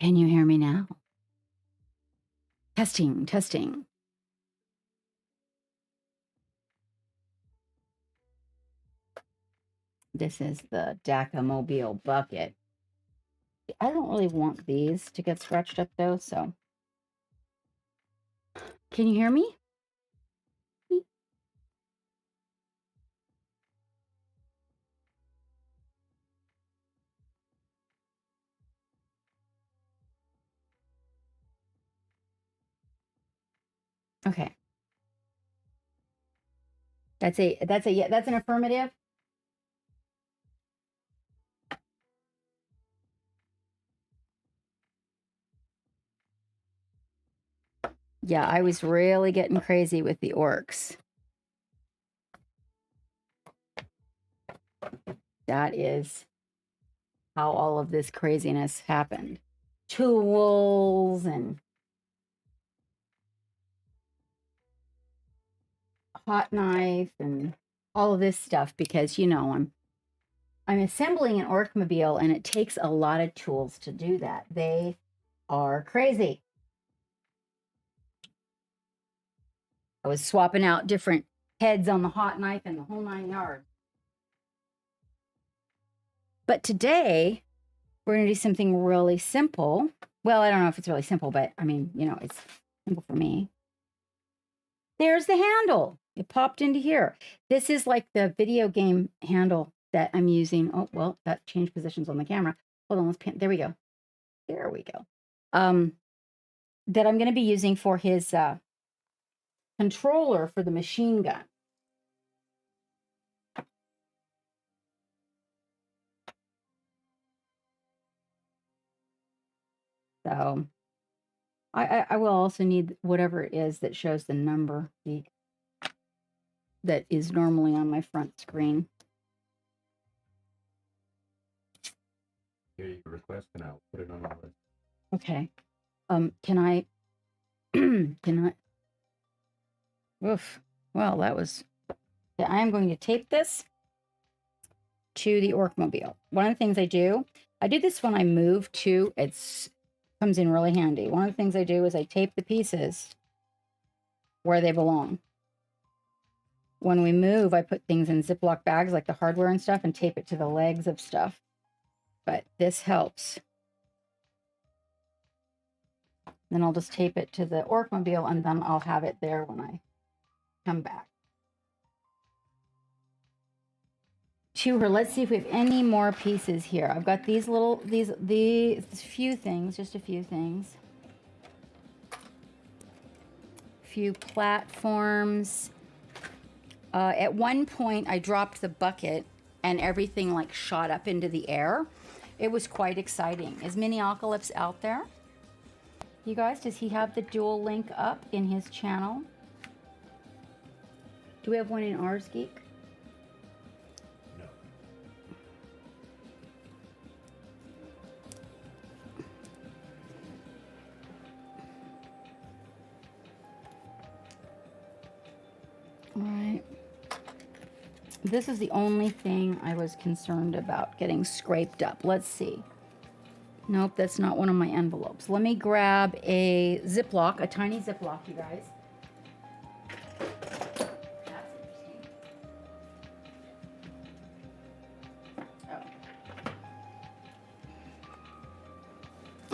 Can you hear me now? Testing, testing. This is the DACA-mobile bucket. I don't really want these to get scratched up though, so. Can you hear me? Okay. That's an affirmative. Yeah, I was really getting crazy with the orcs. That is how all of this craziness happened. Tools and hot knife and all of this stuff, because you know I'm assembling an orcmobile and it takes a lot of tools to do that. They are crazy. I was swapping out different heads on the hot knife and the whole 9 yards. But today we're going to do something really simple. Well, I don't know if it's really simple, but I mean, you know, it's simple for me. There's the handle. It popped into here. This is like the video game handle that I'm using. Oh, well, that changed positions on the camera. Hold on, let's pan. There we go. There we go. That I'm going to be using for his controller for the machine gun. So I will also need whatever it is that shows the number that is normally on my front screen. Here you can request and I'll put it on the list. Okay. Can I can I oof. Well, that was yeah, I am going to tape this to the orcmobile. One of the things I do this when I move too. It's comes in really handy. One of the things I do is I tape the pieces where they belong. When we move, I put things in Ziploc bags like the hardware and stuff and tape it to the legs of stuff. But this helps. Then I'll just tape it to the orcmobile and then I'll have it there when I come back. To her, let's see if we have any more pieces here. I've got these few things, just a few things. Few platforms. At one point, I dropped the bucket and everything like shot up into the air. It was quite exciting. Is Miniocalypse out there? You guys, does he have the dual link up in his channel? Do we have one in ours, Geek? All right. This is the only thing I was concerned about getting scraped up. Let's see. Nope, that's not one of my envelopes. Let me grab a Ziploc, a tiny Ziploc, you guys. That's interesting. Oh.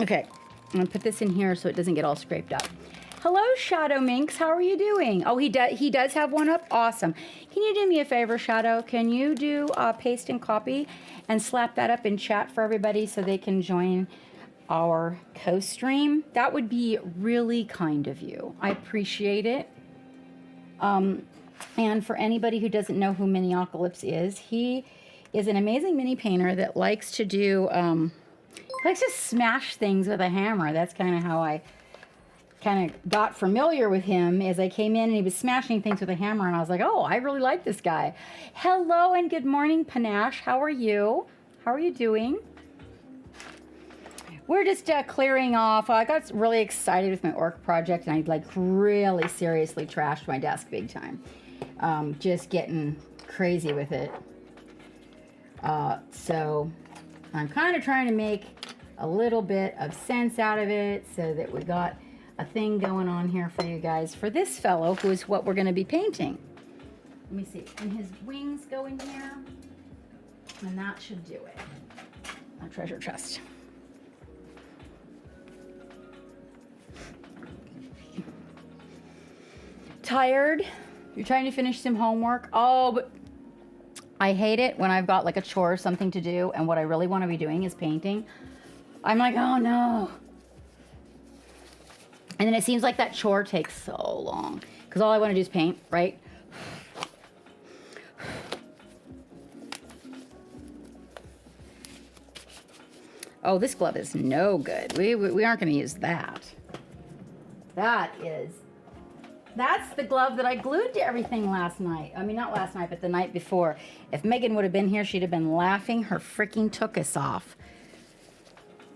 Okay, I'm gonna put this in here so it doesn't get all scraped up. Hello, Shadow Minx. How are you doing? Oh, he does have one up? Awesome. Can you do me a favor, Shadow? Can you do paste and copy and slap that up in chat for everybody so they can join our co-stream? That would be really kind of you. I appreciate it. And for anybody who doesn't know who Miniocalypse is, he is an amazing mini painter that likes to do, likes to smash things with a hammer. That's kind of how I kind of got familiar with him. As I came in and he was smashing things with a hammer and I was like, oh, I really like this guy. Hello and good morning, Panache. How are you? How are you doing? We're just clearing off. I got really excited with my orc project and I like really seriously trashed my desk big time. Just getting crazy with it. So I'm kind of trying to make a little bit of sense out of it so that we got a thing going on here for you guys for this fellow, who is what we're going to be painting. Let me see. And his wings go in here, and that should do it. A treasure chest. Tired? You're trying to finish some homework? Oh, but I hate it when I've got like a chore or something to do, and what I really want to be doing is painting. I'm like, oh no. And then it seems like that chore takes so long because all I want to do is paint, right? Oh, this glove is no good. We aren't going to use that. That's the glove that I glued to everything last night. I mean, not last night, but the night before. If Megan would have been here, she'd have been laughing her freaking tuchus off.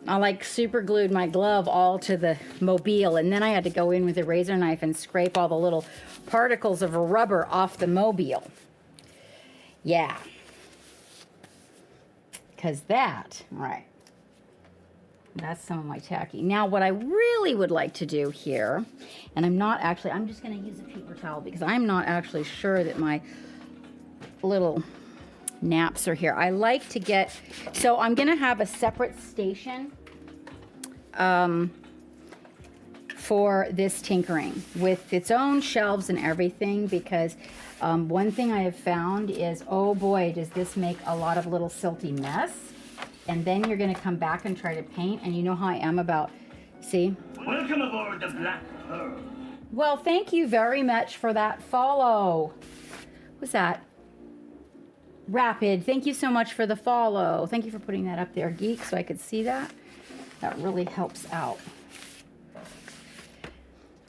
I like super glued my glove all to the mobile, and then I had to go in with a razor knife and scrape all the little particles of rubber off the mobile. Yeah. Because that, right. That's some of my tacky. Now, what I really would like to do here, and I'm just going to use a paper towel because I'm not actually sure that my little naps are here. I like to get, so I'm going to have a separate station for this tinkering with its own shelves and everything, because one thing I have found is, oh boy, does this make a lot of little silty mess. And then you're going to come back and try to paint, and you know how I am about, see? Welcome aboard the Black Pearl. Well, thank you very much for that follow. What's that? Rapid, thank you so much for the follow. Thank you for putting that up there, Geek, so I could see that. That really helps out.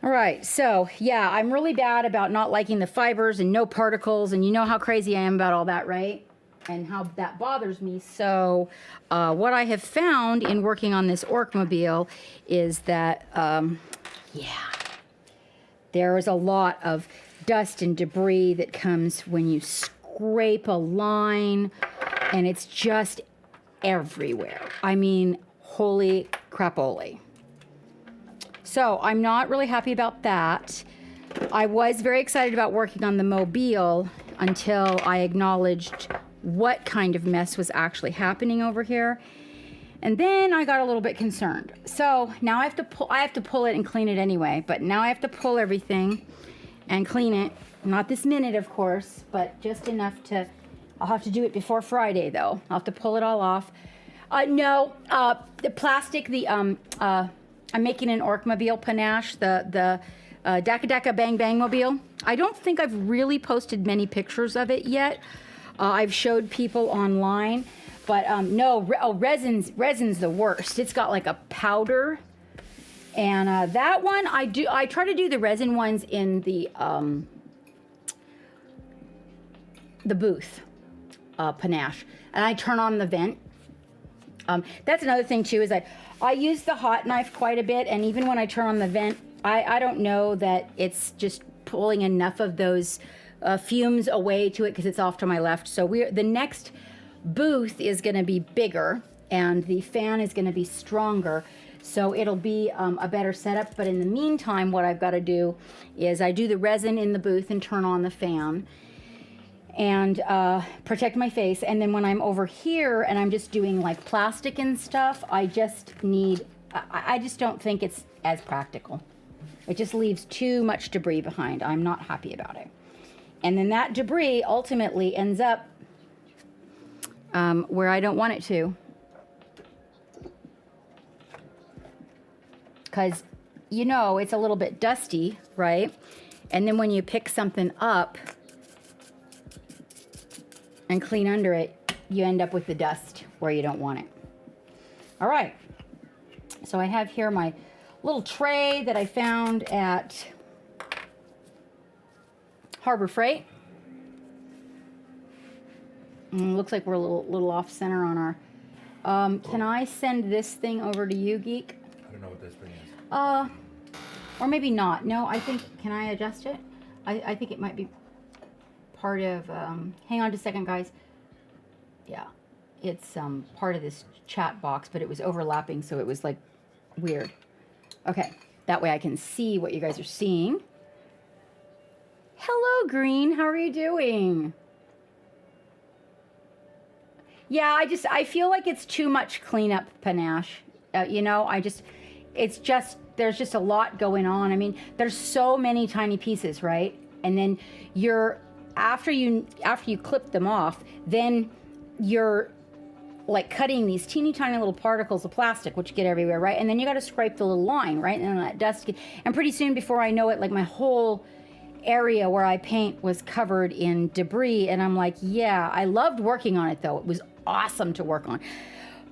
All right, so yeah, I'm really bad about not liking the fibers and no particles, and you know how crazy I am about all that, right? And how that bothers me. So what I have found in working on this Orkmobile is that, there is a lot of dust and debris that comes when you scrape a line, and it's just everywhere. I mean, holy crapoli. So I'm not really happy about that. I was very excited about working on the Mobile until I acknowledged what kind of mess was actually happening over here. And then I got a little bit concerned. So now I have to pull it and clean it anyway, but now I have to pull everything and clean it. Not this minute, of course, but just enough to, I'll have to do it before Friday though. I'll have to pull it all off. The plastic, I'm making an Orkmobile panache, the Daka Daka Bang Bang Mobile. I don't think I've really posted many pictures of it yet. I've showed people online, but resin's the worst. It's got like a powder, and that one I try to do the resin ones in the booth panache, and I turn on the vent. That's another thing too, is I use the hot knife quite a bit, and even when I turn on the vent, I don't know that it's just pulling enough of those fumes away to it because it's off to my left. So the next booth is going to be bigger, and the fan is going to be stronger, so it'll be a better setup. But in the meantime, what I've got to do is I do the resin in the booth and turn on the fan and protect my face. And then when I'm over here and I'm just doing like plastic and stuff, I just don't think it's as practical. It just leaves too much debris behind. I'm not happy about it. And then that debris ultimately ends up where I don't want it to. Because, you know, it's a little bit dusty, right? And then when you pick something up and clean under it, you end up with the dust where you don't want it. All right. So I have here my little tray that I found at Harbor Freight. Looks like we're a little off center on our. Can I send this thing over to you, Geek? I don't know what this thing is. Or maybe not. No, I think, can I adjust it? I think it might be part of, hang on just a second, guys. Yeah, it's part of this chat box, but it was overlapping, so it was like weird. Okay, that way I can see what you guys are seeing. Hello, Green. How are you doing? Yeah, I feel like it's too much cleanup panache. You know, there's just a lot going on. I mean, there's so many tiny pieces, right? And then after you clip them off, then you're like cutting these teeny tiny little particles of plastic, which get everywhere, right? And then you got to scrape the little line, right? And then that dust, and pretty soon, before I know it, like my whole area where I paint was covered in debris. And I'm like, yeah, I loved working on it though. It was awesome to work on.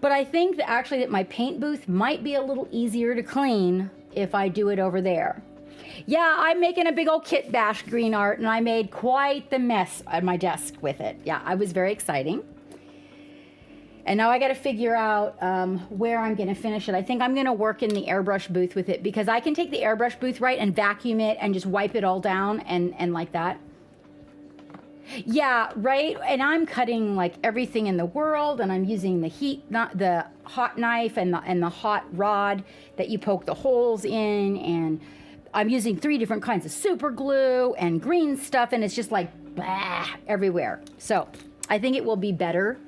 But I think that actually that my paint booth might be a little easier to clean if I do it over there. Yeah, I'm making a big old kit bash, Green Art, and I made quite the mess at my desk with it. Yeah, it was very exciting. And now I got to figure out where I'm going to finish it. I think I'm going to work in the airbrush booth with it, because I can take the airbrush booth, right, and vacuum it and just wipe it all down and like that. Yeah, right. And I'm cutting like everything in the world, and I'm using the hot knife and the hot rod that you poke the holes in, and I'm using 3 different kinds of super glue and green stuff, and it's just like blah, everywhere. So I think it will be better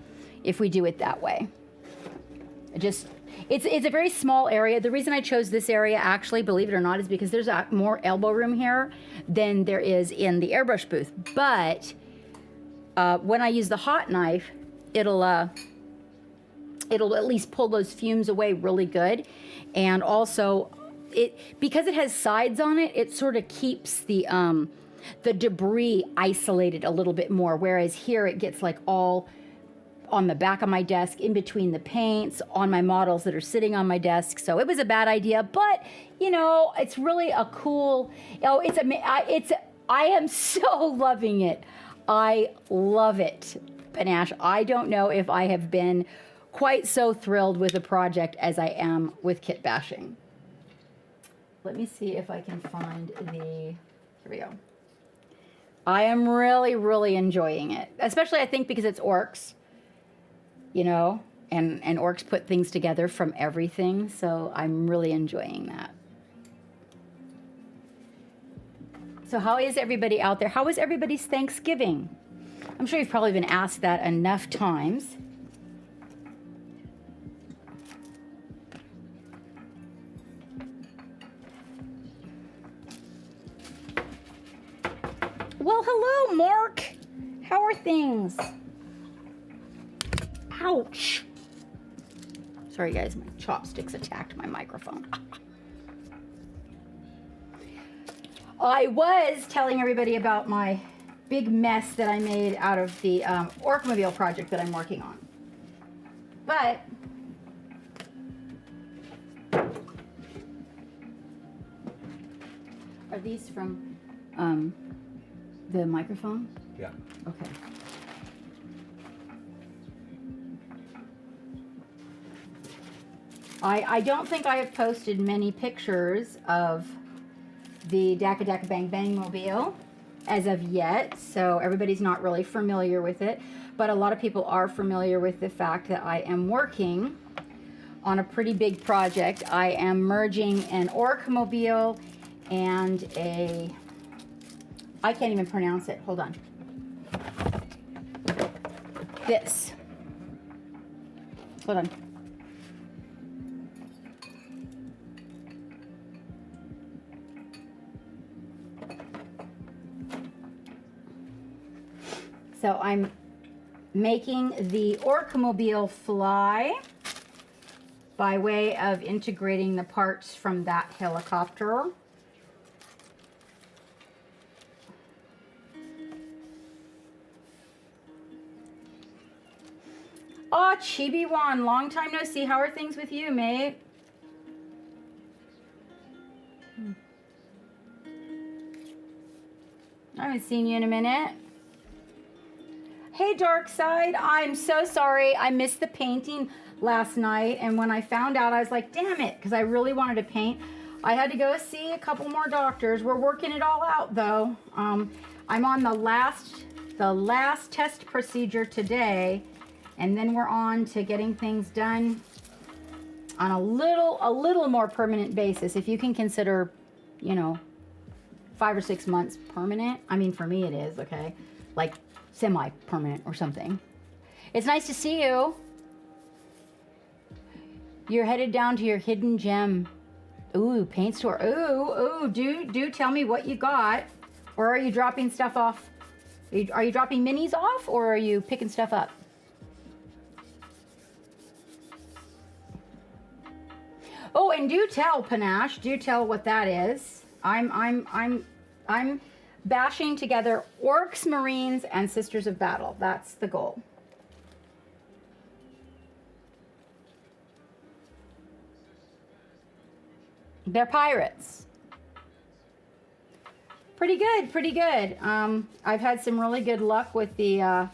if we do it that way. It's a very small area. The reason I chose this area, actually, believe it or not, is because there's more elbow room here than there is in the airbrush booth. But when I use the hot knife, it'll at least pull those fumes away really good. And also, because it has sides on it, it sort of keeps the debris isolated a little bit more. Whereas here, it gets like all on the back of my desk, in between the paints, on my models that are sitting on my desk. So it was a bad idea, but you know, it's really a cool, I am so loving it. I love it, Panache. I don't know if I have been quite so thrilled with a project as I am with kit bashing. Let me see if I can find here we go. I am really, really enjoying it, especially I think because it's orcs. You know, and orcs put things together from everything, so I'm really enjoying that. So how is everybody out there? How was everybody's Thanksgiving? I'm sure you've probably been asked that enough times. Well, hello, Mark. How are things? Ouch. Sorry, guys, my chopsticks attacked my microphone. I was telling everybody about my big mess that I made out of the Orcmobile project that I'm working on. But are these from the microphone? Yeah. Okay. I don't think I have posted many pictures of the Daka Daka Bang Bang Mobile as of yet, so everybody's not really familiar with it, but a lot of people are familiar with the fact that I am working on a pretty big project. I am merging an Orcmobile and I can't even pronounce it, hold on. This. Hold on. So I'm making the Orcmobile fly by way of integrating the parts from that helicopter. Oh, Chibi-wan, long time no see. How are things with you, mate? I haven't seen you in a minute. Hey, Dark Side, I'm so sorry. I missed the painting last night, and when I found out, I was like, damn it, because I really wanted to paint. I had to go see a couple more doctors. We're working it all out, though. I'm on the last test procedure today, And then we're on to getting things done on a little more permanent basis. If you can consider, you know, 5 or 6 months permanent. I mean, for me it is, okay? Like semi-permanent or something. It's nice to see you. You're headed down to your hidden gem. Ooh, paint store. Ooh, do tell me what you got. Or are you dropping stuff off? Are you dropping minis off, or are you picking stuff up? Oh, and do tell, Panache, do tell what that is. I'm bashing together Orcs, Marines, and Sisters of Battle. That's the goal. They're pirates. Pretty good, pretty good. I've had some really good luck with the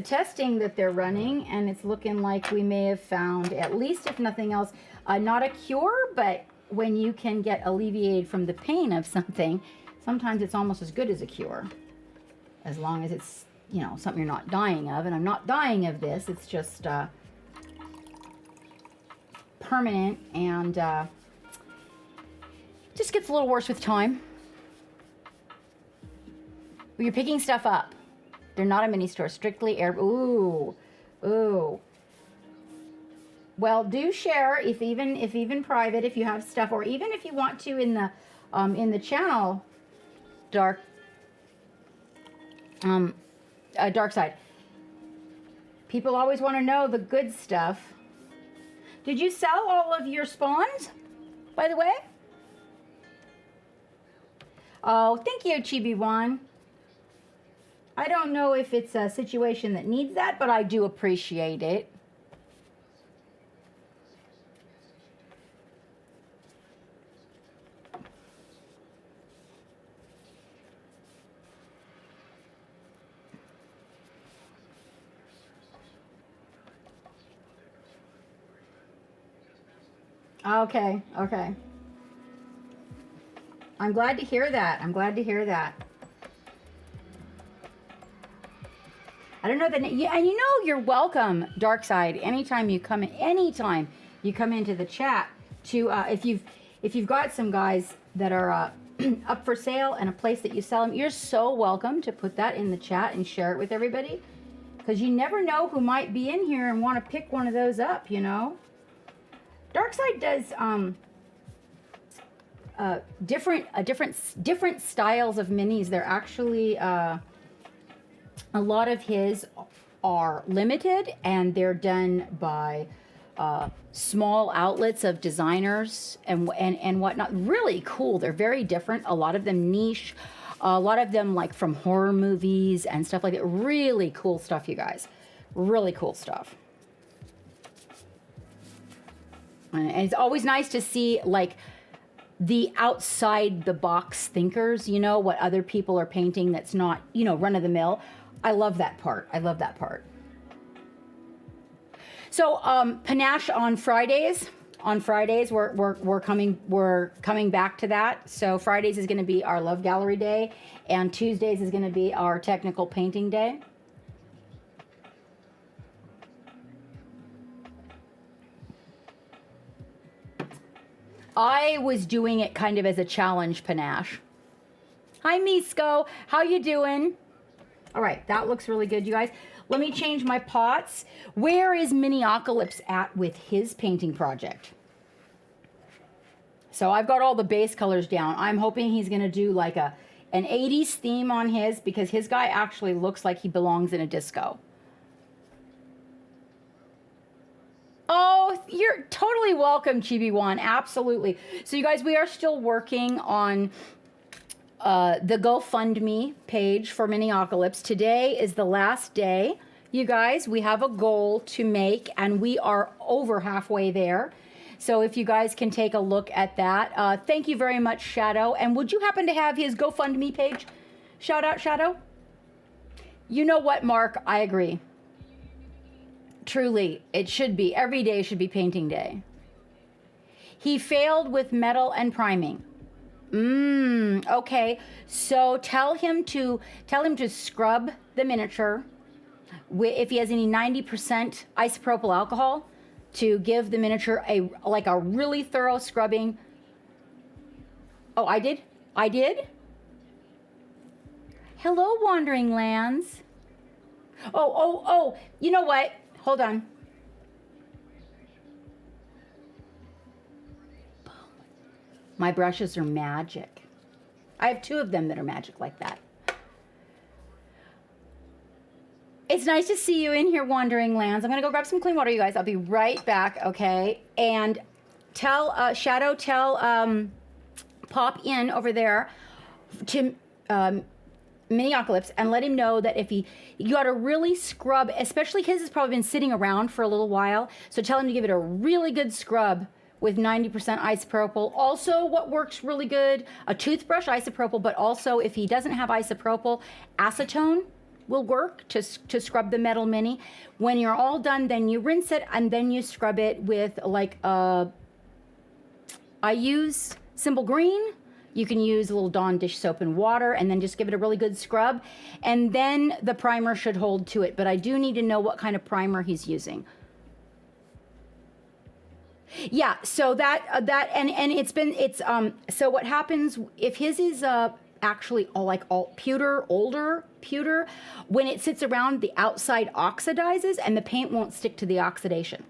testing that they're running, and it's looking like we may have found, at least if nothing else, not a cure, but when you can get alleviated from the pain of something, sometimes it's almost as good as a cure, as long as it's, you know, something you're not dying of. And I'm not dying of this. It's just permanent, and just gets a little worse with time. You're picking stuff up. They're not a mini store, strictly air. Ooh. Well, do share if even private, if you have stuff, or even if you want to in the channel, dark side. People always want to know the good stuff. Did you sell all of your spawns, by the way? Oh, thank you, Chibi-wan. I don't know if it's a situation that needs that, but I do appreciate it. Okay. I'm glad to hear that. I don't know that, yeah, and you know you're welcome, Dark Side. Anytime you come into the chat to if you've got some guys that are up for sale and a place that you sell them, you're so welcome to put that in the chat and share it with everybody, because you never know who might be in here and want to pick one of those up, you know. Dark Side does different styles of minis. They're actually a lot of his are limited, and they're done by small outlets of designers and whatnot. Really cool. They're very different. A lot of them niche. A lot of them like from horror movies and stuff like that. Really cool stuff, you guys. Really cool stuff. And it's always nice to see like the outside the box thinkers, you know, what other people are painting that's not, you know, run of the mill. I love that part. So Panache on Fridays we're coming back to that. So Fridays is going to be our love gallery day, and Tuesdays is going to be our technical painting day. I was doing it kind of as a challenge, Panache. Hi, Misko. How you doing? All right, that looks really good, you guys. Let me change my pots. Where is Miniocalypse at with his painting project? So I've got all the base colors down. I'm hoping he's going to do like an 80s theme on his, because his guy actually looks like he belongs in a disco. Oh, you're totally welcome, Chibi-wan. Absolutely. So you guys, we are still working on the GoFundMe page for Miniocalypse. Today is the last day. You guys, we have a goal to make, and we are over halfway there. So if you guys can take a look at that. Thank you very much, Shadow. And would you happen to have his GoFundMe page? Shout out, Shadow. You know what, Mark? I agree. Truly, it should be. Every day should be painting day. He failed with metal and priming. Okay. So tell him to scrub the miniature. if he has any 90% isopropyl alcohol, to give the miniature a really thorough scrubbing. Oh, I did? I did? Hello, Wandering Lands. Oh, you know what? Hold on. My brushes are magic. I have 2 of them that are magic like that. It's nice to see you in here, Wandering Lands. I'm going to go grab some clean water, you guys. I'll be right back, okay? And tell, Shadow, pop in over there to Miniocalypse and let him know that if you got to really scrub, especially his has probably been sitting around for a little while. So tell him to give it a really good scrub with 90% isopropyl. Also, what works really good, a toothbrush isopropyl, but also if he doesn't have isopropyl, acetone will work to scrub the metal mini. When you're all done, then you rinse it and then you scrub it with I use Simple Green. You can use a little Dawn dish soap and water and then just give it a really good scrub. And then the primer should hold to it. But I do need to know what kind of primer he's using. Yeah, so so what happens if his is actually all older pewter, when it sits around, the outside oxidizes and the paint won't stick to the oxidation.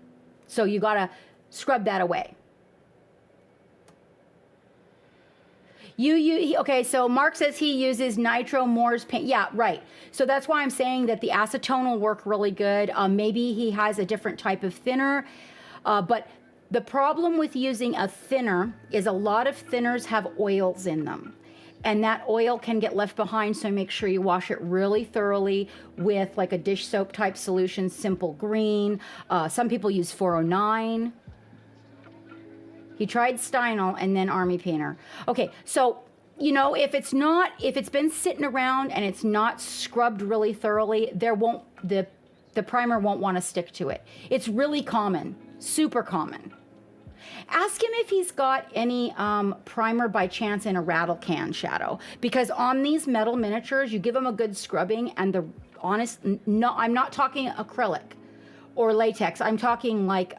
So you gotta scrub that away. Okay, so Mark says he uses Nitro Moore's paint. Yeah, right. So that's why I'm saying that the acetone will work really good. Maybe he has a different type of thinner, but the problem with using a thinner is a lot of thinners have oils in them. And that oil can get left behind, so make sure you wash it really thoroughly with like a dish soap type solution, Simple Green. Some people use 409. He tried Steinel and then Army Painter. Okay, so, if it's been sitting around and it's not scrubbed really thoroughly, the primer won't want to stick to it. It's really common, super common. Ask him if he's got any primer by chance in a rattle can, Shadow, because on these metal miniatures, you give them a good scrubbing, and I'm not talking acrylic or latex. I'm talking like,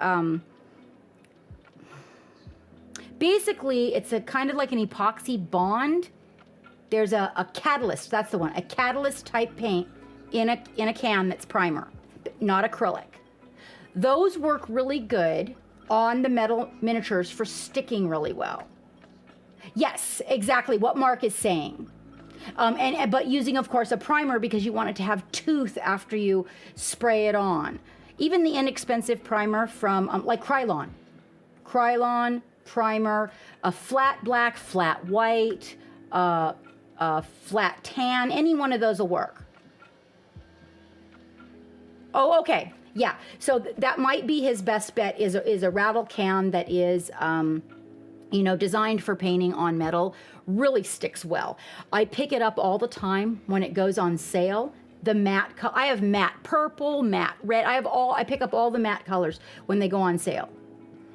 basically, it's a kind of like an epoxy bond. There's a catalyst, that's the one, a catalyst type paint in a can that's primer, not acrylic. Those work really good on the metal miniatures for sticking really well. Yes, exactly what Mark is saying. But using, of course, a primer because you want it to have tooth after you spray it on. Even the inexpensive primer from, like Krylon primer, a flat black, flat white, flat tan, any one of those will work. Oh, okay. Yeah, so that might be his best bet is a rattle can that is, designed for painting on metal. Really sticks well. I pick it up all the time when it goes on sale. The matte, I have matte purple, matte red. I pick up all the matte colors when they go on sale.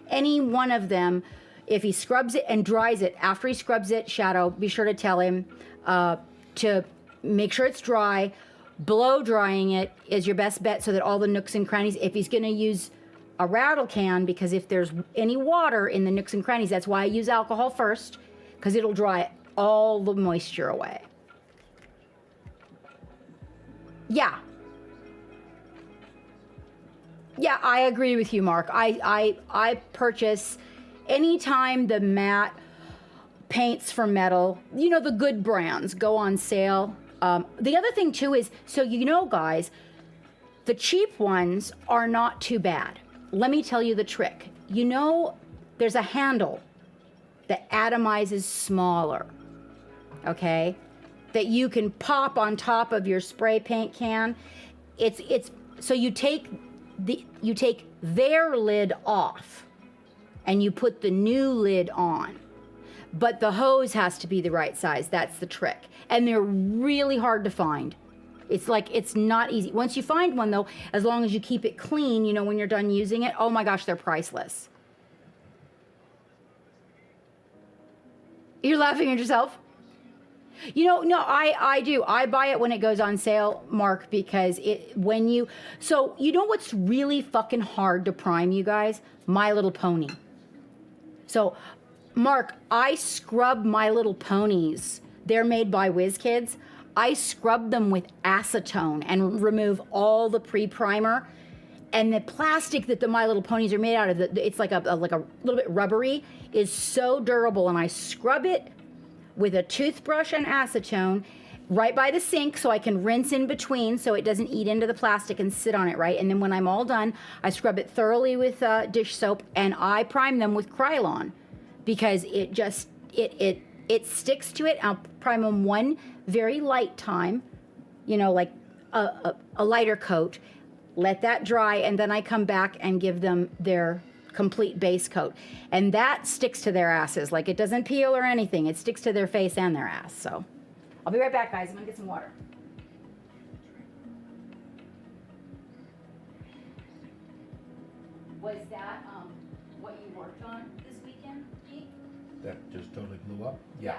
Any one of them, if he scrubs it and dries it, after he scrubs it, Shadow, be sure to tell him to make sure it's dry. Blow drying it is your best bet so that all the nooks and crannies, if he's going to use a rattle can, because if there's any water in the nooks and crannies, that's why I use alcohol first, because it'll dry all the moisture away. Yeah, I agree with you, Mark. I purchase anytime the matte paints for metal, the good brands go on sale. The other thing too is, guys, the cheap ones are not too bad. Let me tell you the trick. There's a handle that atomizes smaller, okay? That you can pop on top of your spray paint can. So you take their lid off and you put the new lid on. But the hose has to be the right size. That's the trick. And they're really hard to find. It's not easy. Once you find one, though, as long as you keep it clean, when you're done using it, oh my gosh, they're priceless. You're laughing at yourself? You know, no, I do. I buy it when it goes on sale, Mark, because so you know what's really fucking hard to prime, you guys? My Little Pony. So, Mark, I scrub My Little Ponies. They're made by WizKids. I scrub them with acetone and remove all the pre-primer. And the plastic that the My Little Ponies are made out of, it's like a little bit rubbery, is so durable. And I scrub it with a toothbrush and acetone right by the sink so I can rinse in between so it doesn't eat into the plastic and sit on it, right? And then when I'm all done, I scrub it thoroughly with dish soap and I prime them with Krylon because it just, it sticks to it. I'll prime them one very light time, you know, like a lighter coat, let that dry, and then I come back and give them their complete base coat. And that sticks to their asses. Like, it doesn't peel or anything. It sticks to their face and their ass. So I'll be right back, guys. I'm gonna get some water. Was that what you worked on this weekend, Pete? That just totally blew up? Yeah.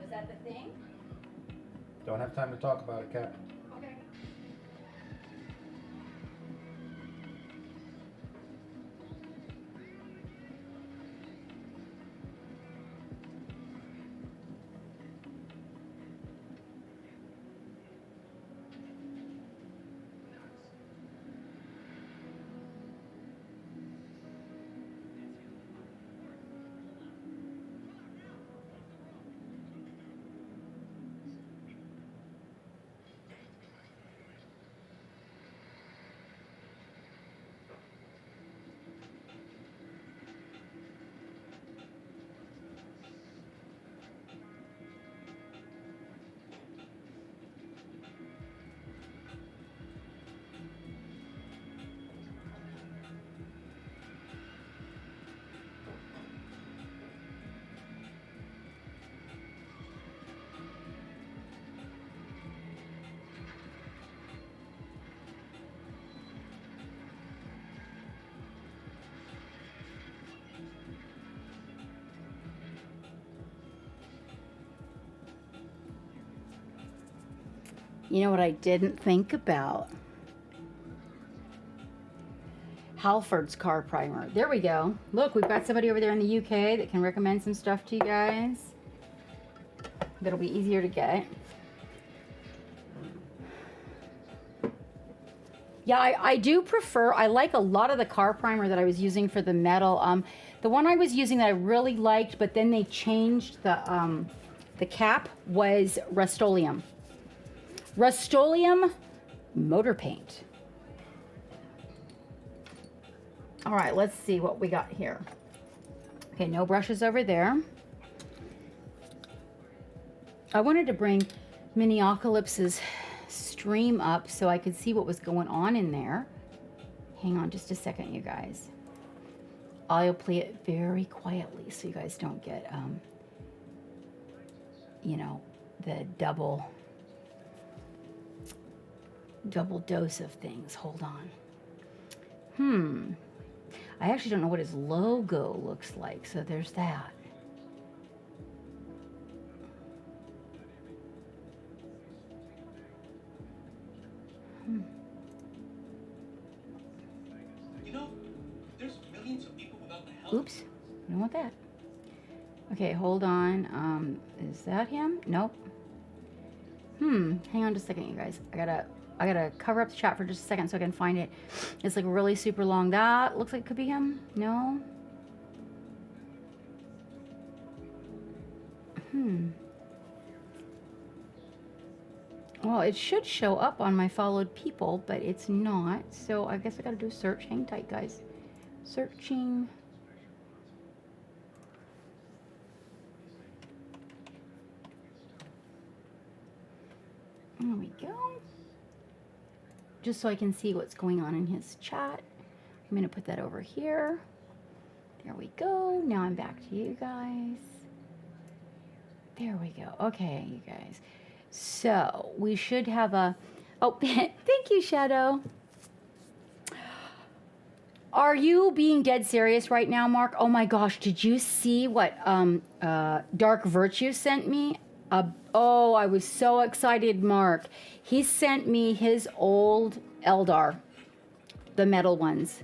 Was that the thing? Don't have time to talk about it, Cap. Okay. You know what I didn't think about? Halford's car primer. There we go. Look, we've got somebody over there in the UK that can recommend some stuff to you guys. That'll be easier to get. Yeah, I do prefer, I like a lot of the car primer that I was using for the metal. The one I was using that I really liked, but then they changed the cap, was Rust-Oleum. Rust-Oleum motor paint. All right, let's see what we got here. Okay, no brushes over there. I wanted to bring Miniocalypse's stream up so I could see what was going on in there. Hang on just a second, you guys. I'll play it very quietly so you guys don't get, you know, the double dose of things. Hold on. I actually don't know what his logo looks like, so there's that. You know, there's millions of people without the help. Oops, I don't want that. Okay, hold on. Is that him? Nope. Hang on just a second, you guys. I gotta cover up the chat for just a second so I can find it. It's like really super long. That looks like it could be him. No. Well, it should show up on my followed people, but it's not. So I guess I gotta do a search. Hang tight, guys. Searching. There we go. Just so I can see what's going on in his chat. I'm gonna put that over here. There we go. Now I'm back to you guys. There we go. Okay, you guys. So we should have a, oh, thank you, Shadow. Are you being dead serious right now, Mark? Oh my gosh, did you see what Dark Virtue sent me? Oh, I was so excited, Mark. He sent me his old Eldar, the metal ones.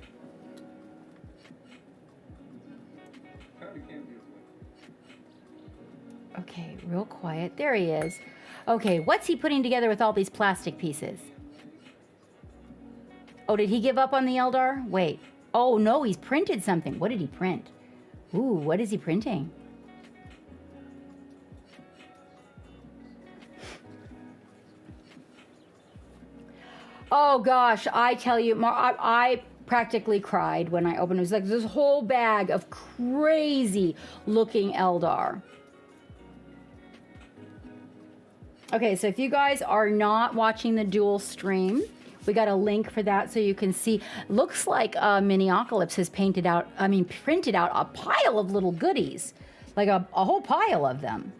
Okay, real quiet. There he is. Okay, what's he putting together with all these plastic pieces? Oh, did he give up on the Eldar? Wait. Oh, no, he's printed something. What did he print? Ooh, what is he printing? Oh, gosh, I tell you, I practically cried when I opened it. It was like this whole bag of crazy-looking Eldar. Okay, so if you guys are not watching the dual stream, we got a link for that so you can see. Looks like Miniocalypse has printed out a pile of little goodies, like a whole pile of them.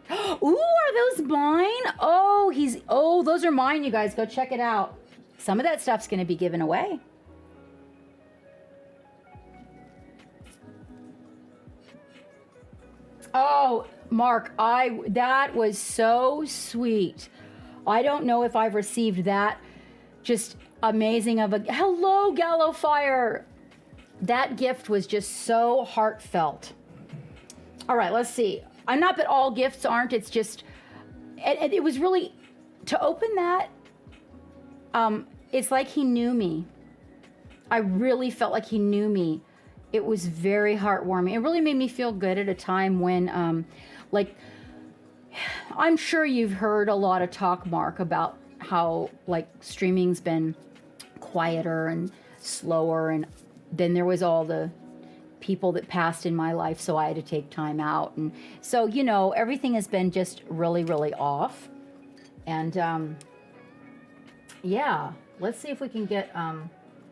Ooh, are those mine? Oh, those are mine, you guys. Go check it out. Some of that stuff's going to be given away. Oh, Mark, that was so sweet. I don't know if I've received that just amazing of a hello, Gallowfire. That gift was just so heartfelt. All right, let's see. I'm not that all gifts aren't. It's just, it was really, to open that, it's like he knew me. I really felt like he knew me. It was very heartwarming. It really made me feel good at a time when, like, I'm sure you've heard a lot of talk, Mark, about how, like, streaming's been quieter and slower, and then there was all the people that passed in my life, so I had to take time out. And so, you know, everything has been just really, really off. And, yeah, let's see if we can get our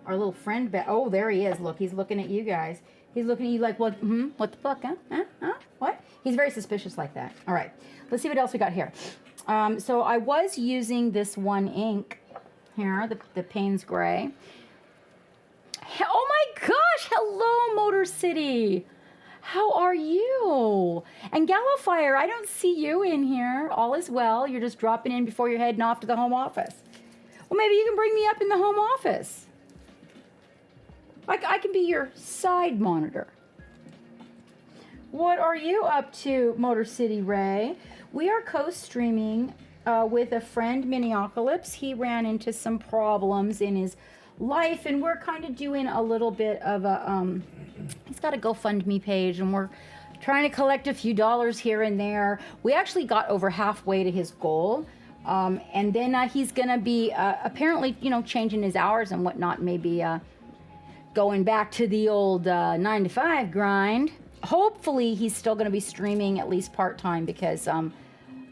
little friend back. Oh, there he is. Look, he's looking at you guys. He's looking at you like, what? What the fuck? Huh? What? He's very suspicious like that. All right, let's see what else we got here. So I was using this one ink here, the Payne's Gray. Oh my gosh! Hello, Motor City. How are you? And Gallowfire, I don't see you in here. All is well. You're just dropping in before you're heading off to the home office. Well, maybe you can bring me up in the home office. I can be your side monitor. What are you up to, Motor City Ray? We are co-streaming with a friend, Miniocalypse. He ran into some problems in his life, and we're kind of doing a little bit of a, he's got a GoFundMe page, and we're trying to collect a few dollars here and there. We actually got over halfway to his goal. And then he's going to be apparently, you know, changing his hours and whatnot, maybe going back to the old 9-to-5 grind. Hopefully he's still going to be streaming at least part-time, because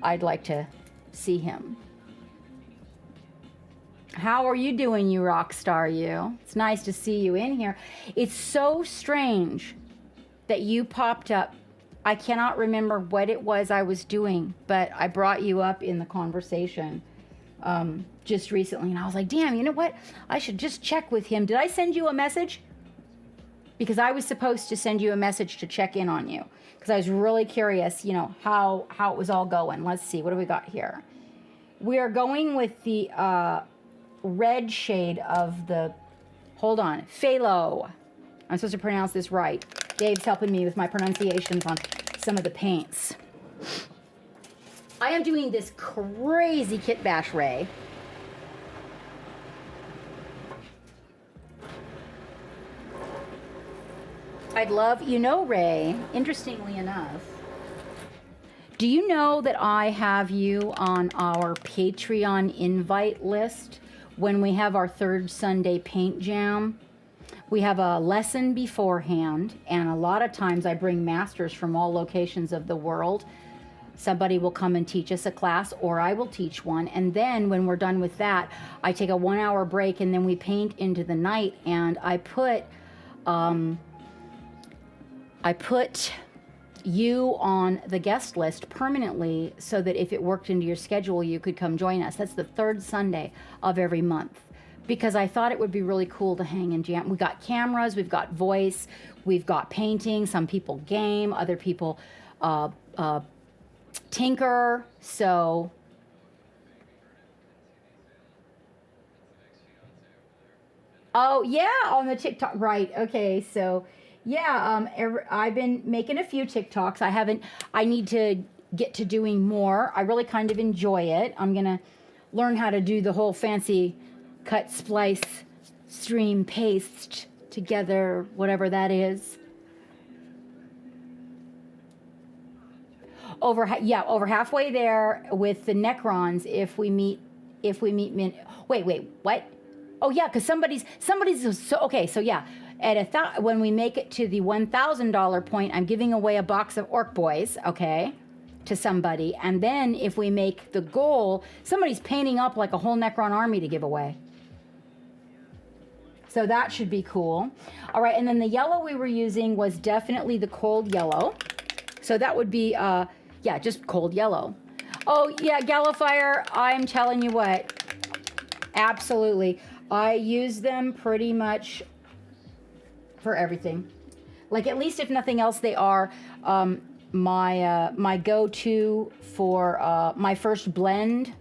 I'd like to see him. How are you doing, you rock star, you? It's nice to see you in here. It's so strange that you popped up. I cannot remember what it was I was doing, but I brought you up in the conversation just recently, and I was like, damn, you know what? I should just check with him. Did I send you a message? Because I was supposed to send you a message to check in on you, because I was really curious, you know, how it was all going. Let's see, what do we got here? We are going with the red shade of the, hold on, phthalo. I'm supposed to pronounce this right. Dave's helping me with my pronunciations on some of the paints. I am doing this crazy kit bash, Ray. I'd love, you know, Ray, interestingly enough, do you know that I have you on our Patreon invite list when we have our third Sunday paint jam? We have a lesson beforehand, and a lot of times I bring masters from all locations of the world. Somebody will come and teach us a class, or I will teach one. And then when we're done with that, I take a 1-hour break, and then we paint into the night. And I put you on the guest list permanently, so that if it worked into your schedule, you could come join us. That's the third Sunday of every month. because I thought it would be really cool to hang in jam. We got cameras, we've got voice, we've got painting. Some people game, other people tinker. So oh yeah, on the TikTok, right? Okay, so yeah, I've been making a few TikToks. I haven't. I need to get to doing more. I really kind of enjoy it. I'm gonna learn how to do the whole fancy cut, splice, stream, paste together, whatever that is. Over halfway there with the Necrons. If we meet wait, what? Oh yeah, because somebody's so okay. So yeah, when we make it to the $1,000 point, I'm giving away a box of Orc Boys, okay, to somebody. And then if we make the goal, somebody's painting up like a whole Necron army to give away. So that should be cool. All right, and then the yellow we were using was definitely the cold yellow. So that would be, yeah, just cold yellow. Oh yeah, Gallifire, I'm telling you what, absolutely. I use them pretty much for everything. Like, at least if nothing else, they are my go-to for my first blend.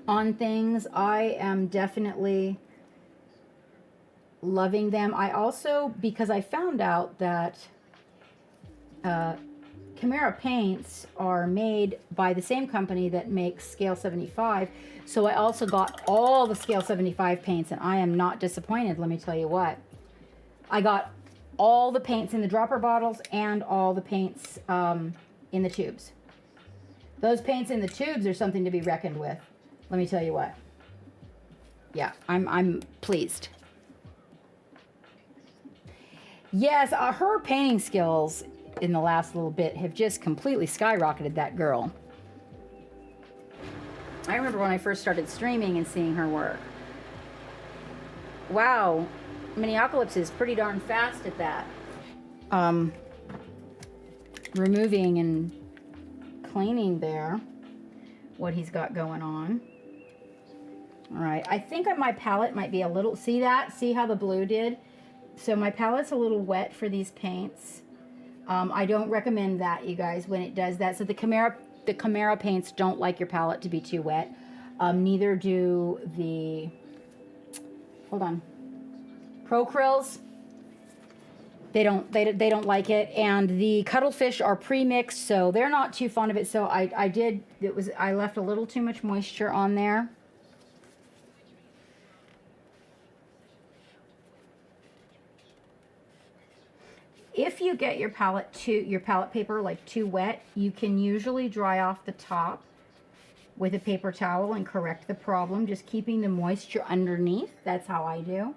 On things. I am definitely loving them. I also, because I found out that Chimera paints are made by the same company that makes Scale 75. So I also got all the Scale 75 paints, and I am not disappointed, let me tell you what. I got all the paints in the dropper bottles and all the paints in the tubes. Those paints in the tubes are something to be reckoned with. Let me tell you what. Yeah, I'm pleased. Yes, her painting skills in the last little bit have just completely skyrocketed that girl. I remember when I first started streaming and seeing her work. Wow, Miniocalypse is pretty darn fast at that. Removing and cleaning there what he's got going on. All right, I think my palette might be a little, see that? See how the blue did? So my palette's a little wet for these paints. I don't recommend that, you guys, when it does that. So the Chimera paints don't like your palette to be too wet. Neither do the, hold on, Pro Krills. They don't like it. And the Cuttlefish are pre-mixed, so they're not too fond of it. So I left a little too much moisture on there. If you get your palette paper like too wet, you can usually dry off the top with a paper towel and correct the problem, just keeping the moisture underneath. That's how I do.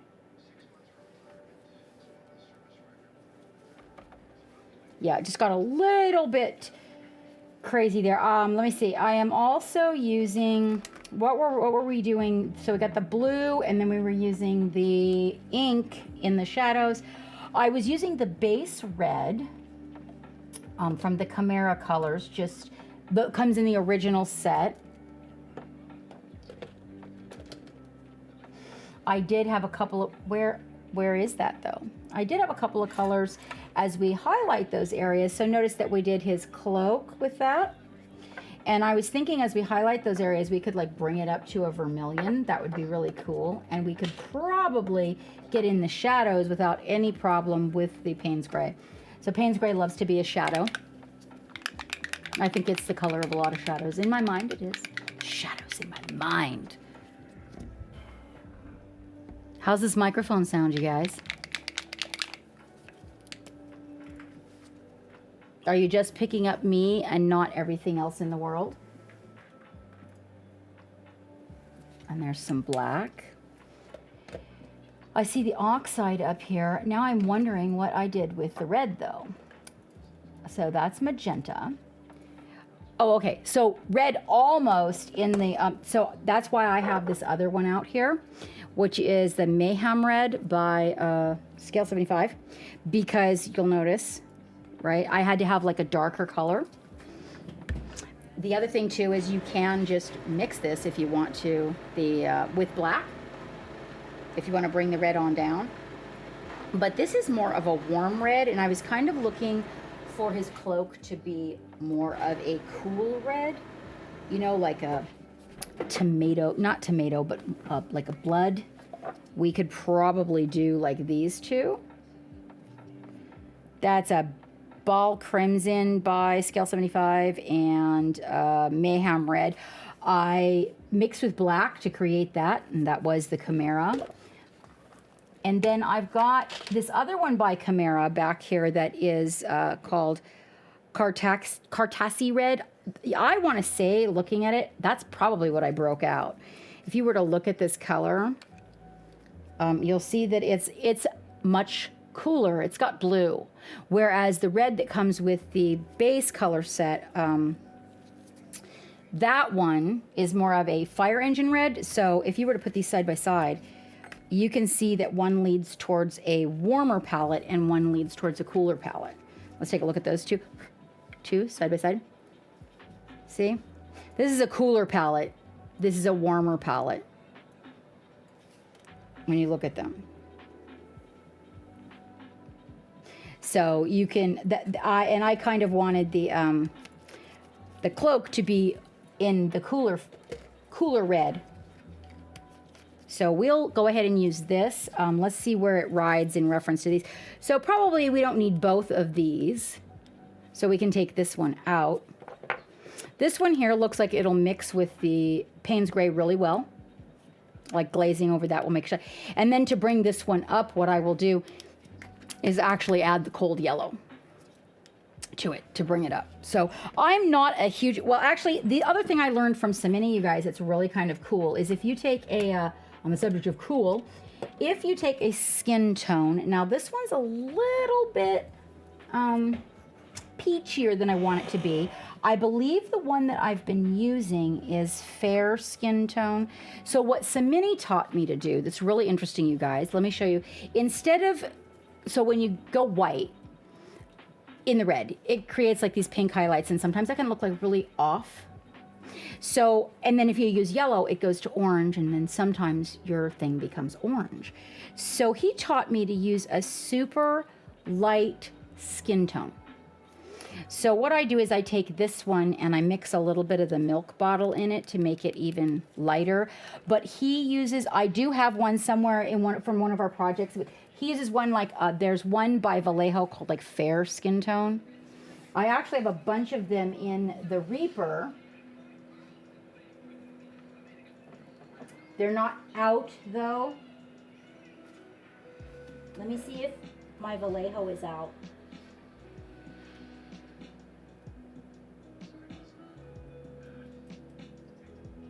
Yeah, just got a little bit crazy there. Let me see. I am also using, what were we doing? So we got the blue, and then we were using the ink in the shadows. I was using the base red from the Chimera colors, just that comes in the original set. I did have a couple of, where is that though? I did have a couple of colors as we highlight those areas. So notice that we did his cloak with that. And I was thinking as we highlight those areas, we could like bring it up to a vermilion. That would be really cool. And we could probably get in the shadows without any problem with the Payne's Gray. So Payne's Gray loves to be a shadow. I think it's the color of a lot of shadows. In my mind, it is. Shadows in my mind. How's this microphone sound, you guys? Are you just picking up me and not everything else in the world? And there's some black. I see the oxide up here. Now I'm wondering what I did with the red though. So that's magenta. Oh, okay. So red almost in the, so that's why I have this other one out here, which is the Mayhem Red by Scale 75, because you'll notice, right? I had to have like a darker color. the other thing too is you can just mix this if you want to, with black, if you want to bring the red on down. But this is more of a warm red, and I was kind of looking for his cloak to be more of a cool red, you know, like a tomato, not tomato, but like a blood. We could probably do like these two. That's a Ball Crimson by Scale 75 and Mayhem Red. I mixed with black to create that, and that was the Chimera. And then I've got this other one by Chimera back here that is called Cartax Cartassi Red. I want to say, looking at it, that's probably what I broke out. If you were to look at this color, you'll see that it's much cooler. It's got blue, whereas the red that comes with the base color set, that one is more of a fire engine red. So if you were to put these side by side, you can see that one leads towards a warmer palette and one leads towards a cooler palette. Let's take a look at those two side by side. See, this is a cooler palette. This is a warmer palette when you look at them. So you can, I kind of wanted the cloak to be in the cooler red. So we'll go ahead and use this. Let's see where it rides in reference to these. So probably we don't need both of these. So we can take this one out. This one here looks like it'll mix with the Payne's Gray really well. Like glazing over that will make sure. And then to bring this one up, what I will do is actually add the cold yellow to it to bring it up. So I'm not a huge, well, actually, the other thing I learned from so many of you guys that's really kind of cool is if you take a, on the subject of cool, if you take a skin tone, now this one's a little bit peachier than I want it to be. I believe the one that I've been using is fair skin tone. So what Samini taught me to do, that's really interesting, you guys, let me show you. Instead of, so when you go white in the red, it creates like these pink highlights, and sometimes that can look like really off. So, and then if you use yellow, it goes to orange, and then sometimes your thing becomes orange. So he taught me to use a super light skin tone. So what I do is I take this one and I mix a little bit of the milk bottle in it to make it even lighter. But he uses, I do have one somewhere in from one of our projects. He uses one like, there's one by Vallejo called like Fair Skin Tone. I actually have a bunch of them in the Reaper. They're not out though. Let me see if my Vallejo is out.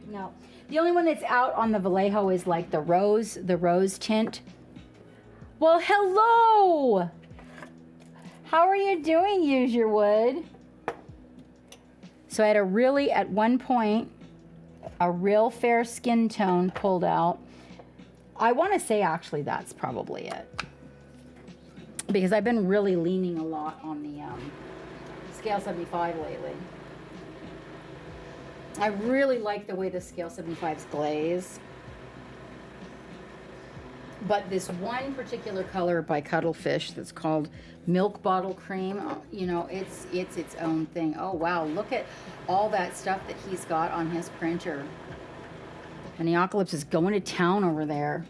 No, the only one that's out on the Vallejo is like the rose tint. Well, hello. How are you doing, Use Your Wood? So I had at one point, a real fair skin tone pulled out. I want to say actually that's probably it. Because I've been really leaning a lot on the Scale 75 lately. I really like the way the Scale 75s glaze. But this one particular color by Cuttlefish that's called Milk Bottle Cream, you know, it's its own thing. Oh, wow, look at all that stuff that he's got on his printer. And the Neocalypse is going to town over there.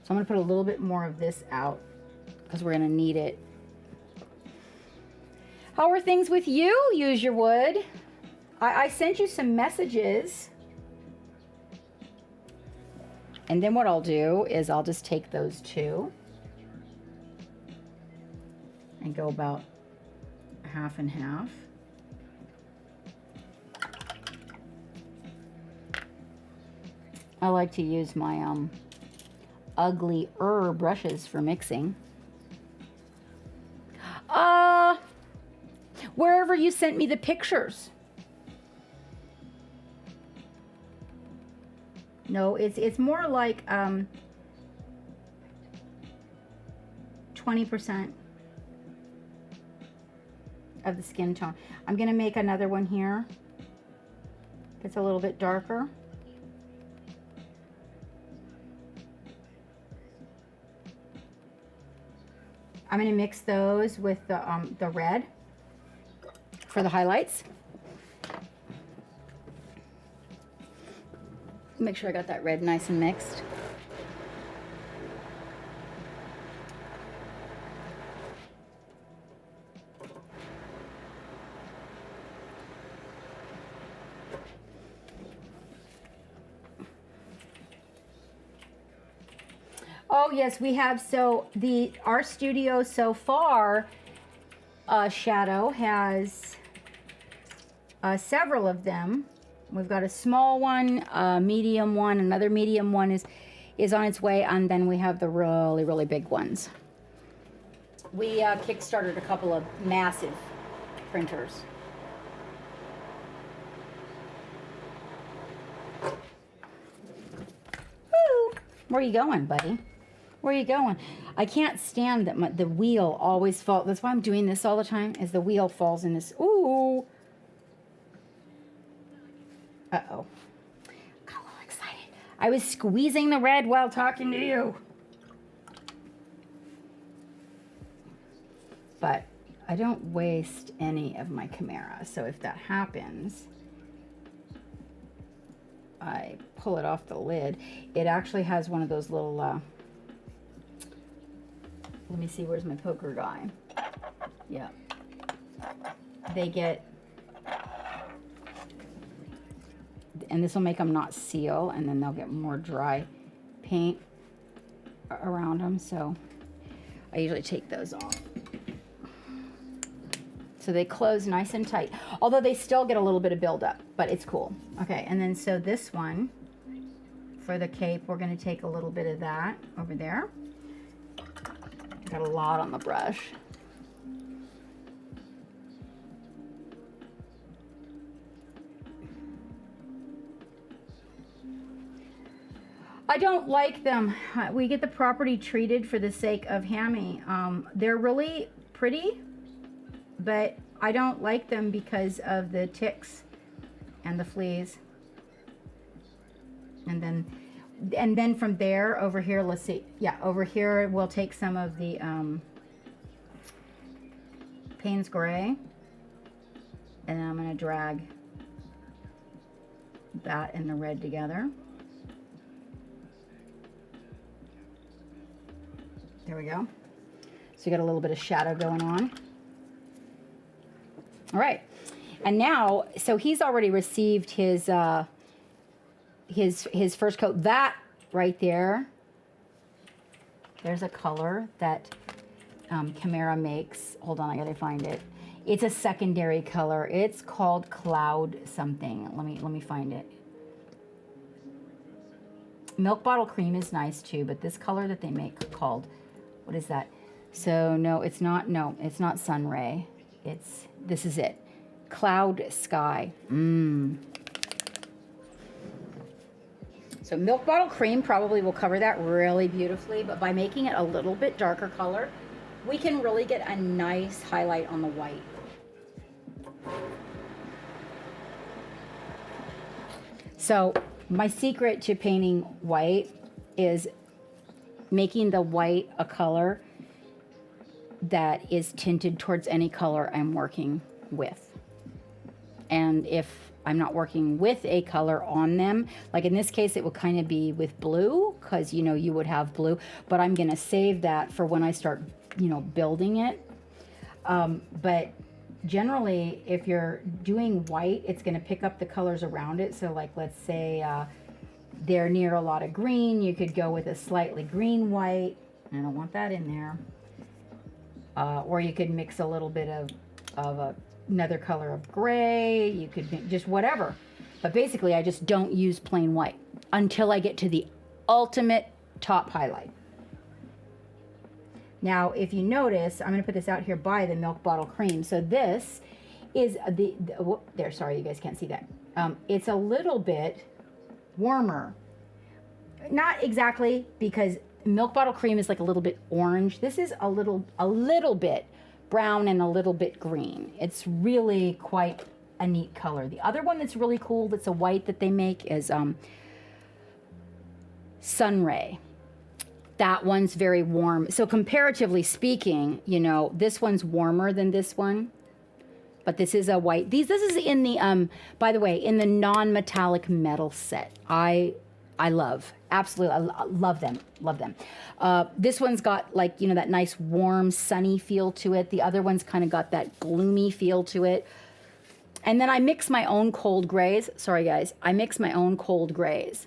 So I'm going to put a little bit more of this out because we're going to need it. How are things with you, Use Your Wood? I sent you some messages. And then what I'll do is I'll just take those two and go about half and half. I like to use my ugly brushes for mixing. Wherever you sent me the pictures. No, it's more like 20% of the skin tone. I'm gonna make another one here. Gets a little bit darker. I'm going to mix those with the red for the highlights. Make sure I got that red nice and mixed. Oh yes, we have, so our studio so far, Shadow has several of them. We've got a small one, a medium one, another medium one is on its way, and then we have the really, really big ones. We kickstarted a couple of massive printers. Woo! Where are you going, buddy? Where are you going? I can't stand that the wheel always falls. That's why I'm doing this all the time, is the wheel falls in this. Ooh. Uh-oh. Got a little excited. I was squeezing the red while talking to you. But I don't waste any of my Chimera. So if that happens, I pull it off the lid. It actually has one of those little, let me see, where's my poker guy? Yeah. They get, and this will make them not seal, and then they'll get more dry paint around them. So I usually take those off. So they close nice and tight, although they still get a little bit of buildup, but it's cool. Okay, and then so this one, for the cape, we're gonna take a little bit of that over there. Got a lot on the brush. I don't like them. We get the property treated for the sake of Hammy. They're really pretty, but I don't like them because of the ticks and the fleas. And then from there over here, let's see. Yeah, over here we'll take some of the Payne's Gray, and then I'm going to drag that and the red together. There we go. So you got a little bit of shadow going on. All right, and now, so he's already received his first coat. That right there, there's a color that Chimera makes. Hold on, I gotta find it. It's a secondary color. It's called Cloud something. Let me find it. Milk Bottle Cream is nice too, but this color that they make called, what is that? So no, it's not Sunray. This is it. Cloud Sky. So Milk Bottle Cream probably will cover that really beautifully, but by making it a little bit darker color, we can really get a nice highlight on the white. So my secret to painting white is making the white a color that is tinted towards any color I'm working with. And if I'm not working with a color on them, like in this case, it will kind of be with blue, because you would have blue, but I'm going to save that for when I start, building it. But generally, if you're doing white, it's going to pick up the colors around it. So like, let's say they're near a lot of green, you could go with a slightly green white. I don't want that in there. Or you could mix a little bit of another color of gray. You could make just whatever. But basically, I just don't use plain white until I get to the ultimate top highlight. Now, if you notice, I'm going to put this out here by the Milk Bottle Cream. So this is whoop, there, sorry, you guys can't see that. It's a little bit warmer. Not exactly, because Milk Bottle Cream is like a little bit orange. This is a little bit brown and a little bit green. It's really quite a neat color. The other one that's really cool, that's a white that they make, is Sunray. That one's very warm. So comparatively speaking, you know, this one's warmer than this one. But this is a white. This is in the by the way, in the non-metallic metal set. I love, absolutely, I love them. Love them. This one's got, like, you know, that nice warm sunny feel to it. The other one's kind of got that gloomy feel to it. And then I mix my own cold grays. Sorry guys, I mix my own cold grays.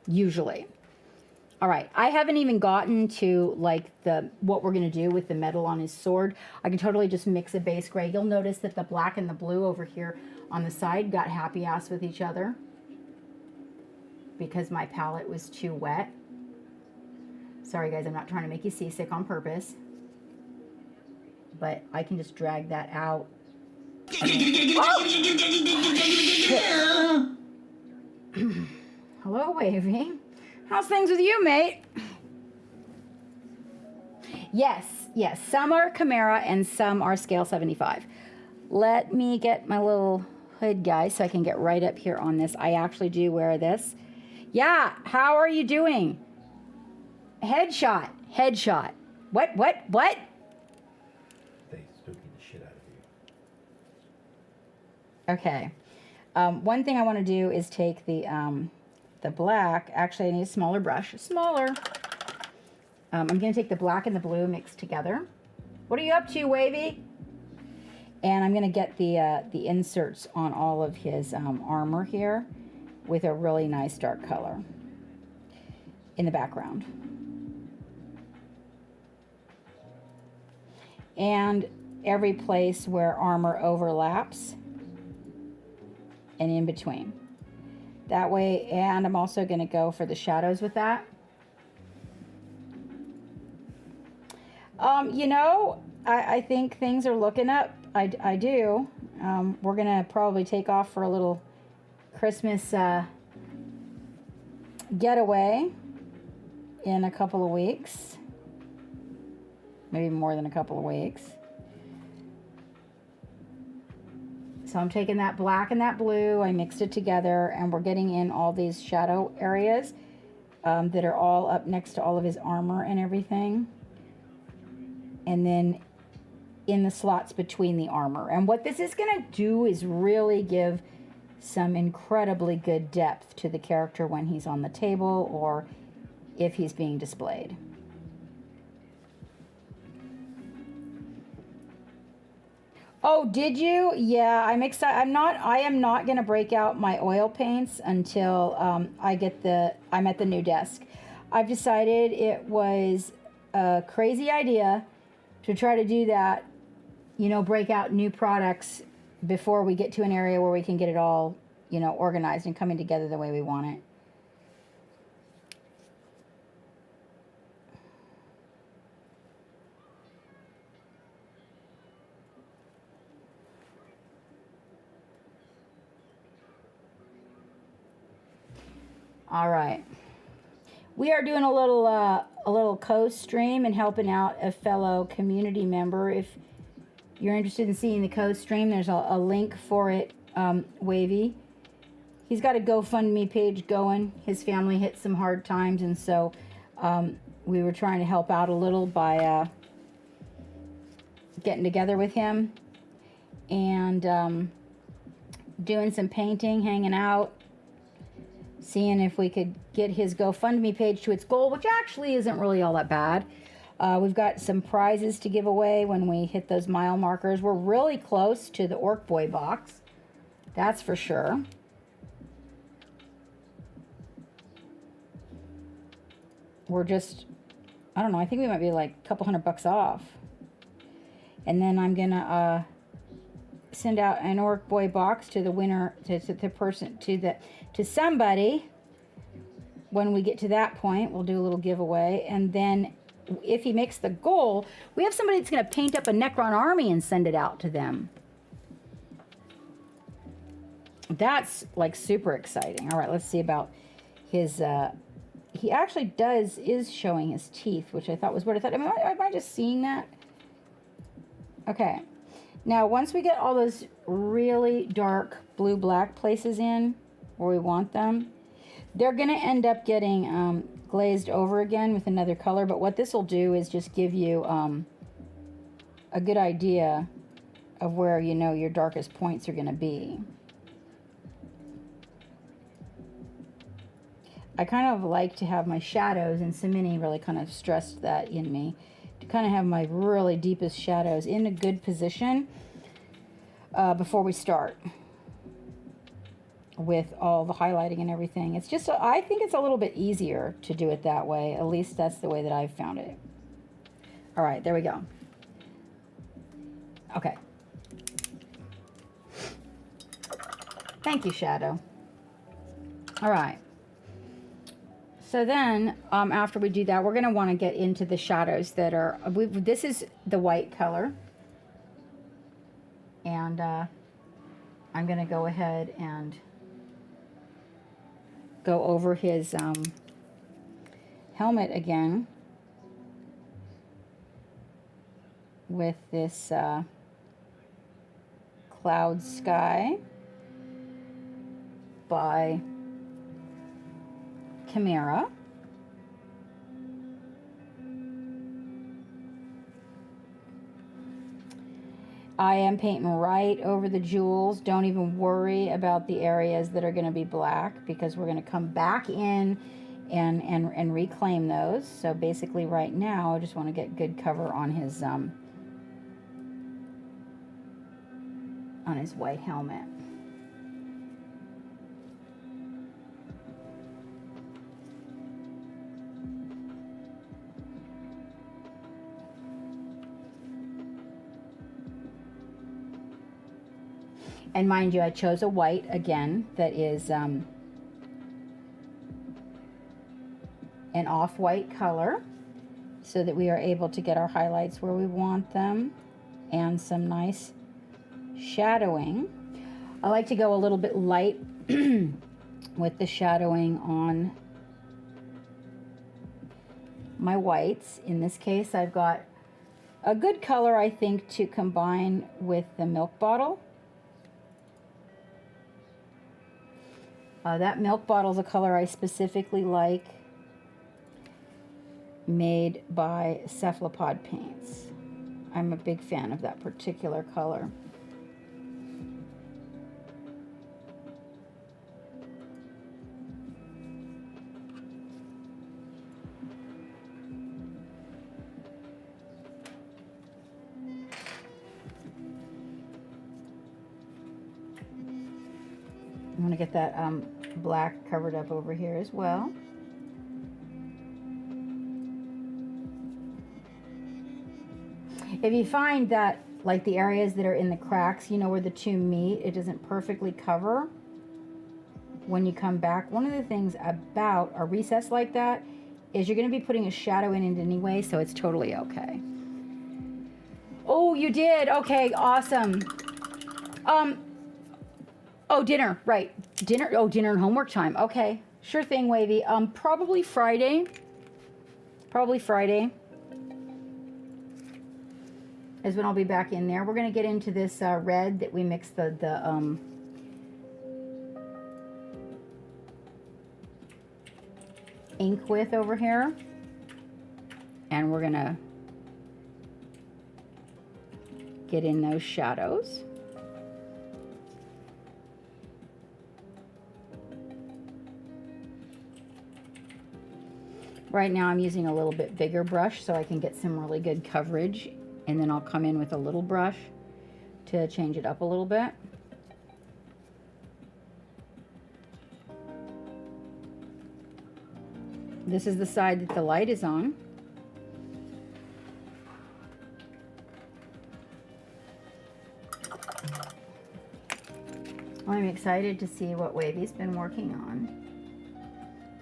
Usually. All right, I haven't even gotten to like what we're gonna do with the metal on his sword. I can totally just mix a base gray. You'll notice that the black and the blue over here on the side got happy ass with each other because my palette was too wet. Sorry guys, I'm not trying to make you seasick on purpose, but I can just drag that out. Oh! Hello, Wavy. How's things with you, mate? Yes, some are Chimera and some are scale 75. Let me get my little hood, guys, so I can get right up here on this. I actually do wear this. Yeah, how are you doing? Headshot. What? They spooky the shit out of you. Okay. One thing I want to do is take the black. Actually, I need a smaller brush. Smaller. I'm going to take the black and the blue mixed together. What are you up to, Wavy? And I'm going to get the inserts on all of his armor here with a really nice dark color in the background. And every place where armor overlaps and in between. That way, and I'm also going to go for the shadows with that. You know, I think things are looking up. I do. We're going to probably take off for a little Christmas getaway in a couple of weeks. Maybe more than a couple of weeks. So I'm taking that black and that blue, I mixed it together, and we're getting in all these shadow areas that are all up next to all of his armor and everything. And then in the slots between the armor. And what this is going to do is really give some incredibly good depth to the character when he's on the table or if he's being displayed. Oh, did you? Yeah, I'm excited. I am not going to break out my oil paints until I'm at the new desk. I've decided it was a crazy idea to try to do that, you know, break out new products before we get to an area where we can get it all, you know, organized and coming together the way we want it. All right, we are doing a little co-stream and helping out a fellow community member. If you're interested in seeing the co-stream, there's a link for it, Wavy. He's got a GoFundMe page going. His family hit some hard times, and so we were trying to help out a little by getting together with him and doing some painting, hanging out, seeing if we could get his GoFundMe page to its goal, which actually isn't really all that bad. We've got some prizes to give away when we hit those mile markers. We're really close to the Orc Boy box. That's for sure. We're just, I don't know, I think we might be like a couple $100 off. And then I'm going to send out an Orc Boy box to the winner, to the person, to somebody. When we get to that point, we'll do a little giveaway. And then if he makes the goal, we have somebody that's going to paint up a Necron army and send it out to them. That's like super exciting. All right, let's see about his, he actually is showing his teeth, which I thought was weird. I thought, am I just seeing that? Okay. Now, once we get all those really dark blue-black places in where we want them, they're going to end up getting glazed over again with another color. But what this will do is just give you a good idea of where you know your darkest points are going to be. I kind of like to have my shadows, and Samini really kind of stressed that in me, to kind of have my really deepest shadows in a good position before we start with all the highlighting and everything. It's just, I think it's a little bit easier to do it that way. At least that's the way that I've found it. All right, there we go. Okay. Thank you, Shadow. All right. So then, after we do that, we're going to want to get into the shadows that are, this is the white color. And I'm going to go ahead and go over his helmet again with this Cloud Sky by Chimera. I am painting right over the jewels. Don't even worry about the areas that are going to be black, because we're going to come back in and reclaim those. So basically right now I just want to get good cover on his white helmet. And mind you, I chose a white, again, that is an off-white color, so that we are able to get our highlights where we want them and some nice shadowing. I like to go a little bit light with the shadowing on my whites. In this case, I've got a good color, I think, to combine with the milk bottle. That milk bottle is a color I specifically like, made by Cephalopod Paints. I'm a big fan of that particular color. I'm going to get that black covered up over here as well. If you find that, like the areas that are in the cracks, you know, where the two meet, it doesn't perfectly cover when you come back. One of the things about a recess like that is you're going to be putting a shadow in it anyway, so it's totally okay. Oh, you did? Okay, awesome. Oh, dinner, right. Dinner, oh, dinner and homework time. Okay, sure thing, Wavy. Probably Friday. Probably Friday is when I'll be back in there. We're going to get into this red that we mixed the ink with over here. And we're going to get in those shadows. Right now I'm using a little bit bigger brush so I can get some really good coverage, and then I'll come in with a little brush to change it up a little bit. This is the side that the light is on. I'm excited to see what Wavy's been working on.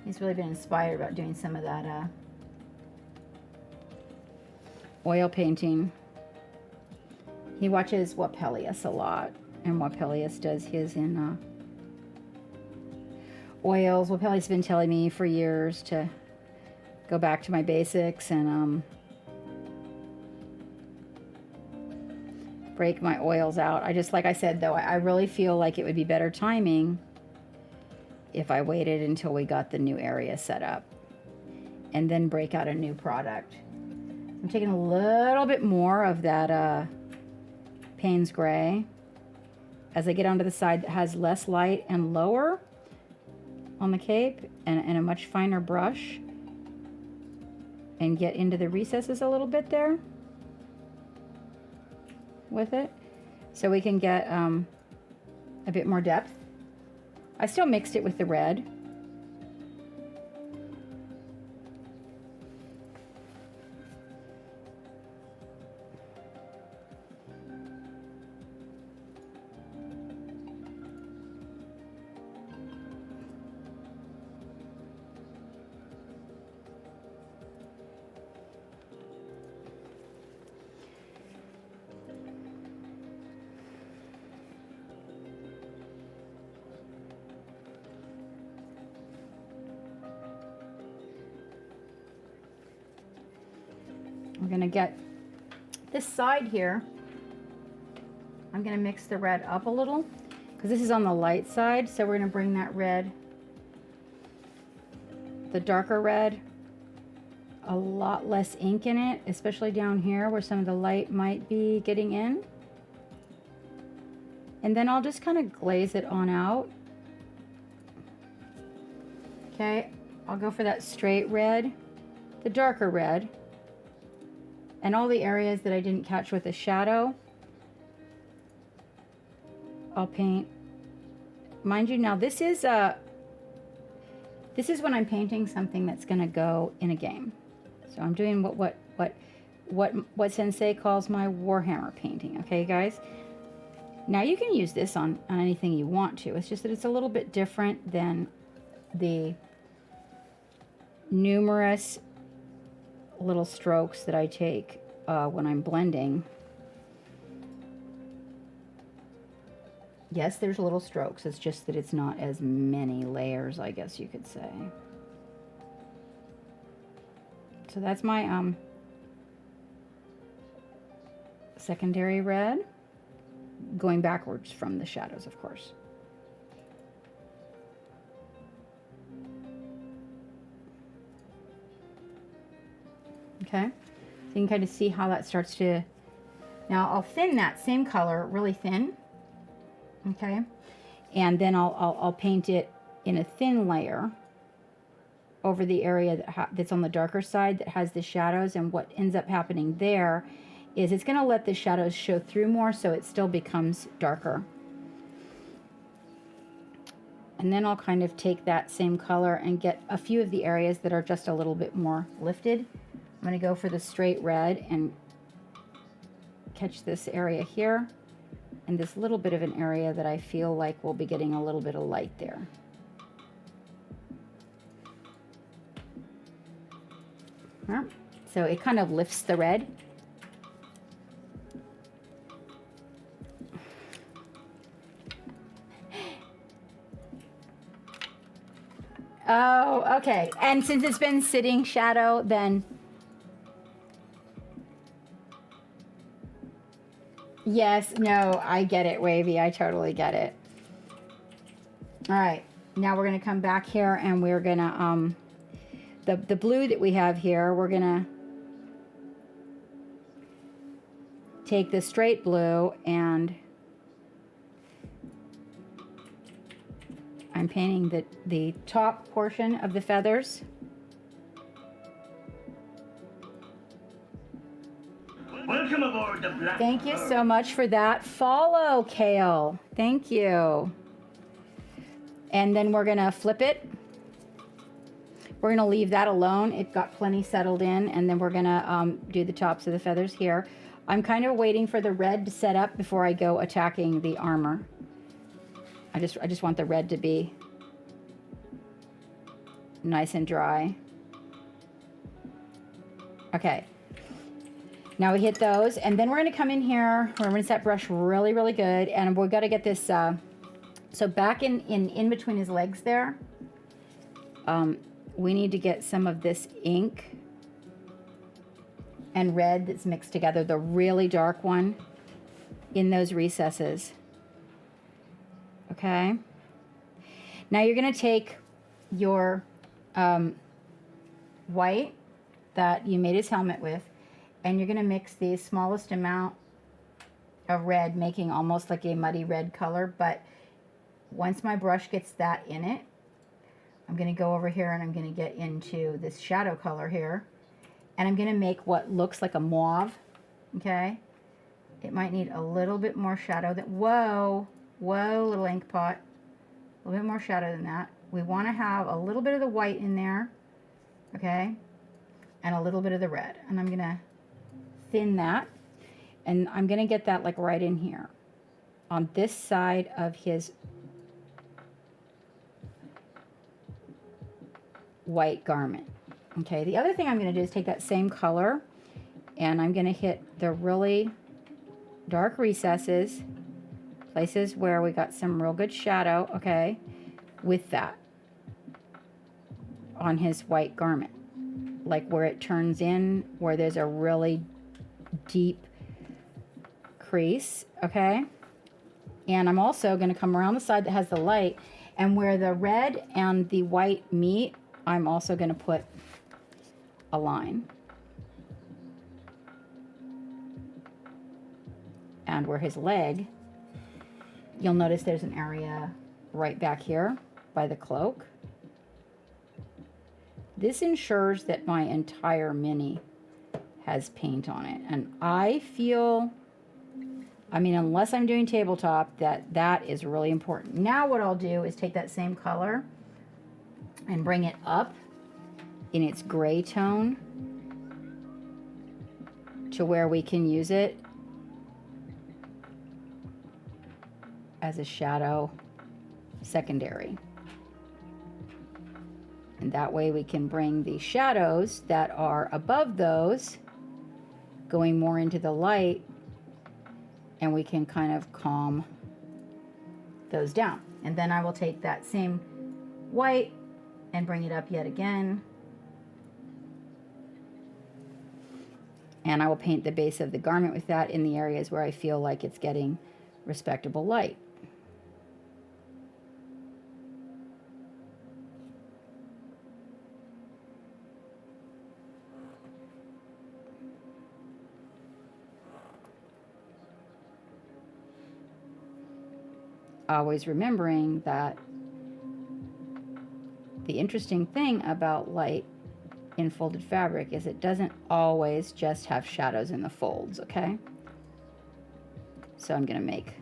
He's really been inspired about doing some of that oil painting. He watches Wapelius a lot, and Wapelius does his in oils. Wapelius has been telling me for years to go back to my basics and break my oils out. I just, like I said, though, I really feel like it would be better timing if I waited until we got the new area set up and then break out a new product. I'm taking a little bit more of that Payne's Gray as I get onto the side that has less light and lower on the cape and a much finer brush, and get into the recesses a little bit there with it so we can get a bit more depth. I still mixed it with the red. We're gonna get this side here. I'm gonna mix the red up a little because this is on the light side. So we're gonna bring that red, the darker red, a lot less ink in it, especially down here where some of the light might be getting in. And then I'll just kind of glaze it on out. Okay, I'll go for that straight red, the darker red, and all the areas that I didn't catch with the shadow, I'll paint. Mind you, now this is when I'm painting something that's gonna go in a game. So I'm doing what Sensei calls my Warhammer painting. Okay, guys. Now you can use this on anything you want to. It's just that it's a little bit different than the numerous little strokes that I take when I'm blending. Yes, there's little strokes. It's just that it's not as many layers, I guess you could say. So that's my secondary red, going backwards from the shadows, of course. Okay, so you can kind of see how that starts to, now I'll thin that same color really thin, okay, and then I'll paint it in a thin layer over the area that's on the darker side that has the shadows. And what ends up happening there is it's going to let the shadows show through more, so it still becomes darker. And then I'll kind of take that same color and get a few of the areas that are just a little bit more lifted. I'm going to go for the straight red and catch this area here and this little bit of an area that I feel like we'll be getting a little bit of light there. So it kind of lifts the red. Oh, okay. And since it's been sitting shadow, then yes, no, I get it, Wavy. I totally get it. All right. Now we're going to come back here and we're going to the blue that we have here, we're gonna take the straight blue and I'm painting the top portion of the feathers. Welcome aboard the Black. Thank you so much for that follow, Kale. Thank you. And then we're gonna flip it. We're gonna leave that alone. It got plenty settled in, and then we're gonna do the tops of the feathers here. I'm kind of waiting for the red to set up before I go attacking the armor. I just want the red to be nice and dry. Okay. Now we hit those, and then we're gonna come in here. We're gonna rinse that brush really, really good, and we're gonna get this. So back in between his legs there. We need to get some of this ink and red that's mixed together, the really dark one. in those recesses. Okay. Now you're going to take your white that you made his helmet with, and you're going to mix the smallest amount of red, making almost like a muddy red color. But once my brush gets that in it, I'm going to go over here and I'm going to get into this shadow color here, and I'm going to make what looks like a mauve. Okay, it might need a little bit more shadow. Whoa, little ink pot, a little bit more shadow than that. We want to have a little bit of the white in there, okay, and a little bit of the red, and I'm going to thin that, and I'm going to get that like right in here on this side of his white garment. Okay, the other thing I'm going to do is take that same color and I'm going to hit the really dark recesses, places where we got some real good shadow, okay, with that on his white garment, like where it turns in, where there's a really deep crease, okay. And I'm also going to come around the side that has the light, and where the red and the white meet, I'm also going to put a line. And where his leg, you'll notice there's an area right back here by the cloak. This ensures that my entire mini has paint on it. And I feel, I mean, unless I'm doing tabletop, that is really important. Now what I'll do is take that same color and bring it up in its gray tone to where we can use it as a shadow secondary. And that way we can bring the shadows that are above those going more into the light, and we can kind of calm those down. And then I will take that same white and bring it up yet again. And I will paint the base of the garment with that in the areas where I feel like it's getting respectable light. Always remembering that the interesting thing about light in folded fabric is it doesn't always just have shadows in the folds, okay? So I'm going to make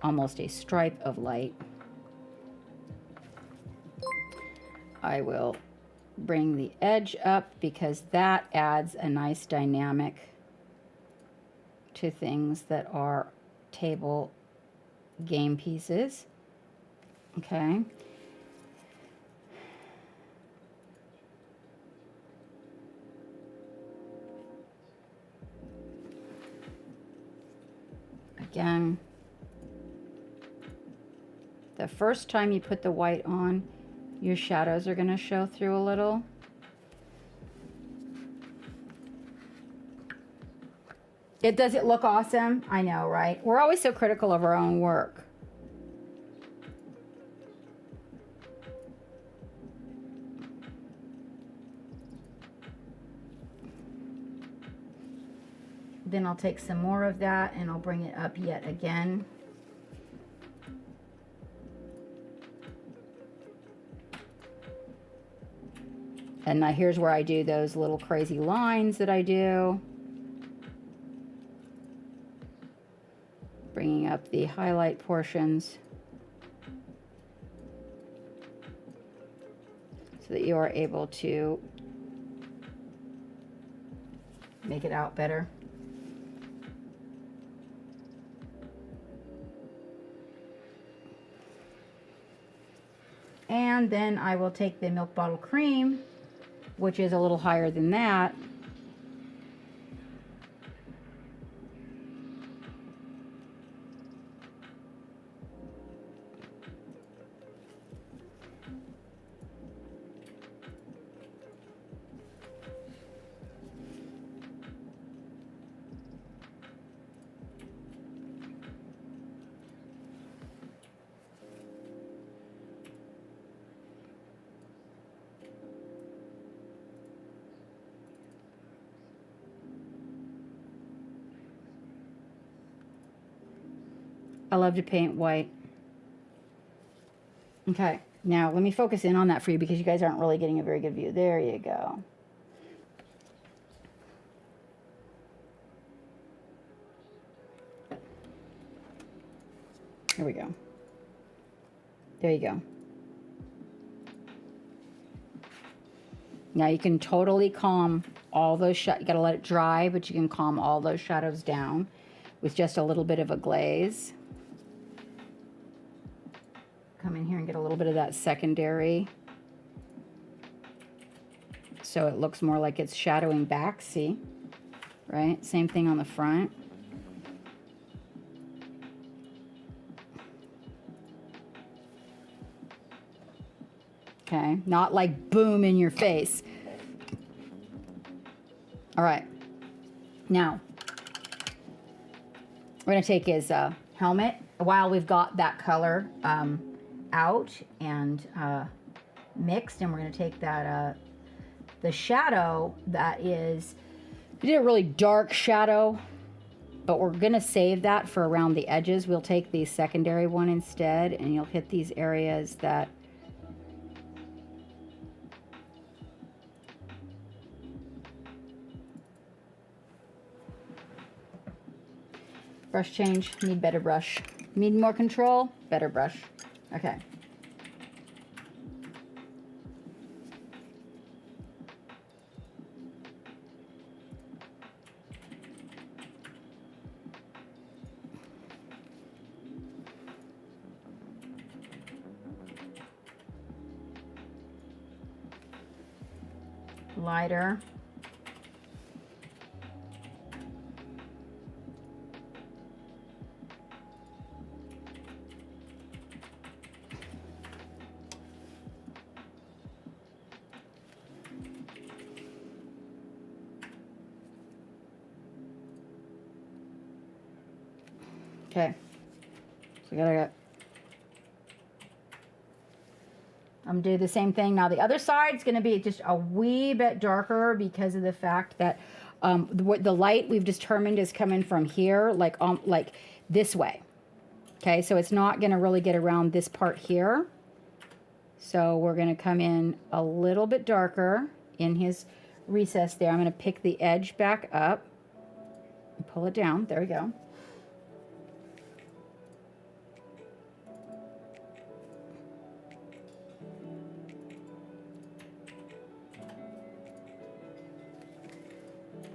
almost a stripe of light. I will bring the edge up because that adds a nice dynamic to things that are table game pieces. Okay. Again, the first time you put the white on, your shadows are going to show through a little. Does it look awesome? I know, right? We're always so critical of our own work. Then I'll take some more of that and I'll bring it up yet again. And now here's where I do those little crazy lines that I do. Bringing up the highlight portions so that you are able to make it out better. And then I will take the milk bottle cream, which is a little higher than that, I love to paint white. Okay, now let me focus in on that for you because you guys aren't really getting a very good view. There you go. There we go. There you go. Now you can totally calm all those shadows. You gotta let it dry, but you can calm all those shadows down with just a little bit of a glaze. Come in here and get a little bit of that secondary. So it looks more like it's shadowing back, see? Right? Same thing on the front. Okay, not like boom in your face. All right, now we're gonna take his helmet while we've got that color out and mixed, and we're gonna take that the shadow that is, we did a really dark shadow, but we're gonna save that for around the edges. We'll take the secondary one instead, and you'll hit these areas that brush change, need better brush. Need more control, better brush. Okay. Lighter. Okay, so we gotta, I'm gonna do the same thing. Now the other side's gonna be just a wee bit darker because of the fact that the light we've determined is coming from here, like this way. Okay, so it's not gonna really get around this part here. So we're gonna come in a little bit darker in his recess there. I'm gonna pick the edge back up and pull it down. There we go.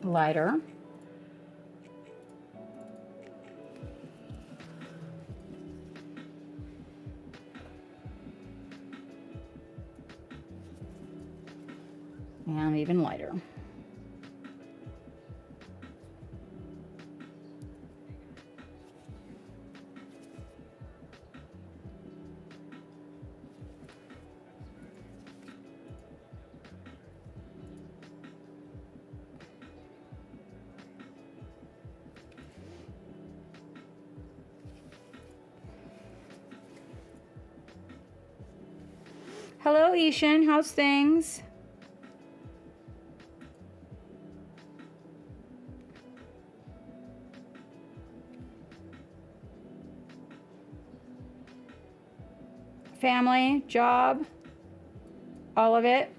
Lighter. And even lighter. Hello, Ishan. How's things? Family, job, all of it.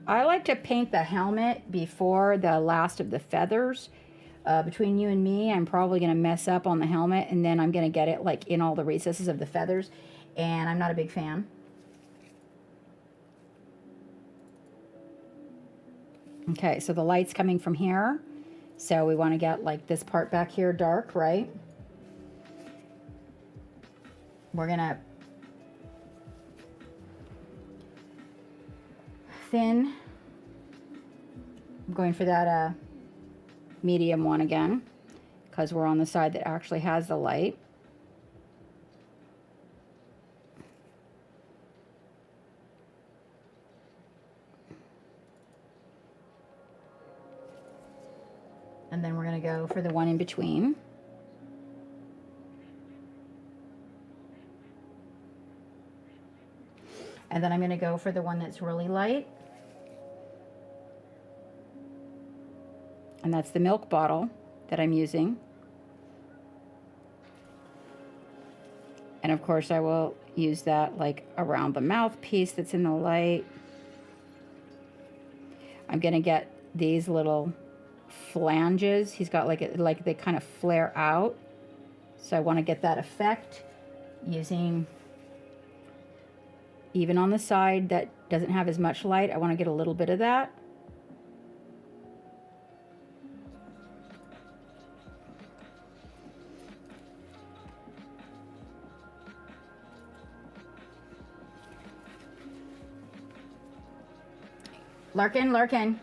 I like to paint the helmet before the last of the feathers. Between you and me, I'm probably going to mess up on the helmet, and then I'm going to get it like in all the recesses of the feathers, and I'm not a big fan. Okay, so the light's coming from here, so we want to get like this part back here dark, right? We're going to thin. I'm going for that medium one again because we're on the side that actually has the light. And then we're going to go for the one in between. And then I'm going to go for the one that's really light. And that's the milk bottle that I'm using. And of course I will use that like around the mouthpiece that's in the light. I'm going to get these little flanges. He's got like they kind of flare out. So I want to get that effect using, even on the side that doesn't have as much light, I want to get a little bit of that. Larkin, Larkin.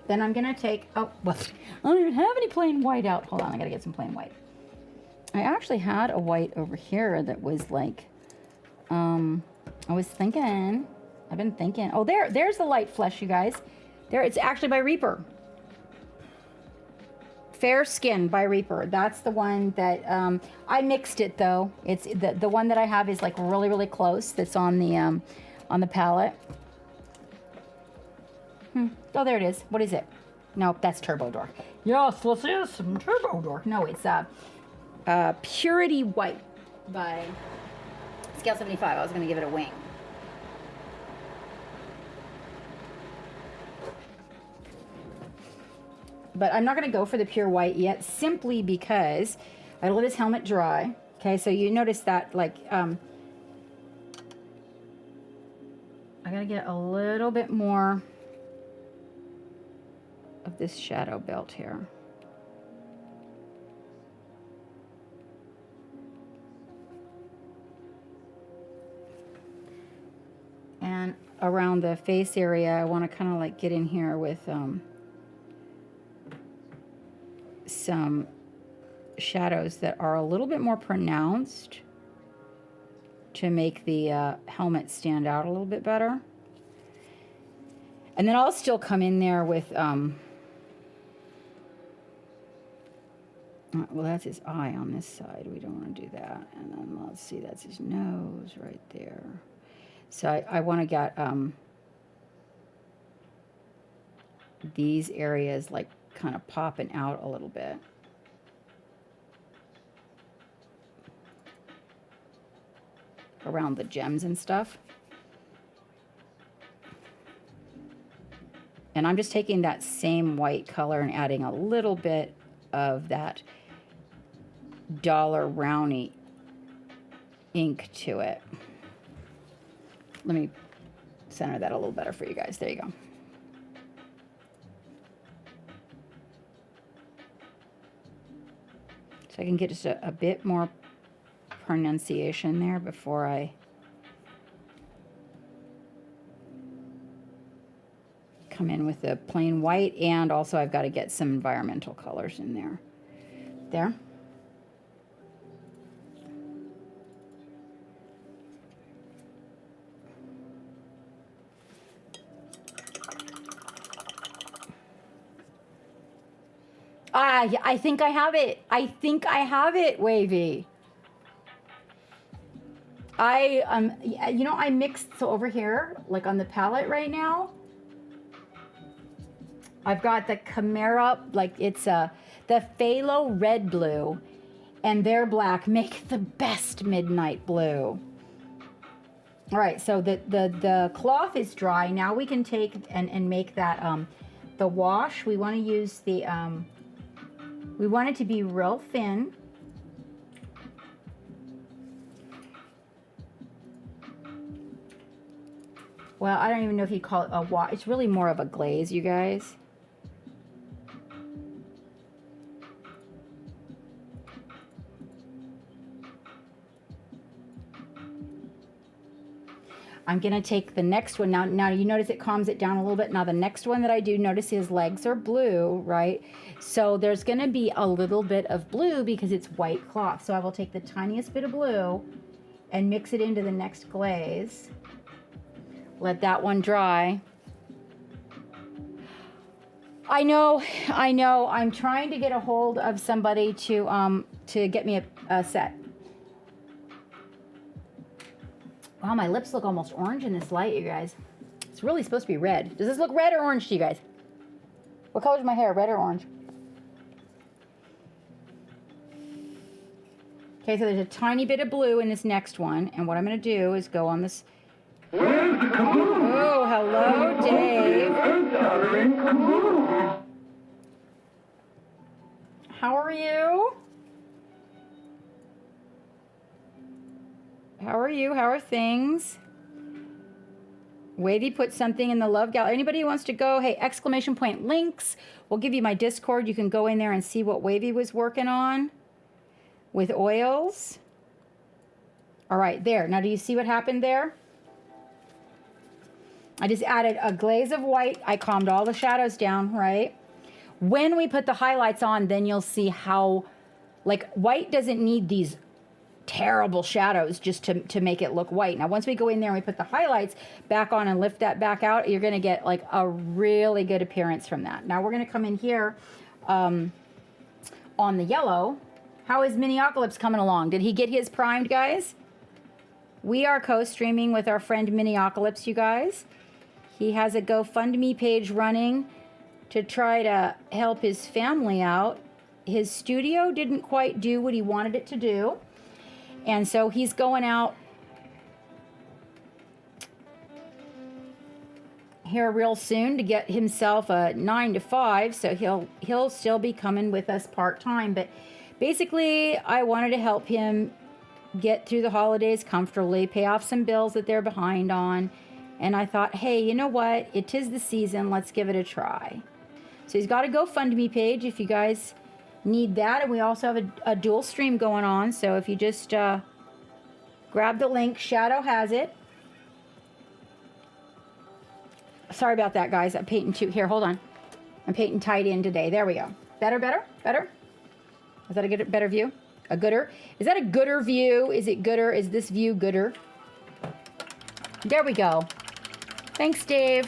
Then I'm going to take, oh, well, I don't even have any plain white out. Hold on, I got to get some plain white. I actually had a white over here that was like, I was thinking, I've been thinking, oh, there's the light flesh, you guys. There, it's actually by Reaper. Fair Skin by Reaper. That's the one that, I mixed it though. It's the one that I have is like really, really close. That's on the palette. Oh, there it is. What is it? Nope, that's Turbo Dork. Yes, this is some Turbo Dork. No, it's Purity White by Scale 75. I was going to give it a wing. But I'm not going to go for the pure white yet, simply because I let his helmet dry. Okay, so you notice that, like, I got to get a little bit more of this shadow belt here. And around the face area, I want to kind of like get in here with some shadows that are a little bit more pronounced to make the helmet stand out a little bit better. And then I'll still come in there with, well, that's his eye on this side. We don't want to do that. And then let's see, that's his nose right there. So I want to get these areas like kind of popping out a little bit. Around the gems and stuff. And I'm just taking that same white color and adding a little bit of that Dollar Brownie ink to it. Let me center that a little better for you guys. There you go. So I can get just a bit more pronunciation there before I come in with the plain white, and also I've got to get some environmental colors in there. There. I think I have it. I think I have it, Wavy. You know, I mixed, so over here, like on the palette right now, I've got the Chimera, like it's the Phthalo Red Blue, and their black make the best midnight blue. All right, so the cloth is dry. Now we can take and make that, the wash. We want to use the, we want it to be real thin. Well, I don't even know if you call it a wash. It's really more of a glaze, you guys. I'm going to take the next one. Now you notice it calms it down a little bit. Now the next one that I do, notice his legs are blue, right? So there's going to be a little bit of blue because it's white cloth. So I will take the tiniest bit of blue and mix it into the next glaze. Let that one dry. I know. I'm trying to get a hold of somebody to get me a set. Wow, my lips look almost orange in this light, you guys. It's really supposed to be red. Does this look red or orange to you guys? What color is my hair, red or orange? Okay, so there's a tiny bit of blue in this next one, and what I'm going to do is go on this. Oh, hello, Dave. How are you? How are you? How are things? Wavy put something in the love gallery. Anybody who wants to go, hey, exclamation point links. We'll give you my Discord. You can go in there and see what Wavy was working on with oils. All right, there. Now, do you see what happened there? I just added a glaze of white. I calmed all the shadows down, right? When we put the highlights on, then you'll see how, like, white doesn't need these terrible shadows just to make it look white. Now, once we go in there and we put the highlights back on and lift that back out, you're going to get, like, a really good appearance from that. Now, we're going to come in here on the yellow. How is Miniocalypse coming along? Did he get his primed, guys? We are co-streaming with our friend Miniocalypse, you guys. He has a GoFundMe page running to try to help his family out. His studio didn't quite do what he wanted it to do. And so he's going out here real soon to get himself a 9 to 5. So he'll still be coming with us part-time. But basically, I wanted to help him get through the holidays comfortably, pay off some bills that they're behind on. And I thought, hey, you know what? It is the season. Let's give it a try. So he's got a GoFundMe page if you guys need that. And we also have a dual stream going on. So if you just grab the link, Shadow has it. Sorry about that, guys. I'm painting too. Here, hold on. I'm painting tight in today. There we go. Better? Is that a good, better view? A gooder? Is that a gooder view? Is it gooder? Is this view gooder? There we go. Thanks, Dave.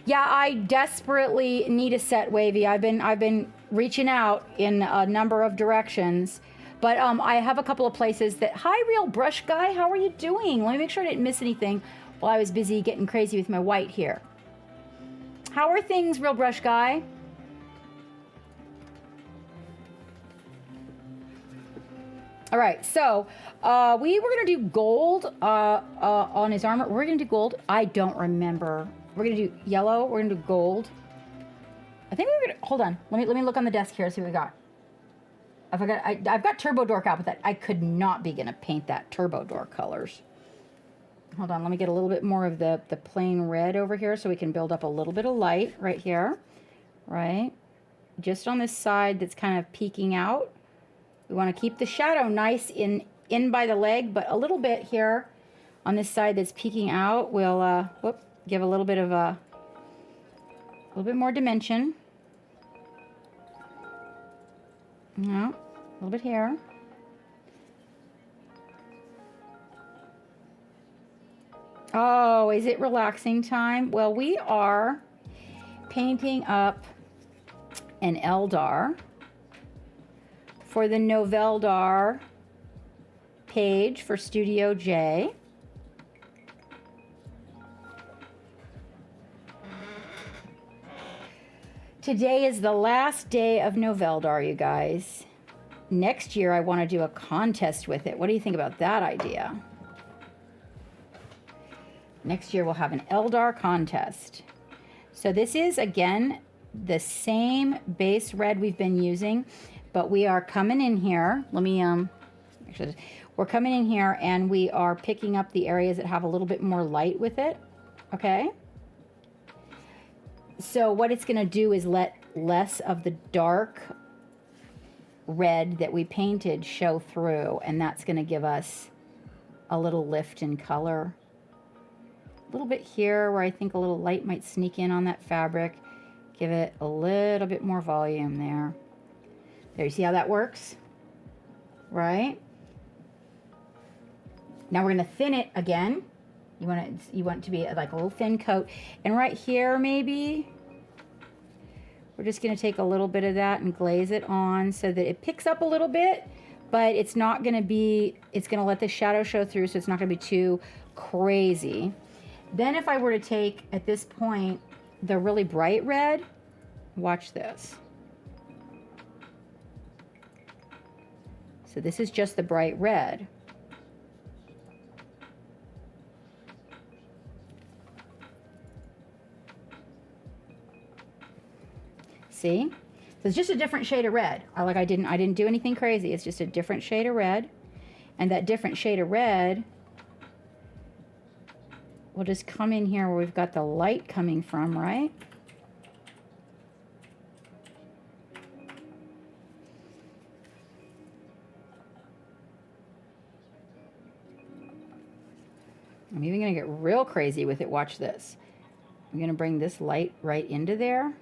Yeah, I desperately need a set, Wavy. I've been reaching out in a number of directions, but I have a couple of places that. Hi, Real Brush Guy. How are you doing? Let me make sure I didn't miss anything while I was busy getting crazy with my white here. How are things, Real Brush Guy? All right, so we were gonna do gold on his armor. We're gonna do gold. I don't remember. We're gonna do yellow. We're gonna do gold. I think we're gonna hold on. Let me look on the desk here and see what we got. I've got Turbo Door out, but that I could not be gonna paint that Turbo Door colors. Hold on. Let me get a little bit more of the plain red over here so we can build up a little bit of light right here, right? Just on this side that's kind of peeking out. We want to keep the shadow nice in by the leg, but a little bit here on this side that's peeking out will give a little bit of a little bit more dimension. No, a little bit here. Oh, is it relaxing time? Well, we are painting up an Eldar for the Noveldar page for Studio J. Today is the last day of Noveldar, you guys. Next year, I want to do a contest with it. What do you think about that idea? Next year, we'll have an Eldar contest. So this is, again, the same base red we've been using, but we are coming in here. Let me, actually, we're coming in here and we are picking up the areas that have a little bit more light with it, okay? So what it's gonna do is let less of the dark red that we painted show through, and that's gonna give us a little lift in color. A little bit here where I think a little light might sneak in on that fabric. Give it a little bit more volume there. There, you see how that works? Right? Now we're gonna thin it again You want it to be like a little thin coat. And right here, maybe, we're just going to take a little bit of that and glaze it on so that it picks up a little bit, but it's not going to be, it's going to let the shadow show through, so it's not going to be too crazy. Then if I were to take, at this point, the really bright red, watch this. So this is just the bright red. See? So it's just a different shade of red. I didn't do anything crazy. It's just a different shade of red. And that different shade of red will just come in here where we've got the light coming from, right? I'm even going to get real crazy with it. Watch this. I'm going to bring this light right into there.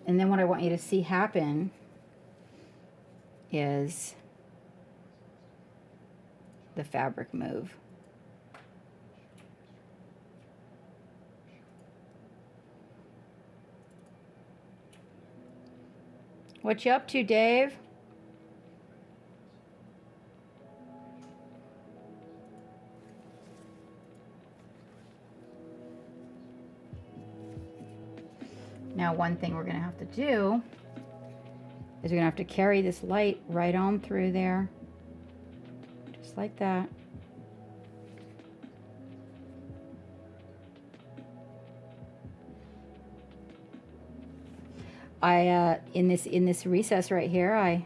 And then what I want you to see happen is the fabric move. What you up to, Dave? Now, one thing we're going to have to do is we're going to have to carry this light right on through there. Just like that. In this recess right here, I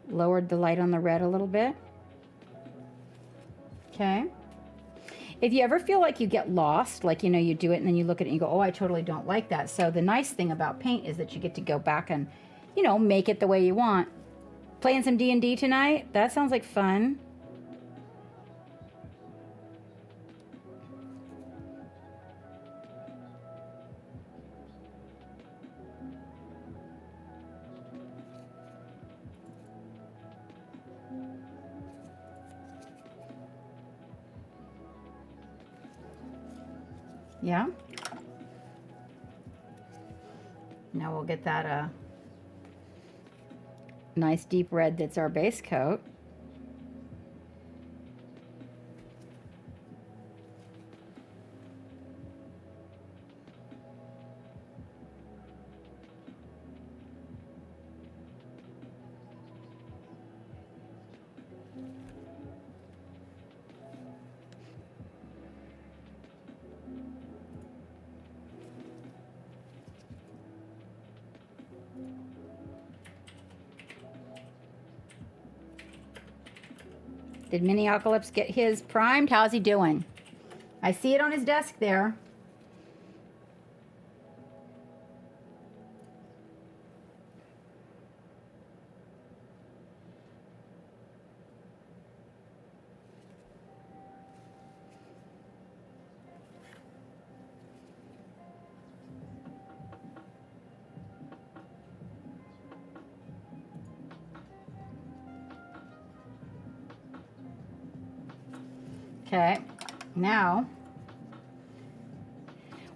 lowered the light on the red a little bit. Okay. If you ever feel like you get lost, like, you know, you do it and then you look at it and you go, oh, I totally don't like that. So the nice thing about paint is that you get to go back and, you know, make it the way you want. Playing some D&D tonight? That sounds like fun. Yeah. Now we'll get that nice deep red that's our base coat. Did Miniocalypse get his primed? How's he doing? I see it on his desk there. Okay, now,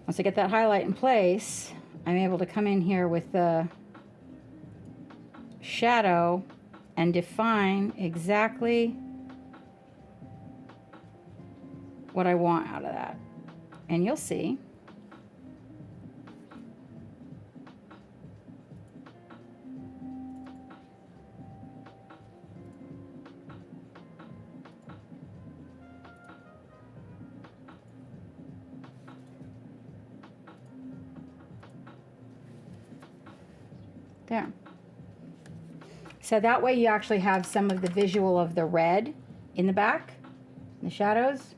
once I get that highlight in place, I'm able to come in here with the shadow and define exactly what I want out of that. And you'll see. There. So that way you actually have some of the visual of the red in the back, the shadows.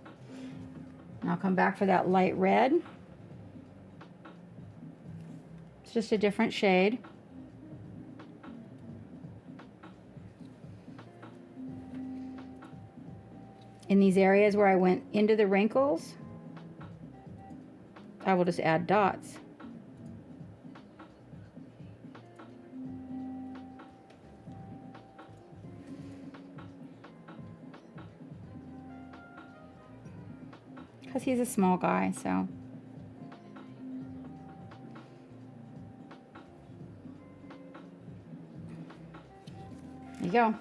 And I'll come back for that light red. It's just a different shade. In these areas where I went into the wrinkles, I will just add dots. because he's a small guy, so. There you go.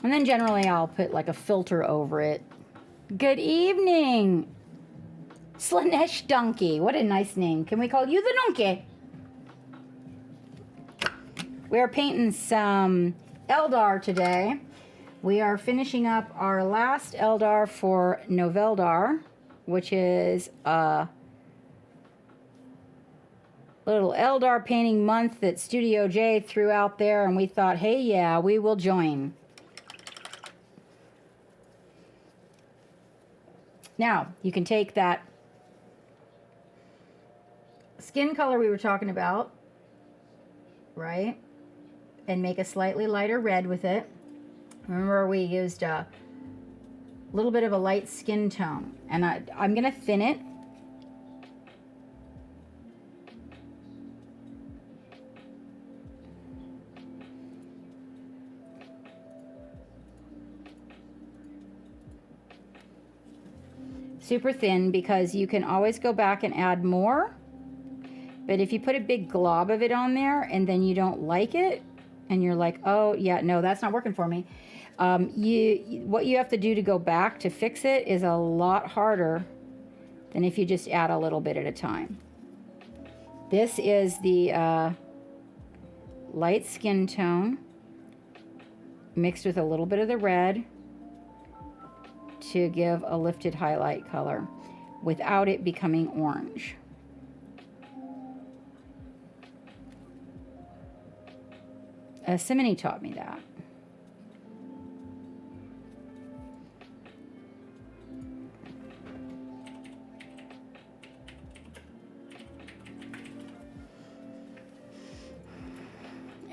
And then generally I'll put like a filter over it. Good evening, Slanesh Donkey. What a nice name. Can we call you the Donkey? We are painting some Eldar today. We are finishing up our last Eldar for Noveldar, which is a little Eldar painting month that Studio J threw out there, and we thought, hey, yeah, we will join. Now, you can take that skin color we were talking about, right, and make a slightly lighter red with it. Remember, we used a little bit of a light skin tone, and I'm going to thin it. Super thin, because you can always go back and add more. But if you put a big glob of it on there and then you don't like it and you're like, oh yeah, no, that's not working for me. What you have to do to go back to fix it is a lot harder than if you just add a little bit at a time. This is the light skin tone mixed with a little bit of the red to give a lifted highlight color without it becoming orange. Simony taught me that.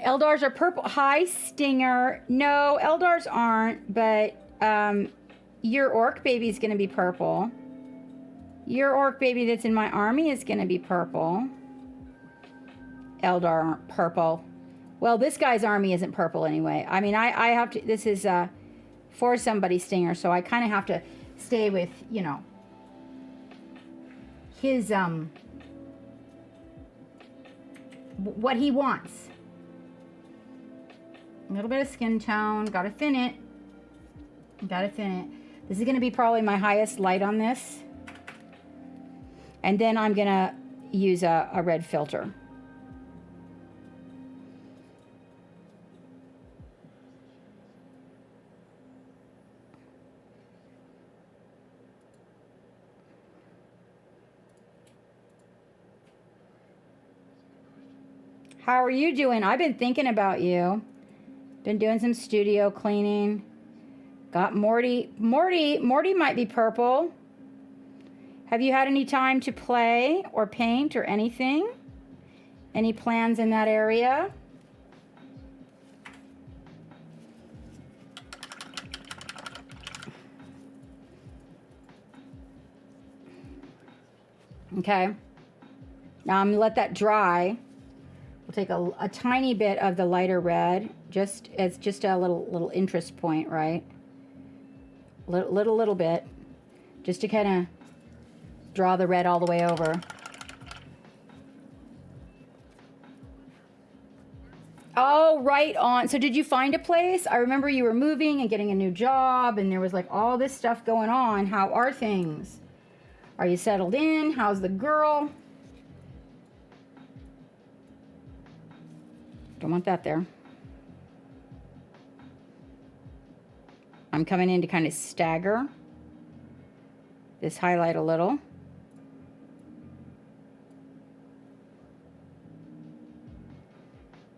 Eldars are purple. Hi, Stinger. No, Eldars aren't, but your orc baby is going to be purple. Your orc baby that's in my army is going to be purple. Eldar aren't purple. Well, this guy's army isn't purple anyway. I mean, I have to, this is for somebody, Stinger, so I kind of have to stay with, you know, his, what he wants. A little bit of skin tone, gotta thin it. Gotta thin it. This is gonna be probably my highest light on this. And then I'm gonna use a red filter. How are you doing? I've been thinking about you. Been doing some studio cleaning. Got Morty. Morty might be purple. Have you had any time to play or paint or anything? Any plans in that area? Okay. Now I'm gonna let that dry. We'll take a tiny bit of the lighter red, just as just a little interest point, right? Little bit, just to kind of draw the red all the way over. Oh, right on. So did you find a place? I remember you were moving and getting a new job, and there was like all this stuff going on. How are things? Are you settled in? How's the girl? Don't want that there. I'm coming in to kind of stagger this highlight a little.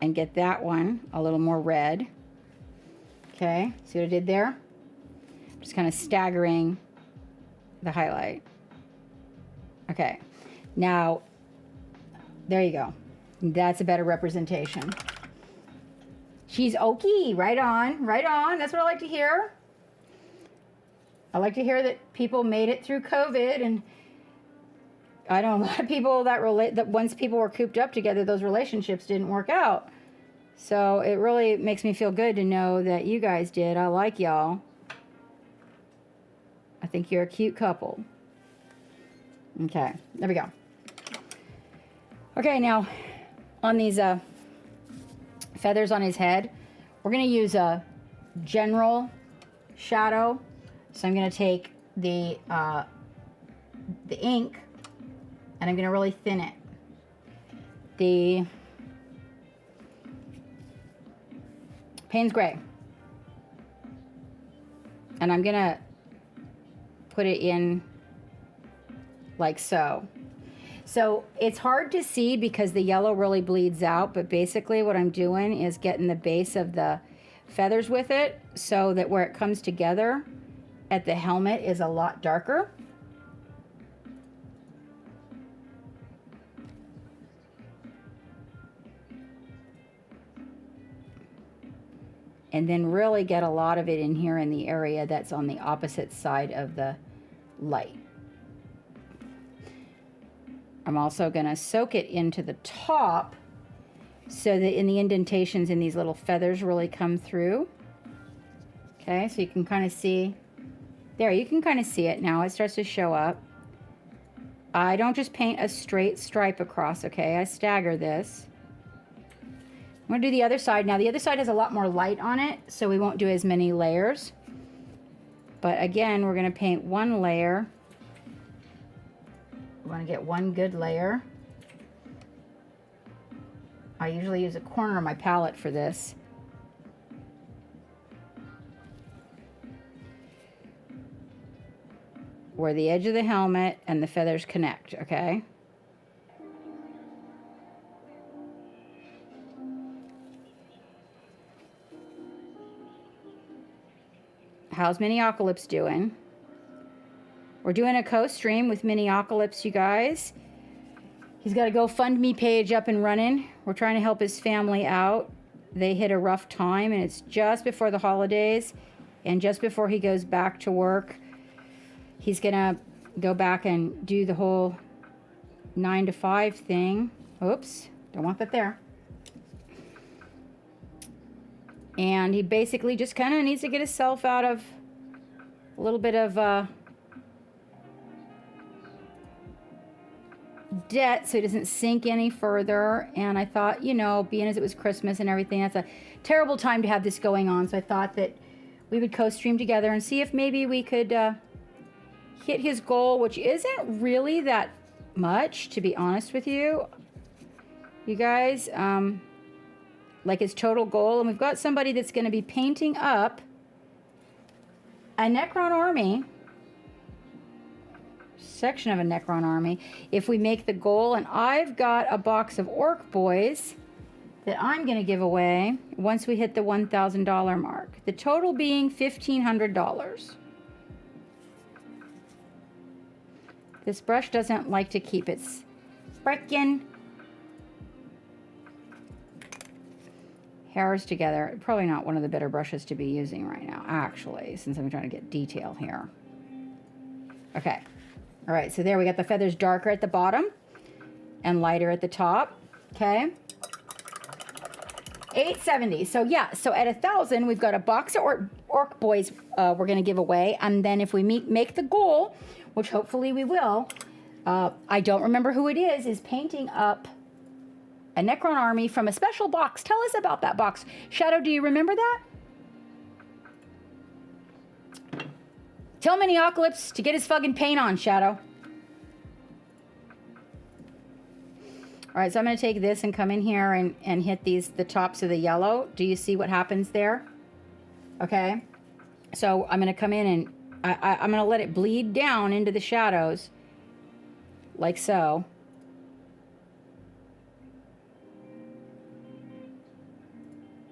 And get that one a little more red. Okay, see what I did there? Just kind of staggering the highlight. Okay, now, there you go. That's a better representation. She's okie, right on, right on. That's what I like to hear. I like to hear that people made it through COVID, and I know a lot of people that once people were cooped up together, those relationships didn't work out. So it really makes me feel good to know that you guys did. I like y'all. think you're a cute couple. Okay, there we go. Okay, now on these feathers on his head, we're going to use a general shadow. So I'm going to take the ink and I'm going to really thin it. The Payne's Gray. And I'm going to put it in like so. So it's hard to see because the yellow really bleeds out, but basically what I'm doing is getting the base of the feathers with it so that where it comes together at the helmet is a lot darker. And then really get a lot of it in here in the area that's on the opposite side of the light. I'm also going to soak it into the top so that in the indentations in these little feathers really come through. Okay, so you can kind of see. There, you can kind of see it now. It starts to show up. I don't just paint a straight stripe across, okay? I stagger this. I'm going to do the other side. Now, the other side has a lot more light on it, so we won't do as many layers. But again, we're going to paint one layer. We want to get one good layer. I usually use a corner of my palette for this. Where the edge of the helmet and the feathers connect, okay? How's Miniocalypse doing? We're doing a co-stream with Miniocalypse, you guys. He's got a GoFundMe page up and running. We're trying to help his family out. They hit a rough time, and it's just before the holidays and just before he goes back to work. He's going to go back and do the whole 9 to 5 thing. Oops, don't want that there. And he basically just kind of needs to get himself out of a little bit of debt so he doesn't sink any further. And I thought, you know, being as it was Christmas and everything, that's a terrible time to have this going on. So I thought that we would co-stream together and see if maybe we could hit his goal, which isn't really that much, to be honest with you. You guys, like his total goal. And we've got somebody that's going to be painting up a Necron army, section of a Necron army, if we make the goal. And I've got a box of Orc Boys that I'm going to give away once we hit the $1,000 mark. The total being $1,500. This brush doesn't like to keep its frickin' hairs together. Probably not one of the better brushes to be using right now, actually, since I'm trying to get detail here. Okay. All right, so there we got the feathers darker at the bottom and lighter at the top. Okay. $8.70. So yeah, so at 1,000, we've got a box of Orc Boys we're going to give away. And then if we make the goal, which hopefully we will, I don't remember who it is painting up a Necron army from a special box. Tell us about that box. Shadow, do you remember that? Tell Miniocalypse to get his fucking paint on, Shadow. All right, so I'm going to take this and come in here and hit the tops of the yellow. Do you see what happens there? Okay. So I'm going to come in and I'm going to let it bleed down into the shadows like so.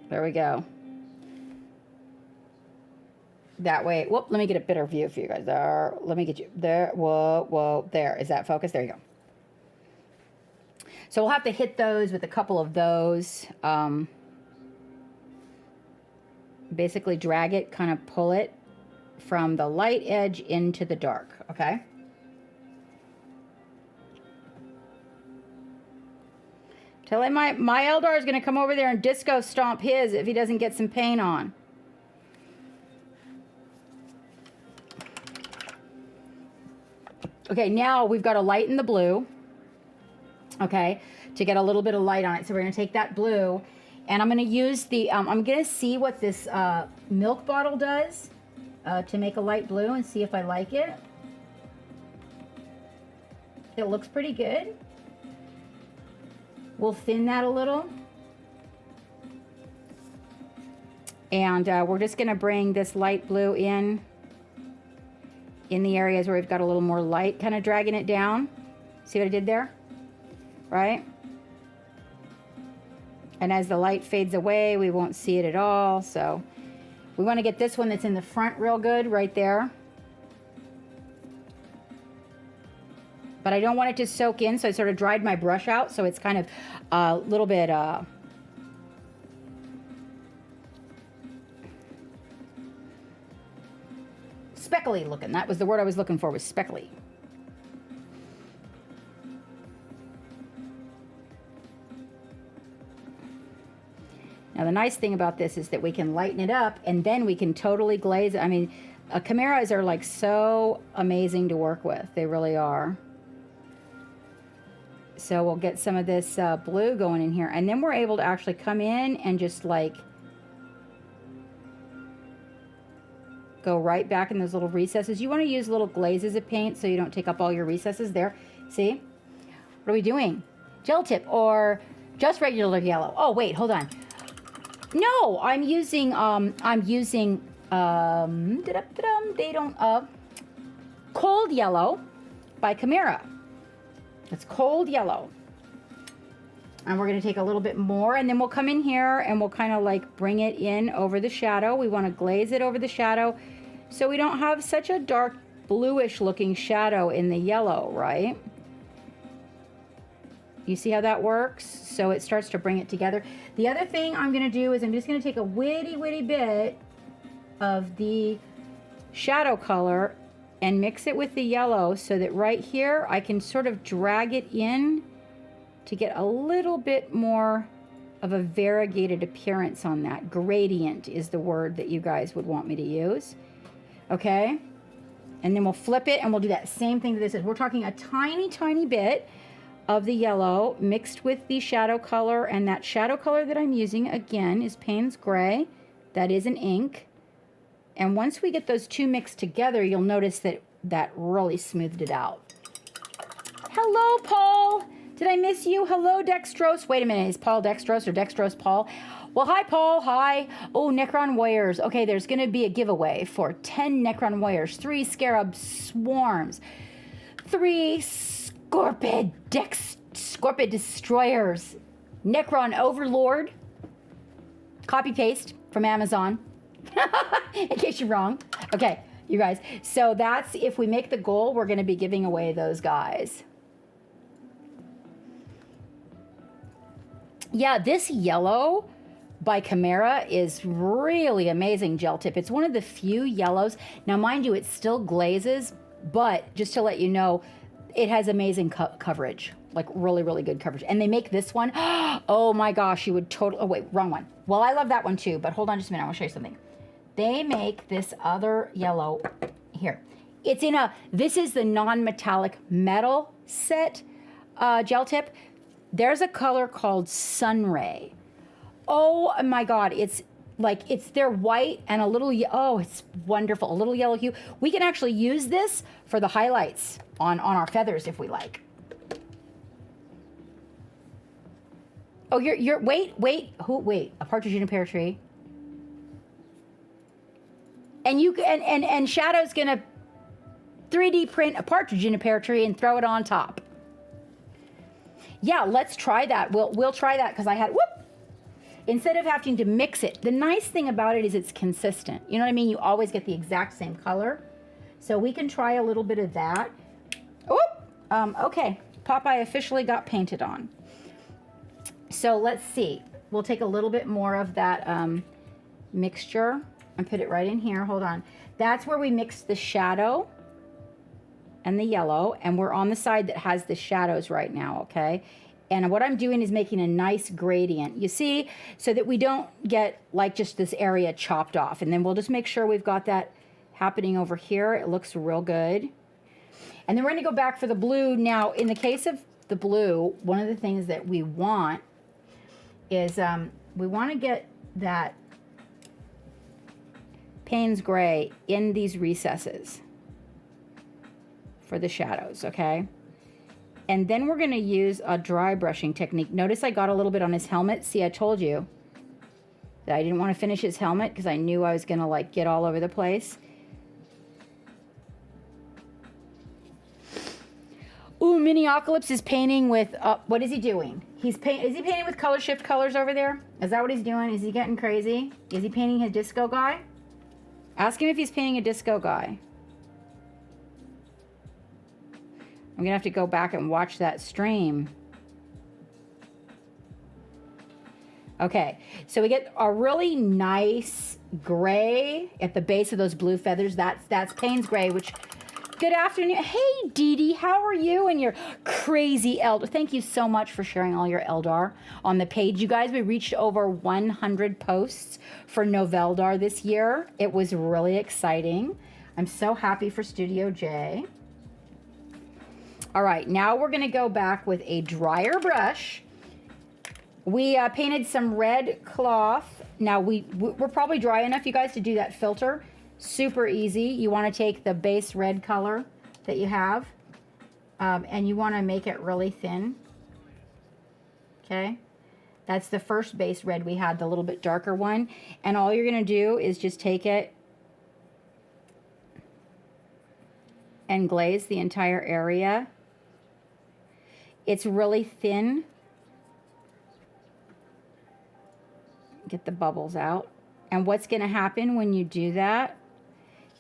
There we go. That way, whoop, let me get a better view for you guys. There, let me get you there. Whoa, whoa, there. Is that focus? There you go. So we'll have to hit those with a couple of those. Basically drag it, kind of pull it from the light edge into the dark, okay? Tell him my Eldar is going to come over there and disco stomp his if he doesn't get some paint on. Okay, now we've got to lighten the blue, okay, to get a little bit of light on it. So we're going to take that blue, and I'm going to use the, I'm going to see what this milk bottle does to make a light blue and see if I like it. It looks pretty good. We'll thin that a little. And we're just going to bring this light blue in the areas where we've got a little more light, kind of dragging it down. See what I did there? Right? And as the light fades away, we won't see it at all. So we want to get this one that's in the front real good right there. But I don't want it to soak in, so I sort of dried my brush out, so it's kind of a little bit speckly looking. That was the word I was looking for, was speckly. Now the nice thing about this is that we can lighten it up and then we can totally glaze it. I mean, chimeras are like so amazing to work with. They really are. So we'll get some of this blue going in here, and then we're able to actually come in and just like go right back in those little recesses. You want to use little glazes of paint so you don't take up all your recesses there. See? What are we doing? Gel tip or just regular yellow? Oh, wait, hold on. No, I'm using Cold Yellow by Chimera. It's Cold Yellow. And we're going to take a little bit more, and then we'll come in here and we'll kind of like bring it in over the shadow. We want to glaze it over the shadow so we don't have such a dark bluish looking shadow in the yellow, right? You see how that works? So it starts to bring it together. The other thing I'm going to do is I'm just going to take a witty bit of the shadow color and mix it with the yellow so that right here I can sort of drag it in to get a little bit more of a variegated appearance on that. Gradient is the word that you guys would want me to use. Okay? And then we'll flip it and we'll do that same thing to this. We're talking a tiny bit of the yellow mixed with the shadow color, and that shadow color that I'm using again is Payne's Gray. That is an ink. And once we get those two mixed together, you'll notice that that really smoothed it out. Hello, Paul. Did I miss you? Hello, Dextrose. Wait a minute. Is Paul Dextrose or Dextrose Paul? Well, hi, Paul. Hi. Oh, Necron Warriors. Okay, there's going to be a giveaway for 10 Necron Warriors, 3 Scarab Swarms, 3 Scorpid Destroyers, Necron Overlord. Copy paste from Amazon. In case you're wrong. Okay, you guys. So that's, if we make the goal, we're going to be giving away those guys. Yeah, this yellow by Chimera is really amazing gel tip. It's one of the few yellows. Now, mind you, it still glazes, but just to let you know, it has amazing coverage, like really good coverage. And they make this one. Oh my gosh, you would totally, oh wait, wrong one. Well, I love that one too, but hold on just a minute. I want to show you something. They make this other yellow here. It's in a, this is the non-metallic metal set gel tip. There's a color called Sunray. Oh my God, it's like, they're white and a little, oh, it's wonderful. A little yellow hue. We can actually use this for the highlights on our feathers if we like. Oh, wait, a partridge in a pear tree. And you and Shadow's gonna 3D print a partridge in a pear tree and throw it on top. Yeah, let's try that. We'll try that because I had, whoop! Instead of having to mix it. The nice thing about it is it's consistent. You know what I mean? You always get the exact same color. So we can try a little bit of that. Whoop! Okay, Popeye officially got painted on. So let's see. We'll take a little bit more of that mixture and put it right in here. Hold on. That's where we mixed the shadow and the yellow, and we're on the side that has the shadows right now, okay? And what I'm doing is making a nice gradient, you see, so that we don't get like just this area chopped off. And then we'll just make sure we've got that happening over here. It looks real good. And then we're going to go back for the blue. Now, in the case of the blue, one of the things that we want is we want to get that Payne's gray in these recesses for the shadows, okay? And then we're going to use a dry brushing technique. Notice I got a little bit on his helmet. See, I told you that I didn't want to finish his helmet because I knew I was going to like get all over the place. Ooh, Miniocalypse is painting with, what is he doing? Is he painting with color shift colors over there? Is that what he's doing? Is he getting crazy? Is he painting his disco guy? Ask him if he's painting a disco guy. I'm gonna have to go back and watch that stream. Okay, so we get a really nice gray at the base of those blue feathers. That's Payne's gray, which, good afternoon. Hey, Dee Dee, how are you and your crazy Eldar? Thank you so much for sharing all your Eldar on the page. You guys, we reached over 100 posts for Noveldar this year. It was really exciting. I'm so happy for Studio J. All right, now we're gonna go back with a drier brush. We painted some red cloth. Now we're probably dry enough, you guys, to do that filter. Super easy. You want to take the base red color that you have, and you want to make it really thin. Okay, that's the first base red we had, the little bit darker one. And all you're going to do is just take it and glaze the entire area. It's really thin. Get the bubbles out. And what's going to happen when you do that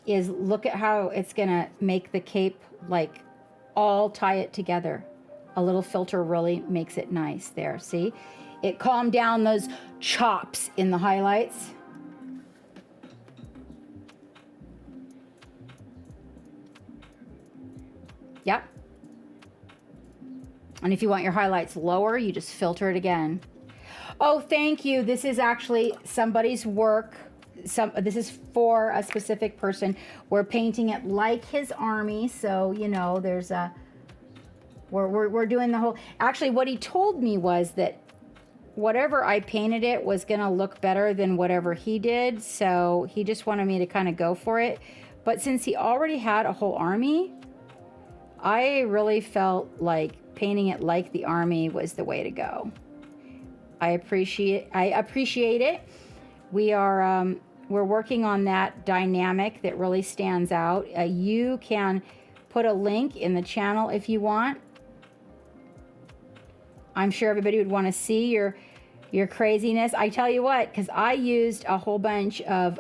is look at how it's going to make the cape like all tie it together. A little filter really makes it nice there. See? It calmed down those chops in the highlights. Yep. And if you want your highlights lower, you just filter it again. Oh, thank you. This is actually somebody's work. This is for a specific person. We're painting it like his army. So, you know, there's a, we're doing the whole, actually what he told me was that whatever I painted it was going to look better than whatever he did. So he just wanted me to kind of go for it. But since he already had a whole army, I really felt like painting it like the army was the way to go. I appreciate it. We're working on that dynamic that really stands out. You can put a link in the channel if you want. I'm sure everybody would want to see your craziness. I tell you what, because I used a whole bunch of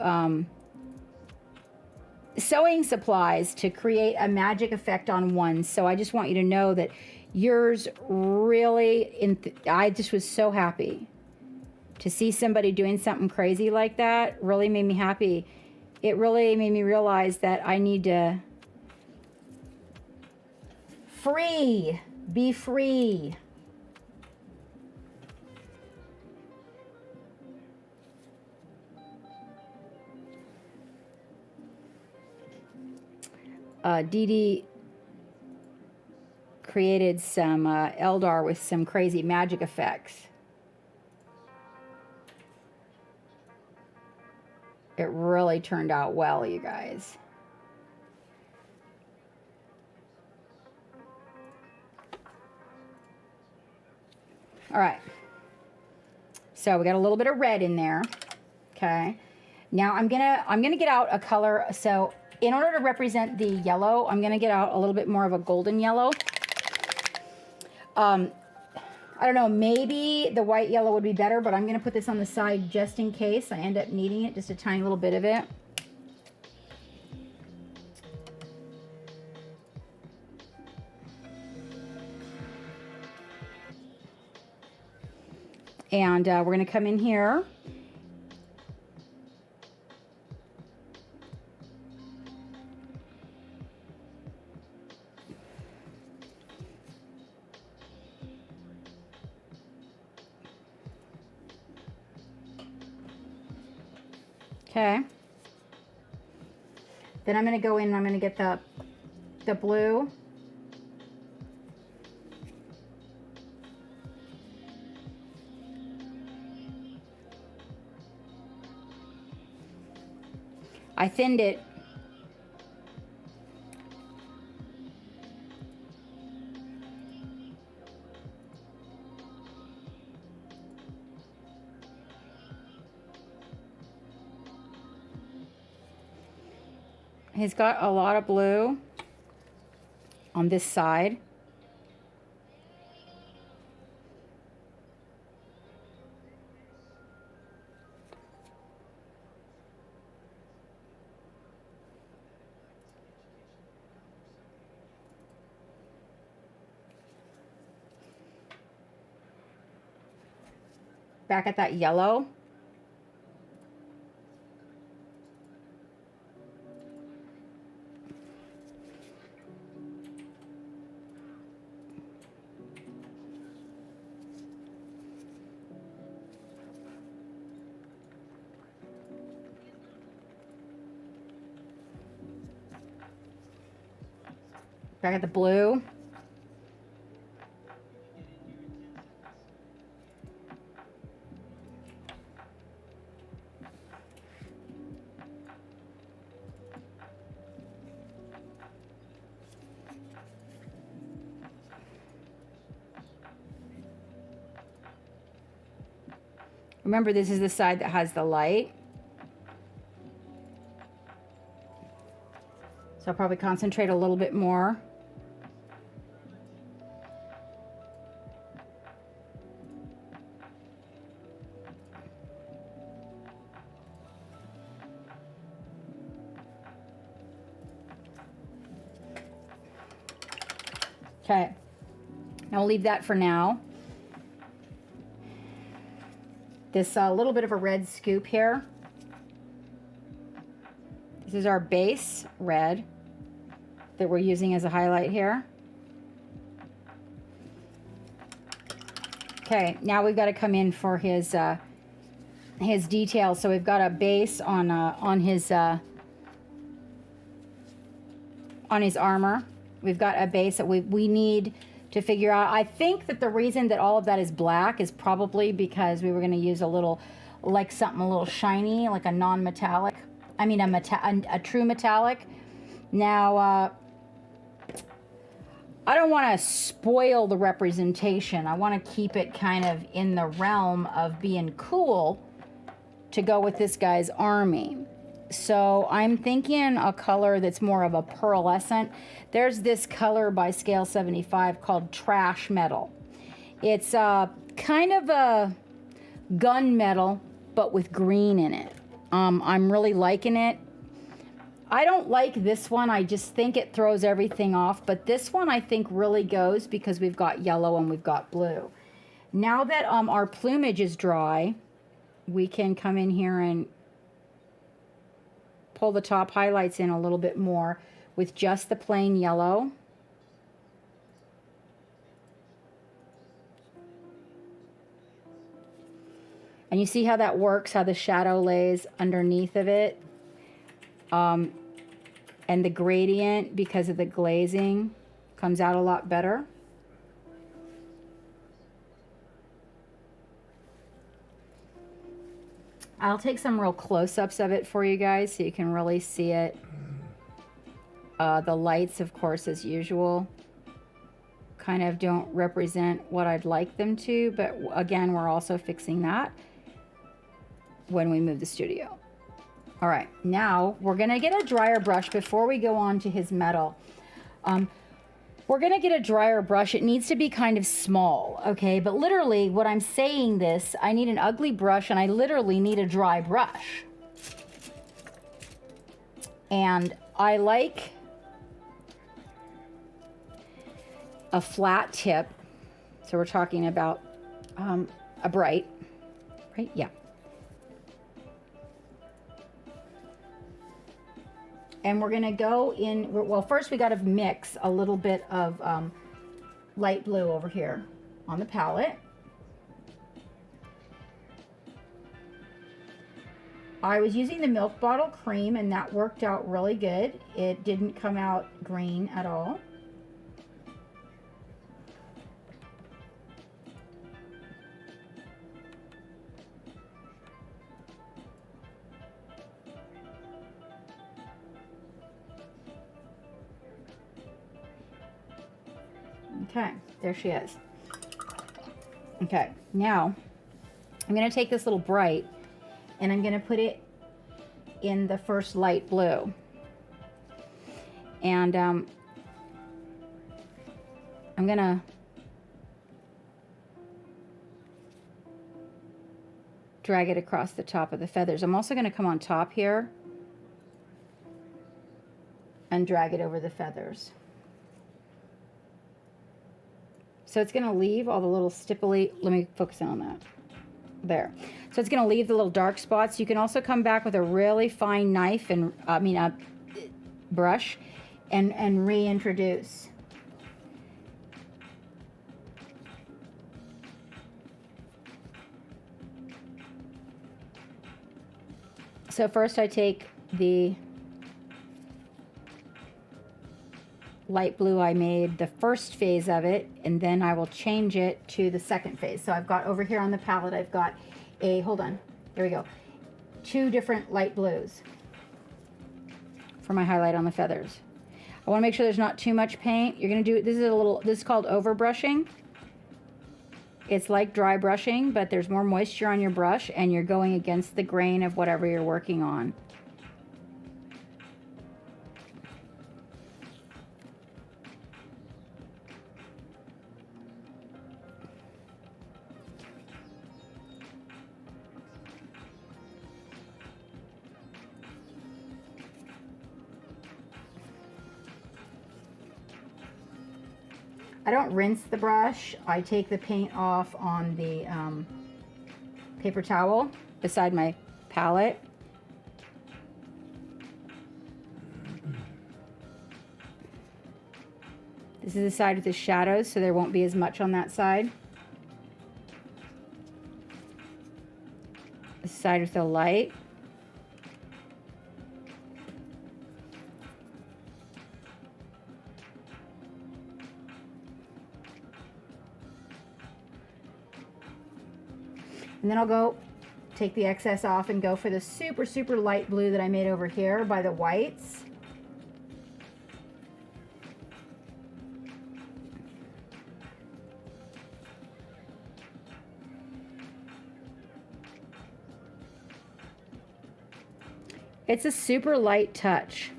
sewing supplies to create a magic effect on one. So I just want you to know that yours really, I just was so happy to see somebody doing something crazy like that. Really made me happy. It really made me realize that I need to be free. Dee Dee created some Eldar with some crazy magic effects. It really turned out well, you guys. All right. So we got a little bit of red in there. Okay. Now I'm gonna get out a color. So in order to represent the yellow, I'm gonna get out a little bit more of a golden yellow. I don't know, maybe the white yellow would be better, but I'm gonna put this on the side just in case I end up needing it, just a tiny little bit of it. And we're gonna come in here. Okay. Then I'm going to go in and I'm going to get the the blue. I thinned it. He's got a lot of blue on this side. Back at that yellow. Back at the blue. Remember, this is the side that has the light. So I'll probably concentrate a little bit more. Okay, now we'll leave that for now. This little bit of a red scoop here. This is our base red that we're using as a highlight here. Okay, now we've got to come in for his details. So we've got a base on his armor. We've got a base that we need to figure out. I think that the reason that all of that is black is probably because we were going to use a little, like something a little shiny, like a non-metallic. I mean a true metallic. Now, I don't want to spoil the representation. I want to keep it kind of in the realm of being cool to go with this guy's army. So I'm thinking a color that's more of a pearlescent. There's this color by Scale 75 called Trash Metal. It's kind of a gunmetal, but with green in it. I'm really liking it. I don't like this one. I just think it throws everything off. But this one I think really goes because we've got yellow and we've got blue. Now that our plumage is dry, we can come in here and pull the top highlights in a little bit more with just the plain yellow. And you see how that works, how the shadow lays underneath of it. And the gradient, because of the glazing, comes out a lot better. I'll take some real close-ups of it for you guys so you can really see it. The lights, of course, as usual, kind of don't represent what I'd like them to, but again, we're also fixing that when we move the studio. All right, now we're gonna get a dryer brush before we go on to his metal. We're gonna get a dryer brush. It needs to be kind of small, okay? But literally, what I'm saying this, I need an ugly brush and I literally need a dry brush. And I like a flat tip. So we're talking about a bright, right? Yeah. And we're going to go in, well, first we got to mix a little bit of light blue over here on the palette. I was using the milk bottle cream and that worked out really good. It didn't come out green at all. Okay, there she is. Okay, now I'm going to take this little bright and I'm going to put it in the first light blue. And I'm going to drag it across the top of the feathers. I'm also going to come on top here and drag it over the feathers. So it's going to leave all the little stipply, let me focus in on that. There. So it's going to leave the little dark spots. You can also come back with a really fine knife and, a brush and reintroduce. So first I take the light blue I made the first phase of it, and then I will change it to the second phase. So I've got over here on the palette, I've got hold on, there we go, 2 different light blues for my highlight on the feathers. I want to make sure there's not too much paint. You're going to do, this is called overbrushing. It's like dry brushing, but there's more moisture on your brush and you're going against the grain of whatever you're working on. I don't rinse the brush. I take the paint off on the paper towel beside my palette. This is the side with the shadows, so there won't be as much on that side. The side with the light. And then I'll go take the excess off and go for the super, super light blue that I made over here by the whites. It's a super light touch.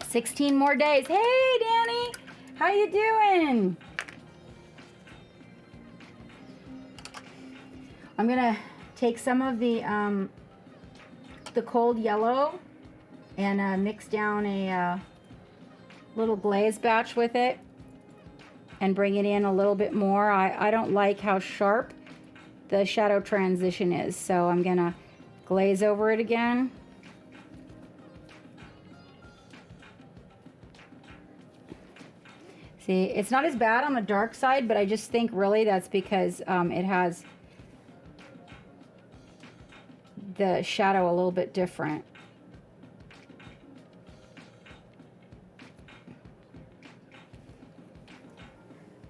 "16 more days. Hey, Danny, how you doing?" I'm gonna take some of the cold yellow and mix down a little glaze batch with it and bring it in a little bit more. I don't like how sharp the shadow transition is, so I'm gonna glaze over it again. See, it's not as bad on the dark side, but I just think really that's because it has the shadow a little bit different.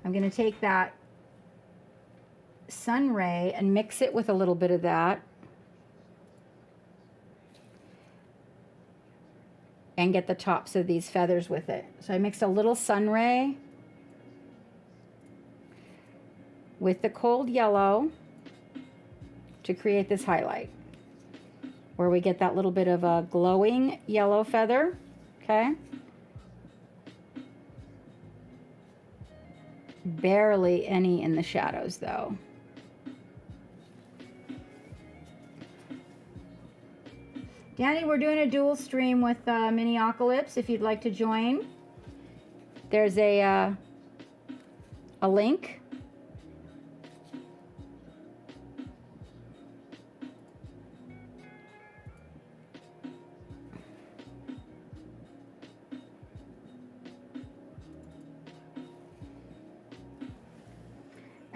I'm going to take that sun ray and mix it with a little bit of that and get the tops of these feathers with it. So I mixed a little sun ray with the cold yellow to create this highlight, where we get that little bit of a glowing yellow feather, okay? Barely any in the shadows though. Danny, we're doing a dual stream with Miniocalypse if you'd like to join. There's a link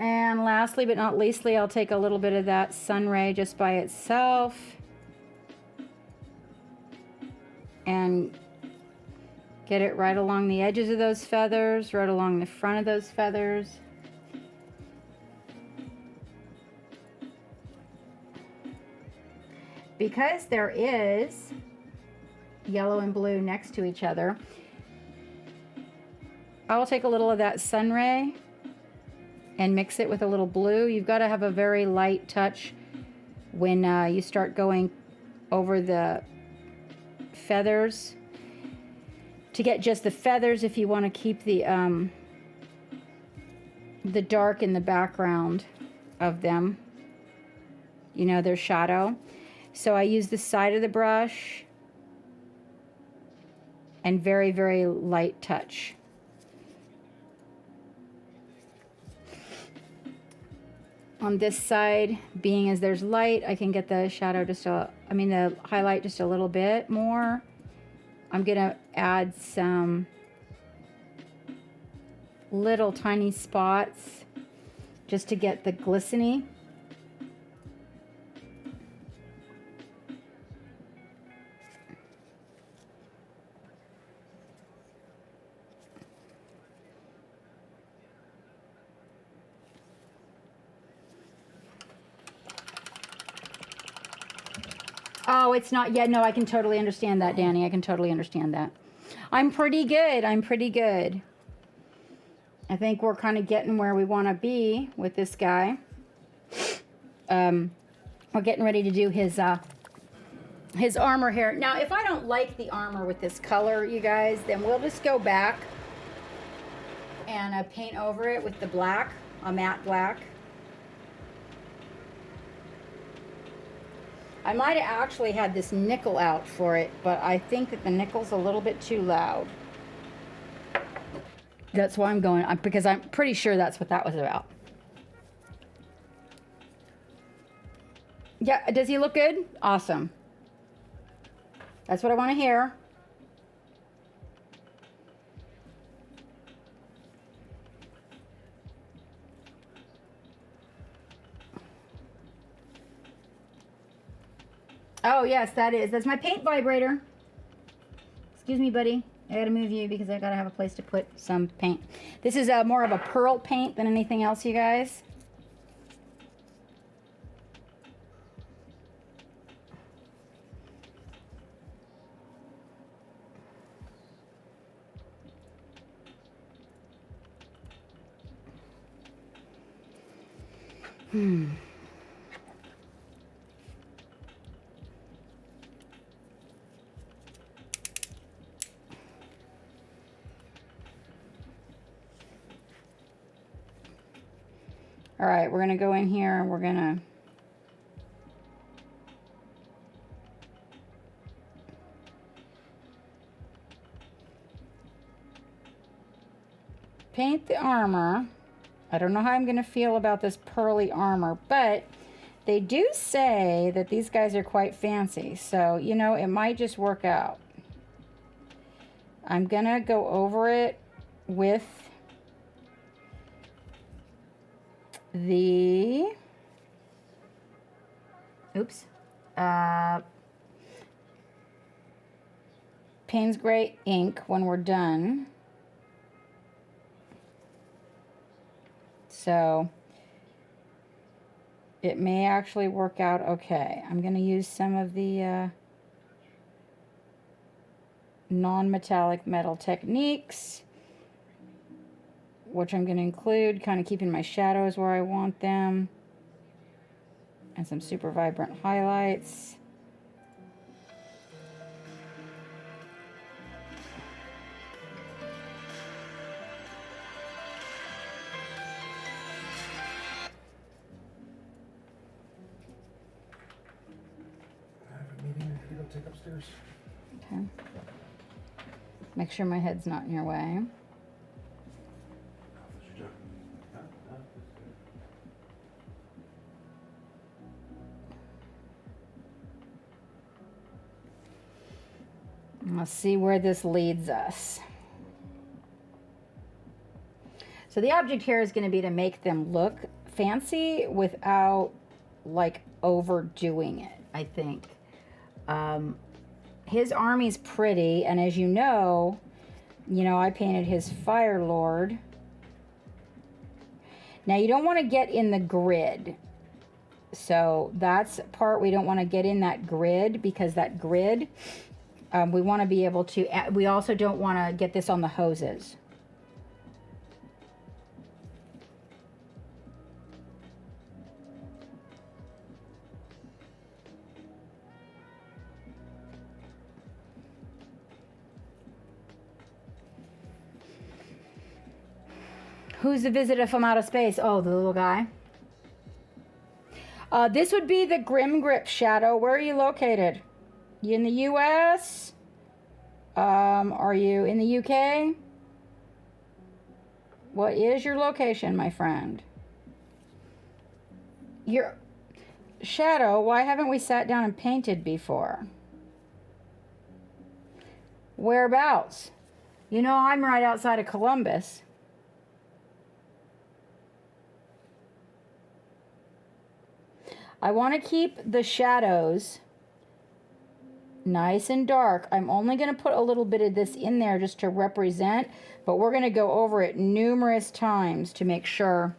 And lastly but not leastly, I'll take a little bit of that sun ray just by itself and get it right along the edges of those feathers, right along the front of those feathers. Because there is yellow and blue next to each other, I'll take a little of that sun ray and mix it with a little blue. You've got to have a very light touch when you start going over the feathers to get just the feathers if you want to keep the dark in the background of them, you know, their shadow. So I use the side of the brush and very, very light touch. On this side, being as there's light, I can get the shadow just the highlight just a little bit more. I'm gonna add some little tiny spots just to get the glistening. Oh, it's not yet. No, I can totally understand that, Danny. I can totally understand that. I'm pretty good. I'm pretty good. I think we're kind of getting where we want to be with this guy. We're getting ready to do his armor here. Now, if I don't like the armor with this color, you guys, then we'll just go back and paint over it with the black, a matte black. I might have actually had this nickel out for it, but I think that the nickel's a little bit too loud. That's why I'm going, because I'm pretty sure that's what that was about. Yeah, does he look good? Awesome. That's what I want to hear. Oh, yes, that is. That's my paint vibrator. Excuse me, buddy. I gotta move you because I gotta have a place to put some paint. This is more of a pearl paint than anything else, you guys. All right, we're gonna go in here and we're gonna paint the armor. I don't know how I'm gonna feel about this pearly armor, but they do say that these guys are quite fancy, so you know, it might just work out. I'm gonna go over it with the Payne's Gray ink when we're done. So it may actually work out okay. I'm going to use some of the non-metallic metal techniques, which I'm going to include kind of keeping my shadows where I want them, and some super vibrant highlights. I have a meeting I gotta go take upstairs. Okay. Make sure my head's not in your way. Let's see where this leads us. So the object here is going to be to make them look fancy without like overdoing it, I think. His army's pretty, and as you know, I painted his Fire Lord. Now you don't want to get in the grid. So that's part we don't want to get in that grid, because that grid, we want to be able to, we also don't want to get this on the hoses. Who's the visitor from outer space? Oh, the little guy. This would be the Grim Grip Shadow. Where are you located? You in the U.S.? Are you in the U.K.? What is your location, my friend? Your Shadow, why haven't we sat down and painted before? Whereabouts? I'm right outside of Columbus. I want to keep the shadows nice and dark. I'm only going to put a little bit of this in there just to represent, but we're going to go over it numerous times to make sure.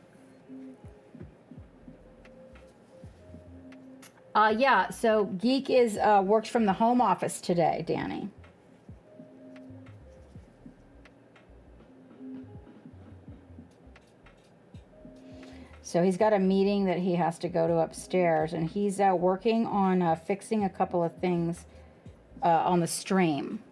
Yeah, so Geek is works from the home office today, Danny. So he's got a meeting that he has to go to upstairs, and he's working on fixing a couple of things on the stream.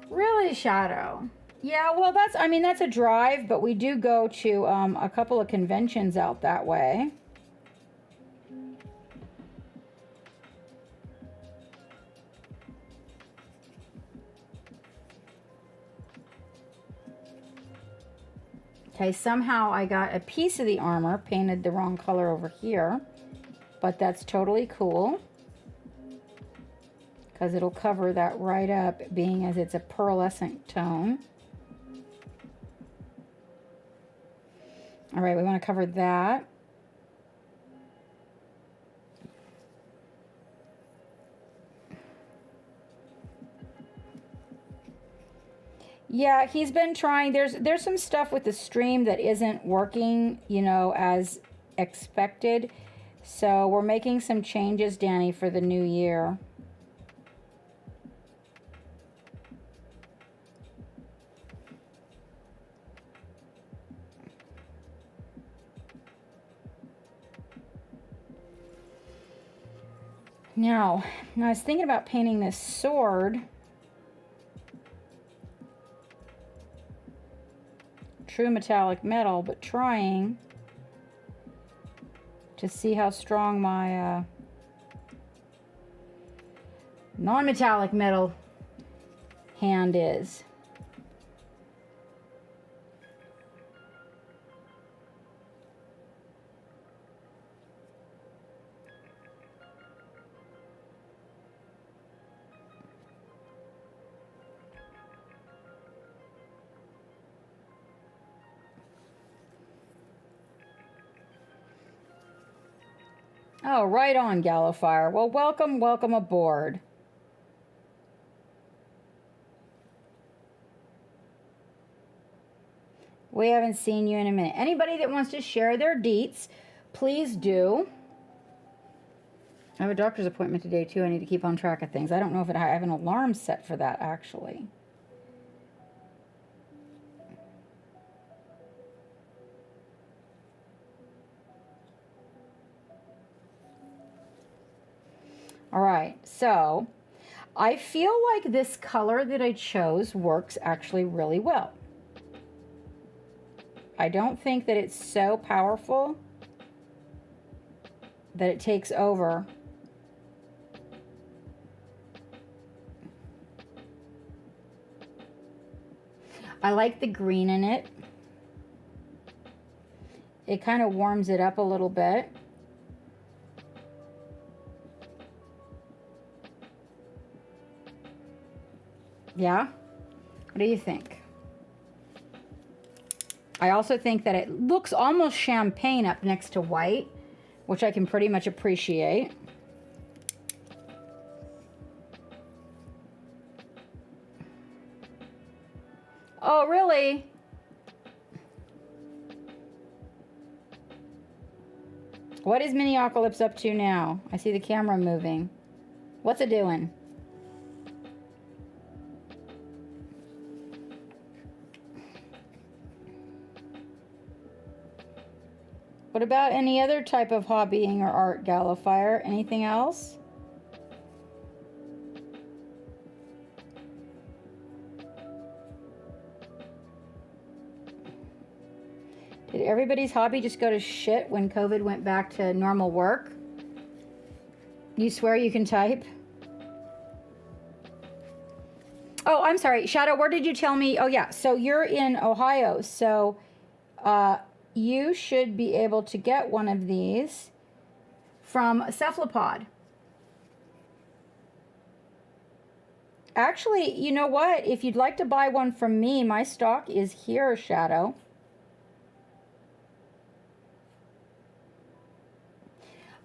Really, Shadow? Yeah, well, that's a drive, but we do go to a couple of conventions out that way. Okay, somehow I got a piece of the armor painted the wrong color over here, but that's totally cool, because it'll cover that right up, being as it's a pearlescent tone. All right, we want to cover that. Yeah, he's been trying. There's some stuff with the stream that isn't working, as expected. So we're making some changes, Danny, for the new year. Now, I was thinking about painting this sword. True metallic metal, but trying to see how strong my non-metallic metal hand is. Oh, right on, Gallowfire. Well, welcome aboard. We haven't seen you in a minute. Anybody that wants to share their deets, please do. I have a doctor's appointment today, too. I need to keep on track of things. I don't know if I have an alarm set for that, actually. All right, so I feel like this color that I chose works actually really well. I don't think that it's so powerful that it takes over. I like the green in it. It kind of warms it up a little bit. Yeah? What do you think? I also think that it looks almost champagne up next to white, which I can pretty much appreciate. Oh, really? What is Miniocalypse up to now? I see the camera moving. What's it doing? What about any other type of hobbying or art, Gallifire? Anything else? Did everybody's hobby just go to shit when COVID went back to normal work? You swear you can type? Oh, I'm sorry. Shadow, where did you tell me? Oh, yeah. So you're in Ohio. So you should be able to get one of these from Cephalopod. Actually, you know what? If you'd like to buy one from me, my stock is here, Shadow.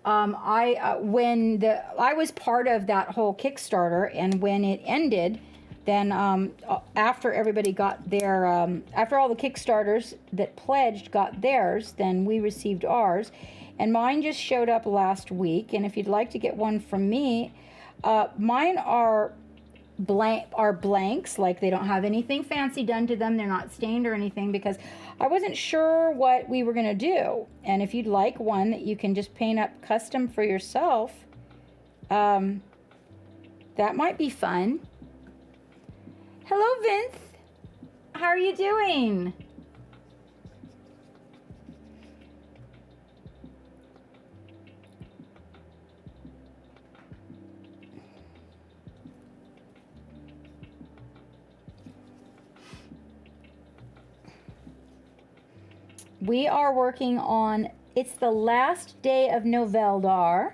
I was part of that whole Kickstarter, and when it ended, then after everybody got their, after all the Kickstarters that pledged got theirs, then we received ours, and mine just showed up last week. And if you'd like to get one from me, mine are blanks, like they don't have anything fancy done to them. They're not stained or anything, because I wasn't sure what we were going to do. And if you'd like one that you can just paint up custom for yourself, that might be fun. Hello, Vince. How are you doing? We are working on, it's the last day of Noveldar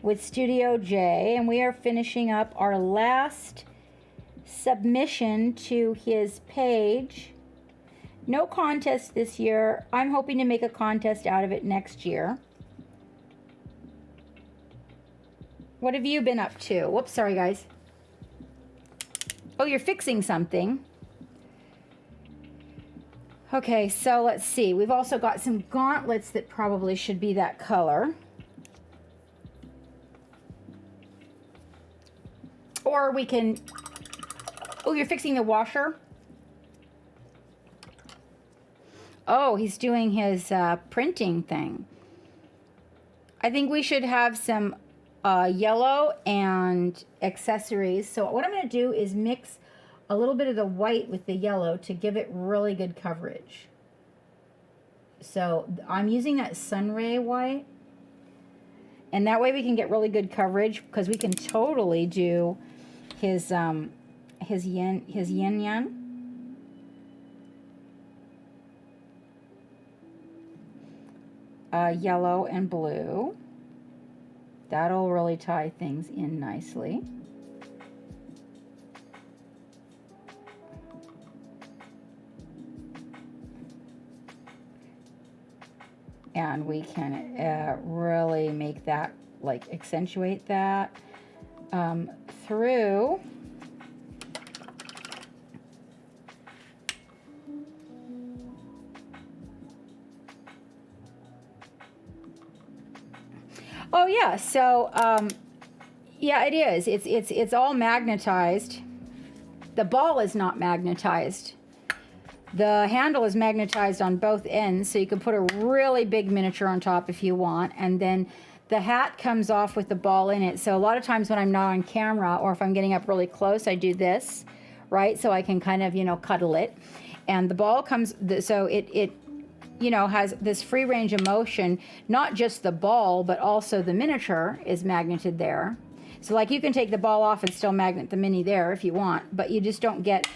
with Studio J, and we are finishing up our last submission to his page. No contest this year. I'm hoping to make a contest out of it next year. What have you been up to? Whoops, sorry guys. Oh, you're fixing something. Okay, so let's see. We've also got some gauntlets that probably should be that color. Or we can... Oh, you're fixing the washer? Oh, he's doing his printing thing. I think we should have some yellow and accessories. So what I'm going to do is mix a little bit of the white with the yellow to give it really good coverage. So I'm using that Sunray white, and that way we can get really good coverage, because we can totally do his yin yang. Yellow and blue. That'll really tie things in nicely. And we can really make that, like, accentuate that through oh yeah, so yeah, it is. It's all magnetized. The ball is not magnetized. The handle is magnetized on both ends, so you can put a really big miniature on top if you want, and then the hat comes off with the ball in it. So a lot of times when I'm not on camera, or if I'm getting up really close, I do this, right? So I can kind of, you know, cuddle it. And the ball comes, so it you know, has this free range of motion. Not just the ball, but also the miniature is magneted there. So like you can take the ball off and still magnet the mini there if you want, but you just don't get...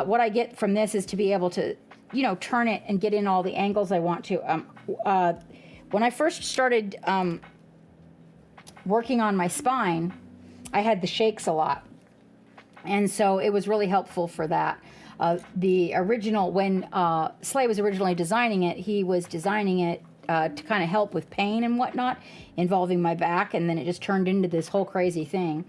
what I get from this is to be able to you know, turn it and get in all the angles I want to. When I first started working on my spine, I had the shakes a lot. And so it was really helpful for that. The original, when Slay was originally designing it, he was designing it to kind of help with pain and whatnot, involving my back, and then it just turned into this whole crazy thing.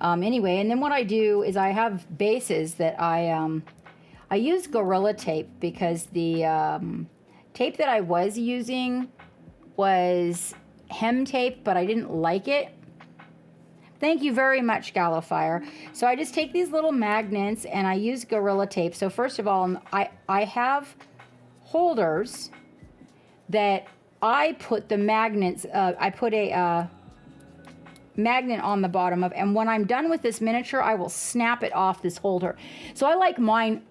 Anyway, and then what I do is I have bases that I use Gorilla Tape because the tape that I was using was hem tape, but I didn't like it. Thank you very much, Gallowfire. So I just take these little magnets and I use Gorilla Tape. So first of all, I have holders that I put the magnets, I put a magnet on the bottom of, and when I'm done with this miniature, I will snap it off this holder. So I like mine,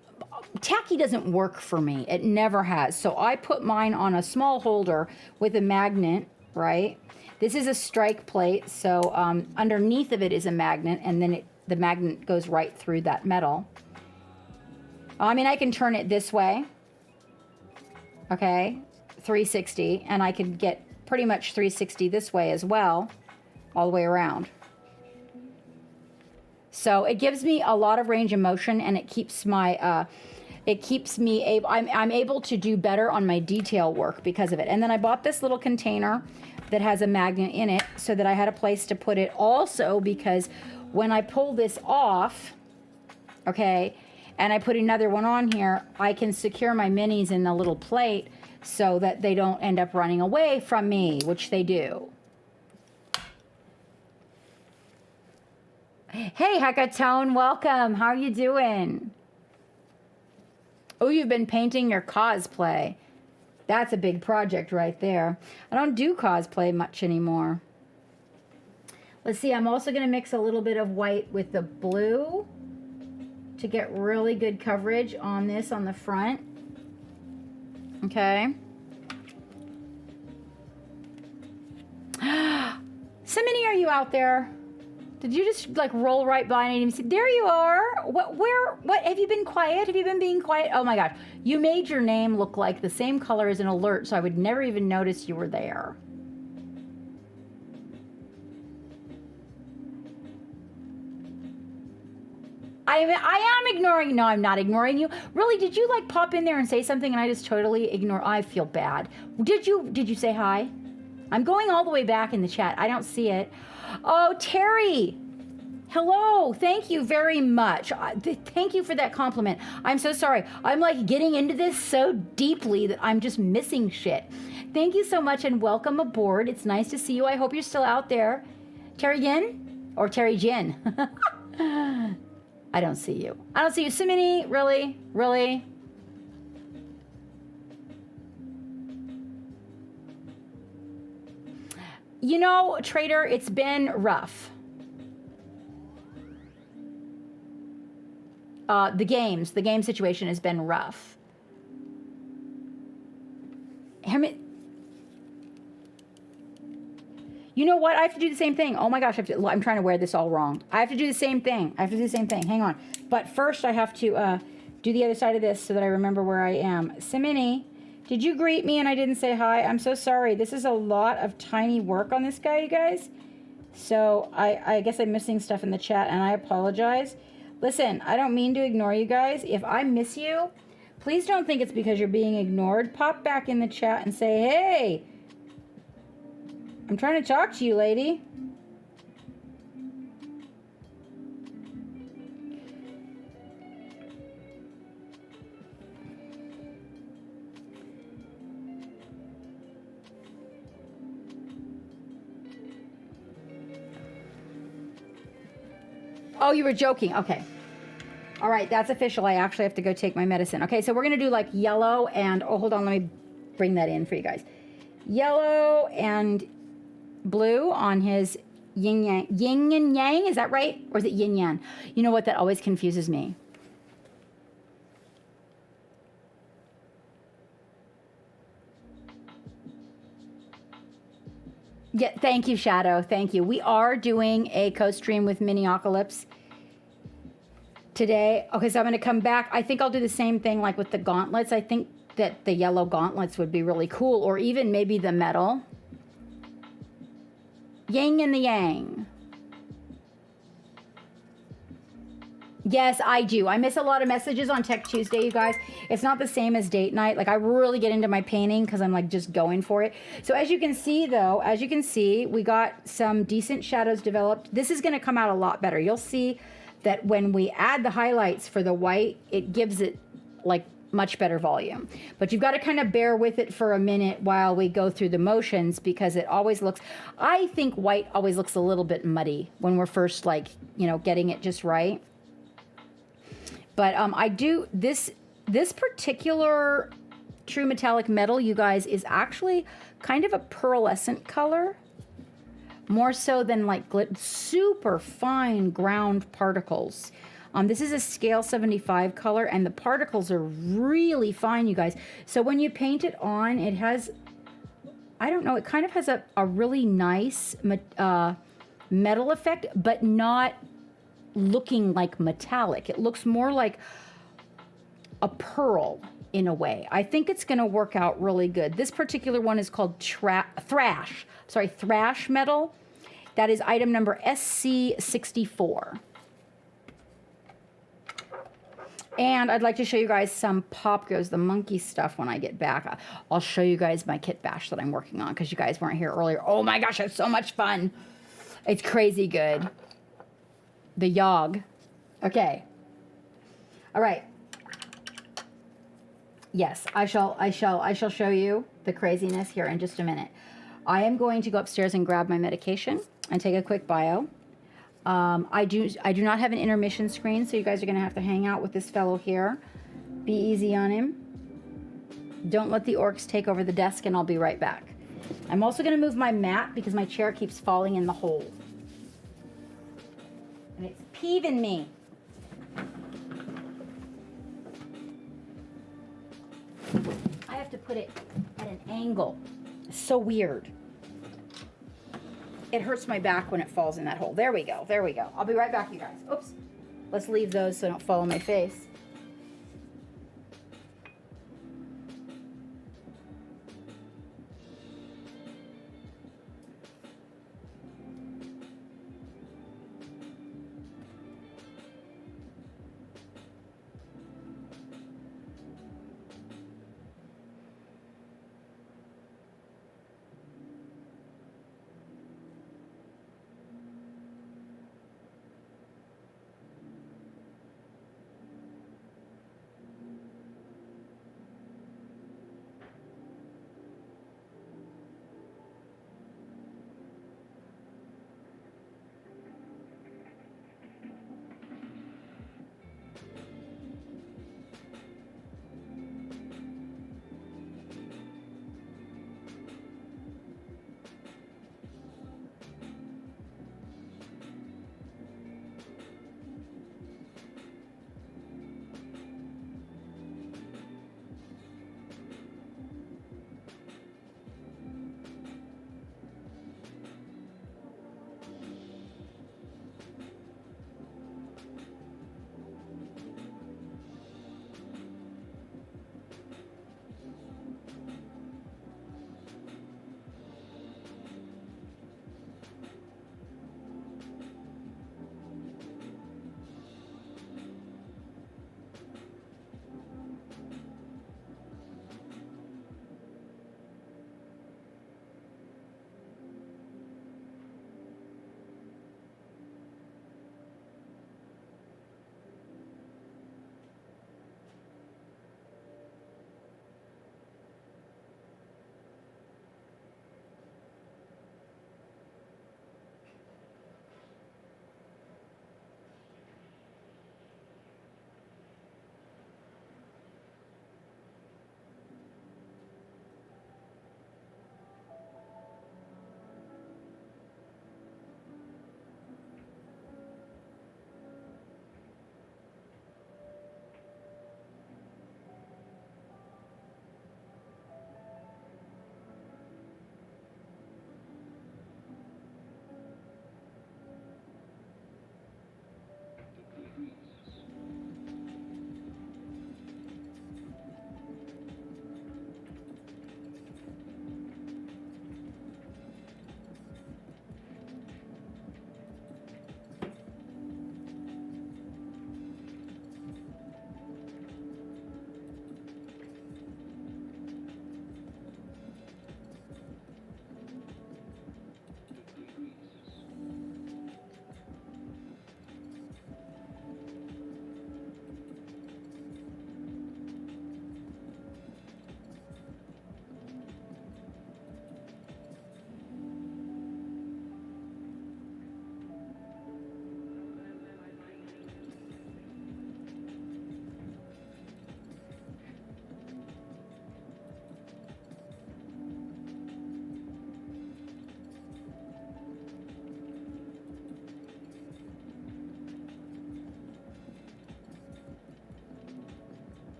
tacky doesn't work for me. It never has. So I put mine on a small holder with a magnet, right? This is a strike plate, so underneath of it is a magnet, and then the magnet goes right through that metal. I mean, I can turn it this way, okay, 360, and I can get pretty much 360 this way as well, all the way around. So it gives me a lot of range of motion, and it keeps my, I'm able to do better on my detail work because of it. And then I bought this little container that has a magnet in it so that I had a place to put it also, because when I pull this off, okay, and I put another one on here, I can secure my minis in the little plate so that they don't end up running away from me, which they do. Hey, Hecatone, welcome. How are you doing? Oh, you've been painting your cosplay. That's a big project right there. I don't do cosplay much anymore. Let's see, I'm also going to mix a little bit of white with the blue to get really good coverage on this on the front. Okay. Simony, are you out there? Did you just like roll right by and I didn't even see? There you are. What, have you been quiet? Have you been being quiet? Oh my gosh. You made your name look like the same color as an alert, so I would never even notice you were there. I am ignoring. No, I'm not ignoring you. Really, did you like pop in there and say something and I just totally ignore? I feel bad. Did you say hi? I'm going all the way back in the chat. I don't see it. Oh, Terry. Hello. Thank you very much. Thank you for that compliment. I'm so sorry. I'm like getting into this so deeply that I'm just missing shit. Thank you so much and welcome aboard. It's nice to see you. I hope you're still out there. Terry Yin or Terry Jin? I don't see you. I don't see you. Simony, really? Really? You know, Trader, it's been rough. The game situation has been rough. You know what? I have to do the same thing. Oh my gosh, I'm trying to wear this all wrong. I have to do the same thing. Hang on. But first I have to do the other side of this so that I remember where I am. Simony, did you greet me and I didn't say hi? I'm so sorry. This is a lot of tiny work on this guy, you guys. So I guess I'm missing stuff in the chat and I apologize. Listen, I don't mean to ignore you guys. If I miss you, please don't think it's because you're being ignored. Pop back in the chat and say, hey, I'm trying to talk to you, lady. Oh, you were joking. Okay. All right, that's official. I actually have to go take my medicine. Okay, so we're going to do like yellow and... Oh, hold on. Let me bring that in for you guys. Yellow and blue on his yin yang. Yin and yang, is that right? Or is it yin yang? You know what? That always confuses me. Yeah, thank you, Shadow. Thank you. We are doing a co-stream with Miniocalypse. today. Okay, so I'm going to come back. I think I'll do the same thing like with the gauntlets. I think that the yellow gauntlets would be really cool, or even maybe the metal. Yin and the yang. Yes, I do. I miss a lot of messages on Tech Tuesday, you guys. It's not the same as date night. Like, I really get into my painting because I'm like just going for it. So as you can see though, we got some decent shadows developed. This is going to come out a lot better. You'll see that when we add the highlights for the white, it gives it like much better volume. But you've got to kind of bear with it for a minute while we go through the motions, because it always looks, I think white always looks a little bit muddy when we're first like, you know, getting it just right. But I do, this particular true metallic metal, you guys, is actually kind of a pearlescent color. More so than like super fine ground particles. This is a scale 75 color, and the particles are really fine, you guys. So when you paint it on, it has, I don't know, it kind of has a really nice metal effect, but not looking like metallic. It looks more like a pearl in a way. I think it's going to work out really good. This particular one is called thrash metal. That is item number SC64. And I'd like to show you guys some Pop Goes the Monkey stuff when I get back. I'll show you guys my kit bash that I'm working on because you guys weren't here earlier. Oh my gosh, it's so much fun. It's crazy good. The Yogg. Okay. All right. Yes, I shall show you the craziness here in just a minute. I am going to go upstairs and grab my medication and take a quick bio. I do not have an intermission screen, so you guys are going to have to hang out with this fellow here. Be easy on him. Don't let the orcs take over the desk, and I'll be right back. I'm also going to move my mat because my chair keeps falling in the hole. And it's peeving me. I have to put it at an angle. It's so weird. It hurts my back when it falls in that hole. There we go. There we go. I'll be right back, you guys. Oops. Let's leave those so they don't fall on my face.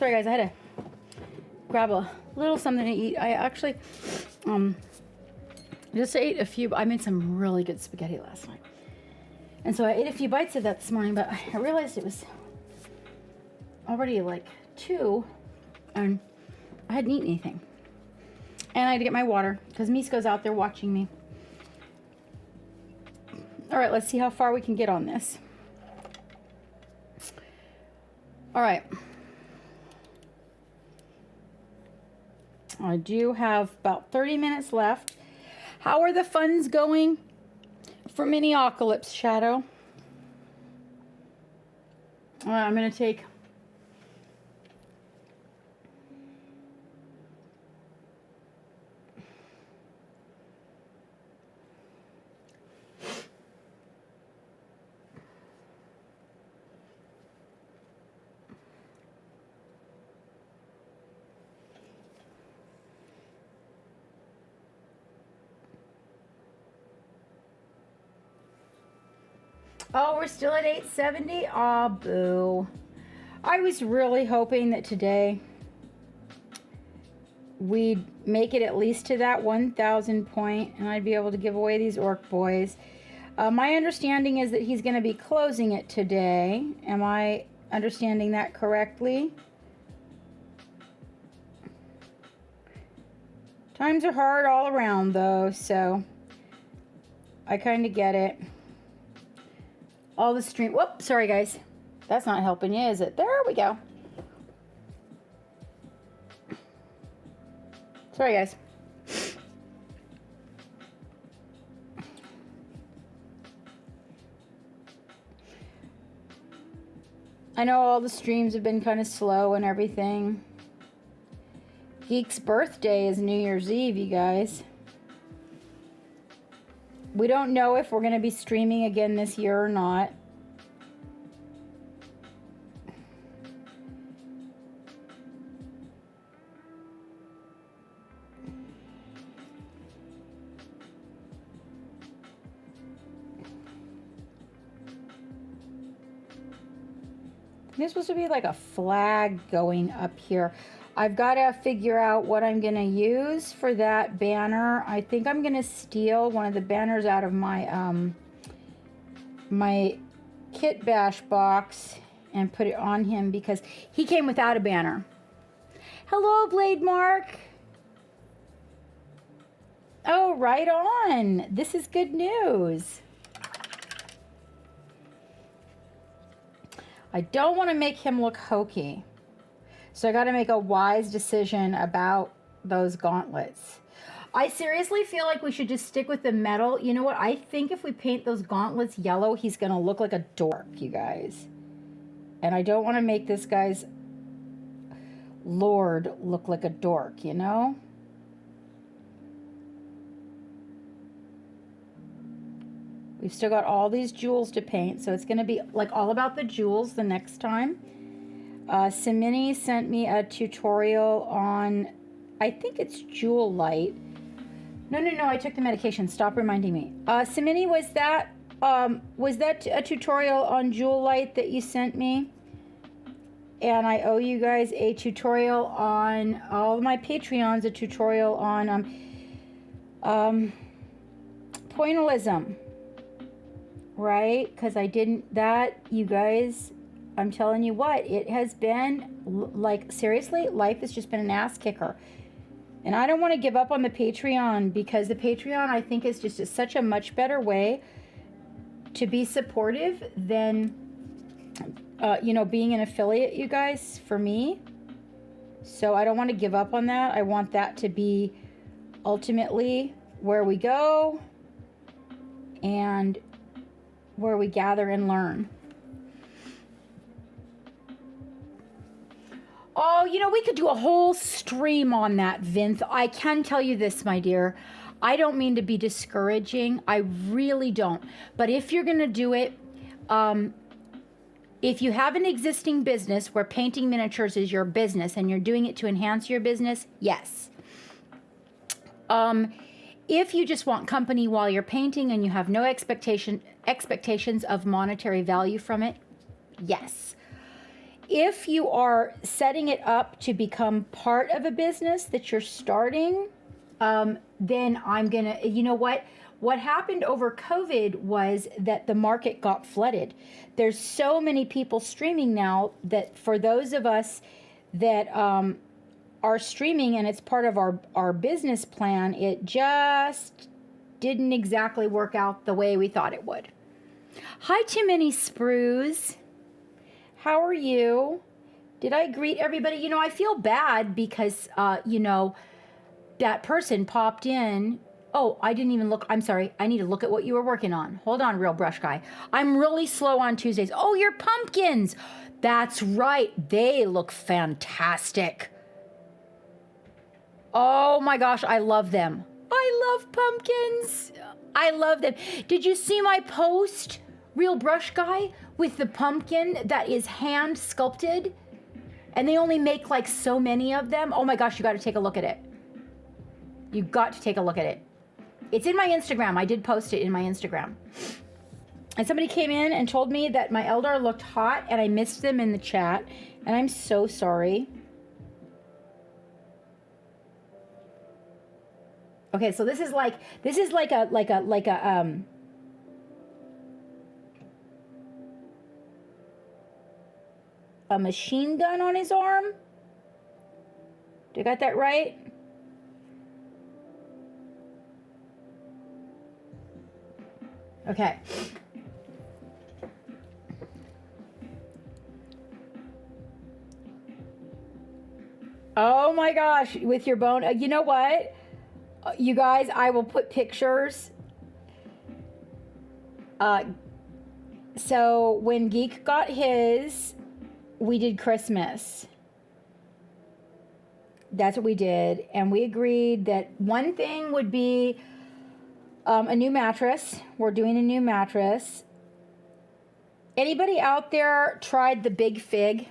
Sorry guys, I had to grab a little something to eat. I actually just ate a few. I made some really good spaghetti last night. And so I ate a few bites of that this morning, but I realized it was already like 2 and I hadn't eaten anything. And I had to get my water because Misko's out there watching me. All right, let's see how far we can get on this. All right. I do have about 30 minutes left. How are the funds going for Miniocalypse, Shadow? All right, I'm going to take... Oh, we're still at 870? Aw, boo. I was really hoping that today we'd make it at least to that 1,000 point and I'd be able to give away these orc boys. My understanding is that he's going to be closing it today. Am I understanding that correctly? Times are hard all around though, so I kind of get it. All the stream. Whoop, sorry guys. That's not helping you, is it? There we go. Sorry guys. I know all the streams have been kind of slow and everything. Geek's birthday is New Year's Eve, you guys. We don't know if we're going to be streaming again this year or not. There's supposed to be like a flag going up here. I've got to figure out what I'm going to use for that banner. I think I'm going to steal one of the banners out of my my kit bash box and put it on him because he came without a banner. Hello, Blade Mark. Oh, right on. This is good news. I don't want to make him look hokey. So I got to make a wise decision about those gauntlets. I seriously feel like we should just stick with the metal. You know what? I think if we paint those gauntlets yellow, he's going to look like a dork, you guys. And I don't want to make this guy's lord look like a dork, you know? We've still got all these jewels to paint, so it's going to be like all about the jewels the next time. Simini sent me a tutorial on, I think it's Jewel Light. No, I took the medication. Stop reminding me. Simini, was that a tutorial on Jewel Light that you sent me? And I owe you guys a tutorial on, all of my Patreons, a tutorial on pointillism. Right? Because I didn't, that, you guys, I'm telling you what, it has been, like, seriously, life has just been an ass kicker. And I don't want to give up on the Patreon because the Patreon, I think, is just such a much better way to be supportive than, you know, being an affiliate, you guys, for me. So I don't want to give up on that. I want that to be ultimately where we go and where we gather and learn. Oh, you know, we could do a whole stream on that, Vinth. I can tell you this, my dear. I don't mean to be discouraging. I really don't. But if you're going to do it, if you have an existing business where painting miniatures is your business and you're doing it to enhance your business, yes. If you just want company while you're painting and you have no expectations of monetary value from it, yes. if you are setting it up to become part of a business that you're starting, then I'm gonna, you know what happened over COVID was that the market got flooded. There's so many people streaming now that for those of us that are streaming and it's part of our business plan, it just didn't exactly work out the way we thought it would. Hi, Too Many Sprues. How are you? Did I greet everybody? You know, I feel bad because, you know, that person popped in. Oh, I didn't even look. I'm sorry. I need to look at what you were working on. Hold on, Real Brush Guy. I'm really slow on Tuesdays. Oh, your pumpkins. That's right. They look fantastic. Oh my gosh, I love them. I love pumpkins. I love them. Did you see my post, Real Brush Guy, with the pumpkin that is hand sculpted? And they only make like so many of them. Oh my gosh, you got to take a look at it. You got to take a look at it. It's in my Instagram. I did post it in my Instagram. And somebody came in and told me that my Eldar looked hot and I missed them in the chat. And I'm so sorry. Okay, so this is like a machine gun on his arm. Did I got that right? Okay. Oh my gosh, with your bone. You know what? You guys, I will put pictures. So when Geek got his, we did Christmas. That's what we did. And we agreed that one thing would be a new mattress. We're doing a new mattress. Anybody out there tried the Big Fig?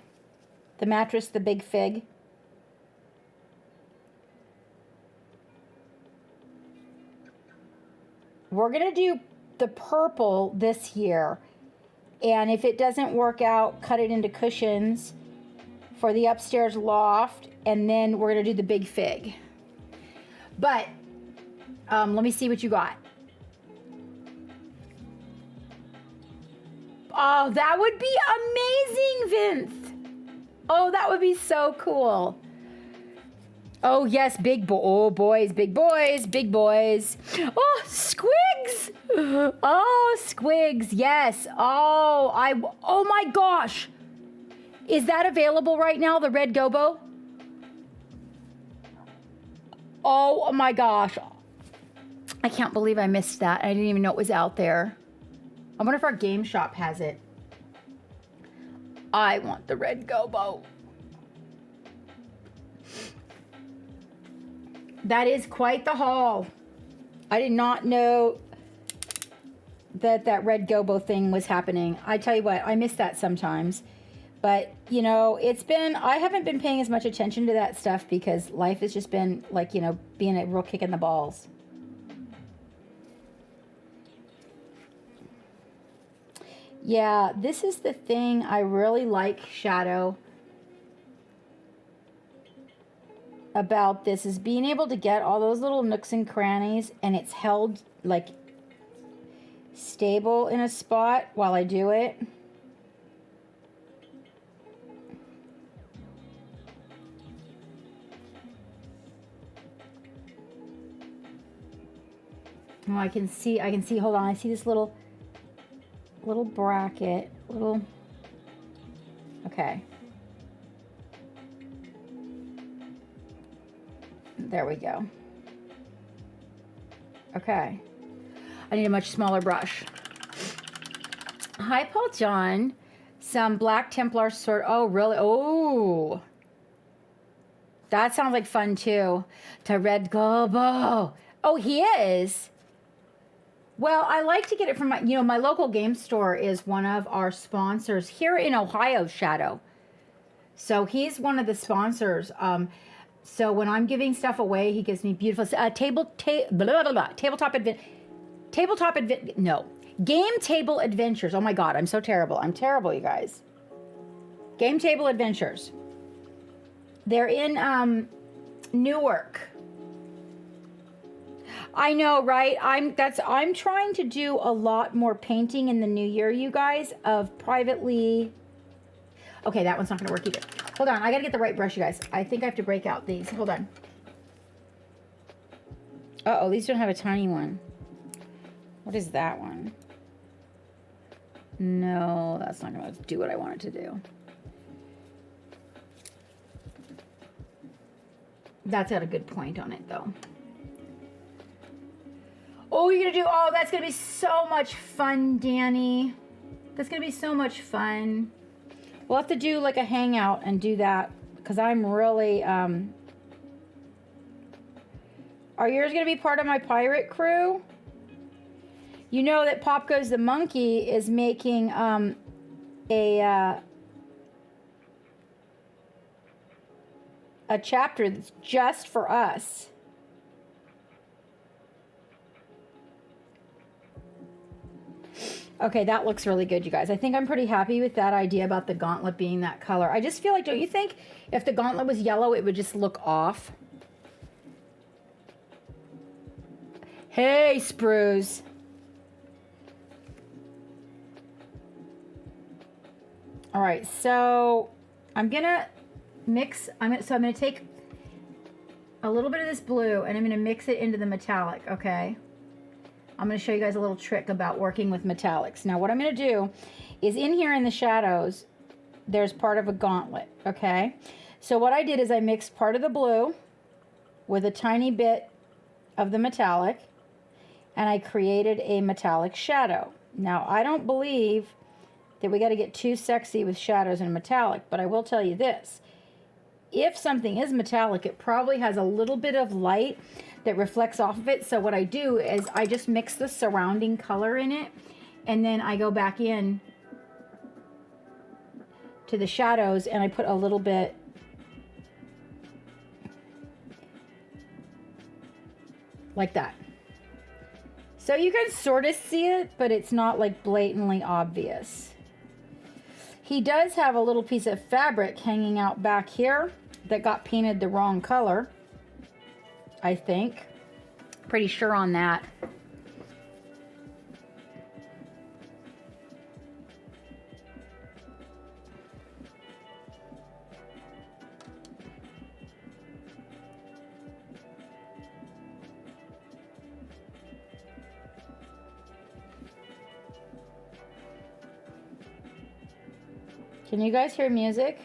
The mattress, the Big Fig? We're going to do the purple this year. And if it doesn't work out, cut it into cushions for the upstairs loft. And then we're going to do the Big Fig. But let me see what you got. Oh, that would be amazing, Vince. Oh, that would be so cool. Oh, yes, big boys, big boys, big boys. Oh, squigs. Oh, squigs, yes. Oh my gosh. Is that available right now, the red gobo? Oh my gosh. I can't believe I missed that. I didn't even know it was out there. I wonder if our game shop has it. I want the red gobo. That is quite the haul. I did not know that red gobo thing was happening. I tell you what, I miss that sometimes. But, you know, I haven't been paying as much attention to that stuff because life has just been like, you know, being a real kick in the balls. Yeah, this is the thing I really like, Shadow, about this is being able to get all those little nooks and crannies and it's held like stable in a spot while I do it. Oh, I can see, hold on, I see this little bracket, okay. There we go. Okay. I need a much smaller brush. Hi, Paul John. Some Black Templar sword. Oh, really? Oh. That sounds like fun, too. To red gobo. Oh, he is? Well, I like to get it from my local game store is one of our sponsors here in Ohio, Shadow. So he's one of the sponsors. So when I'm giving stuff away, he gives me beautiful game table adventures. Oh my God, I'm so terrible. I'm terrible, you guys. Game Table Adventures. They're in Newark. I know, right? I'm trying to do a lot more painting in the new year, you guys, of privately. Okay, that one's not gonna work either. Hold on, I gotta get the right brush, you guys. I think I have to break out these. Hold on. Uh-oh, these don't have a tiny one. What is that one? No, that's not gonna do what I want it to do. That's got a good point on it, though. Oh, you're gonna do, oh, that's gonna be so much fun, Danny. That's gonna be so much fun. We'll have to do like a hangout and do that, because I'm really, are yours gonna be part of my pirate crew? You know that Pop Goes the Monkey is making, a chapter that's just for us. Okay, that looks really good, you guys. I think I'm pretty happy with that idea about the gauntlet being that color. I just feel like, don't you think if the gauntlet was yellow, it would just look off? Hey, Sprues. All right, so I'm gonna mix, I'm gonna take a little bit of this blue and I'm gonna mix it into the metallic, okay? I'm going to show you guys a little trick about working with metallics. Now, what I'm going to do is in here in the shadows, there's part of a gauntlet, okay? So what I did is I mixed part of the blue with a tiny bit of the metallic, and I created a metallic shadow. Now, I don't believe that we got to get too sexy with shadows and metallic, but I will tell you this. If something is metallic, it probably has a little bit of light that reflects off of it. So what I do is I just mix the surrounding color in it, and then I go back in to the shadows and I put a little bit like that. So you can sort of see it, but it's not like blatantly obvious. He does have a little piece of fabric hanging out back here that got painted the wrong color, I think. Pretty sure on that. Can you guys hear music?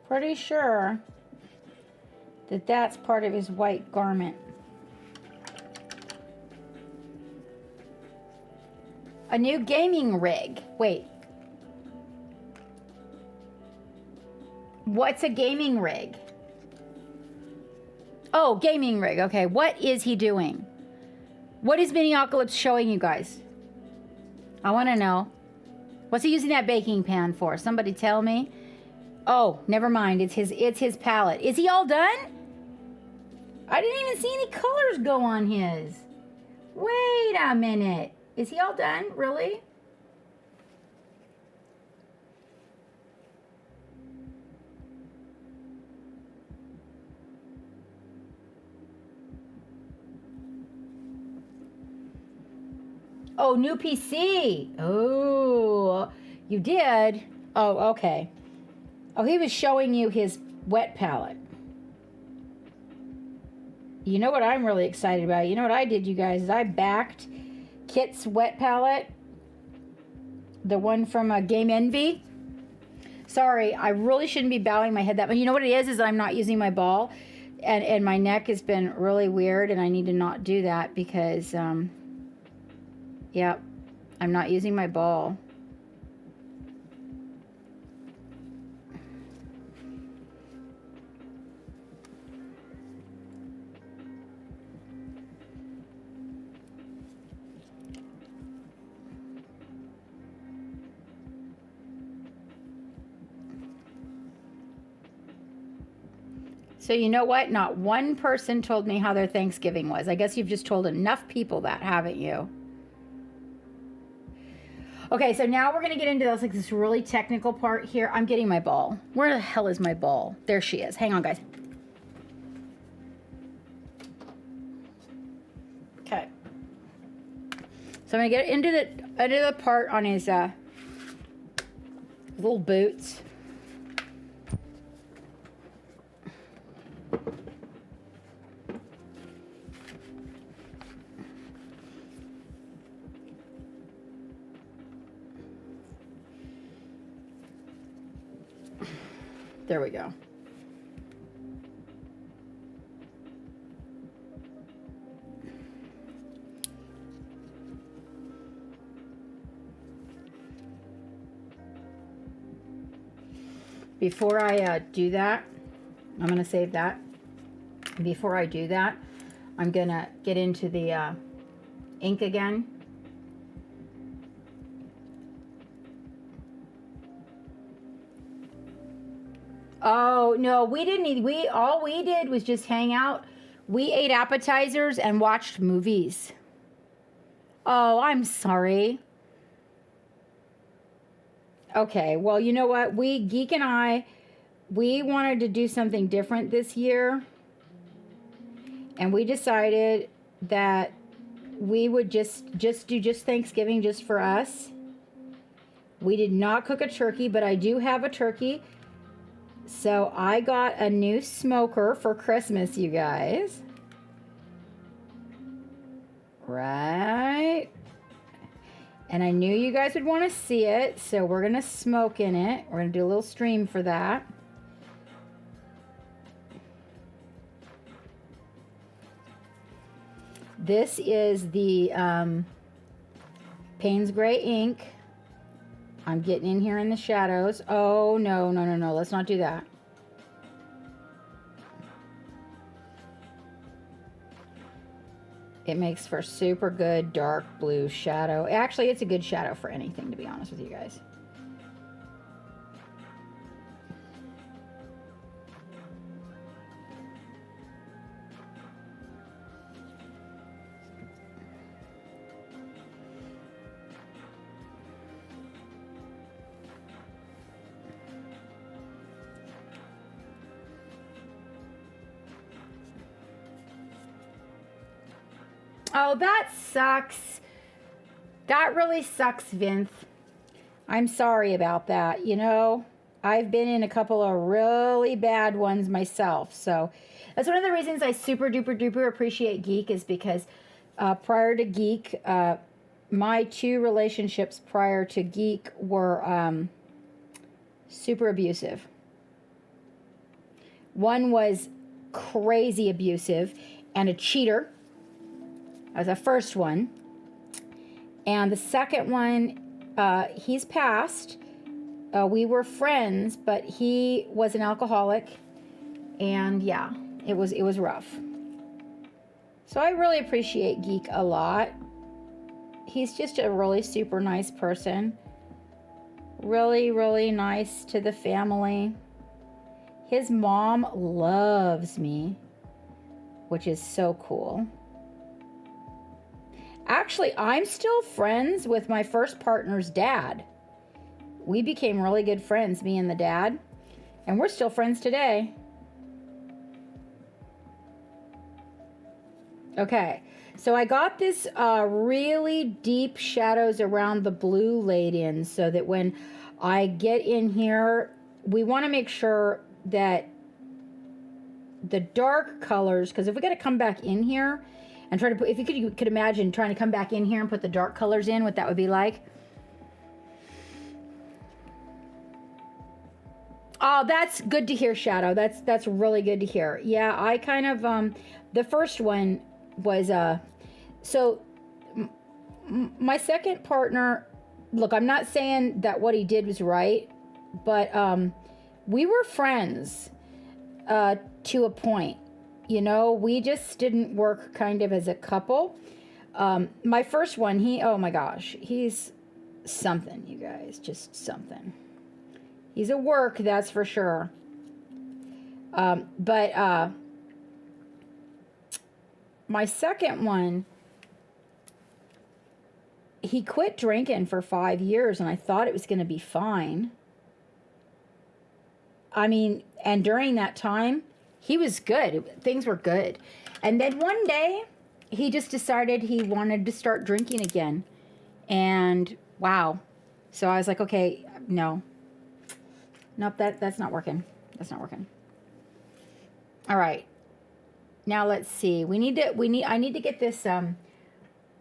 Pretty sure that that's part of his white garment. A new gaming rig. Wait. What's a gaming rig? Oh, gaming rig. Okay, what is he doing? What is Miniocalypse showing you guys? I want to know. What's he using that baking pan for? Somebody tell me. Oh, never mind. It's his palette. Is he all done? I didn't even see any colors go on his. Wait a minute. Is he all done? Really? Oh, new PC. Oh, you did? Oh, okay. Oh, he was showing you his wet palette. You know what I'm really excited about? You know what I did, you guys? Is I backed Kit's wet palette. The one from Game Envy. Sorry, I really shouldn't be bowing my head that much. You know what it is I'm not using my ball. And my neck has been really weird, and I need to not do that because, yep, I'm not using my ball. So you know what? Not one person told me how their Thanksgiving was. I guess you've just told enough people that, haven't you? Okay, so now we're going to get into this really technical part here. I'm getting my ball. Where the hell is my ball? There she is. Hang on, guys. Okay. So I'm going to get into the part on his little boots. There we go. Before I do that, I'm going to save that. Before I do that, I'm going to get into the ink again. Oh, no, we didn't eat. All we did was just hang out. We ate appetizers and watched movies. Oh, I'm sorry. Okay, well, you know what? Geek and I, we wanted to do something different this year. And we decided that we would just do Thanksgiving just for us. We did not cook a turkey, but I do have a turkey. So I got a new smoker for Christmas, you guys. Right. And I knew you guys would want to see it, so we're going to smoke in it. We're going to do a little stream for that. This is the Payne's Gray ink. I'm getting in here in the shadows. Oh, no, no, no, no. Let's not do that. It makes for super good dark blue shadow. Actually, it's a good shadow for anything, to be honest with you guys. Oh, that sucks. That really sucks, Vince. I'm sorry about that. You know, I've been in a couple of really bad ones myself. So that's one of the reasons I super duper duper appreciate Geek, is because prior to Geek, my two relationships prior to Geek were super abusive. One was crazy abusive and a cheater. That was the first one. And the second one, he's passed. We were friends, but he was an alcoholic. And yeah, it was rough. So I really appreciate Geek a lot. He's just a really super nice person. Really, really nice to the family. His mom loves me, which is so cool. Actually, I'm still friends with my first partner's dad. We became really good friends, me and the dad, and we're still friends today. Okay, so I got this really deep shadows around the blue laid in, so that when I get in here, we want to make sure that the dark colors, because if we got to come back in here and try to put, if you could imagine trying to come back in here and put the dark colors in, what that would be like. Oh, that's good to hear, Shadow. That's really good to hear. Yeah, I kind of, the first one was, so my second partner, look, I'm not saying that what he did was right, but we were friends to a point. You know, we just didn't work kind of as a couple. My first one, oh my gosh, he's something, you guys, just something. He's a work, that's for sure. But my second one, he quit drinking for 5 years, and I thought it was going to be fine. I mean, and during that time, he was good. Things were good. And then one day, he just decided he wanted to start drinking again. And wow. So I was like, okay, no. Nope, that's not working. That's not working. All right. Now let's see. I need to get this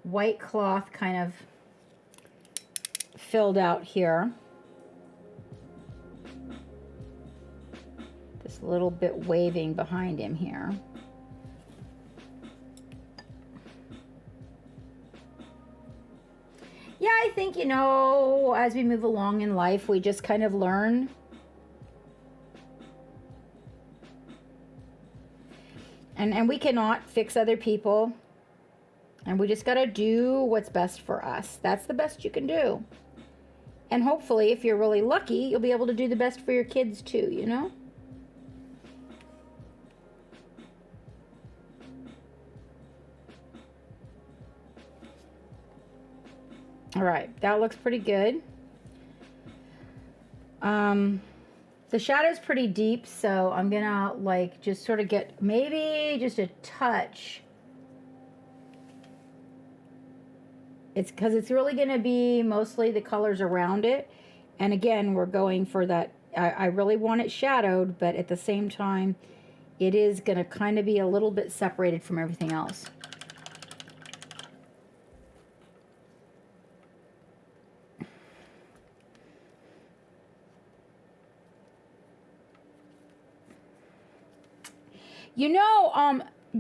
white cloth kind of filled out here. This little bit waving behind him here. Yeah, I think, as we move along in life, we just kind of learn. And we cannot fix other people. And we just got to do what's best for us. That's the best you can do. And hopefully, if you're really lucky, you'll be able to do the best for your kids too, All right, that looks pretty good. The shadow's pretty deep, so I'm gonna just sort of get maybe just a touch. It's because it's really gonna be mostly the colors around it. And again, we're going for that. I really want it shadowed, but at the same time, it is gonna kind of be a little bit separated from everything else.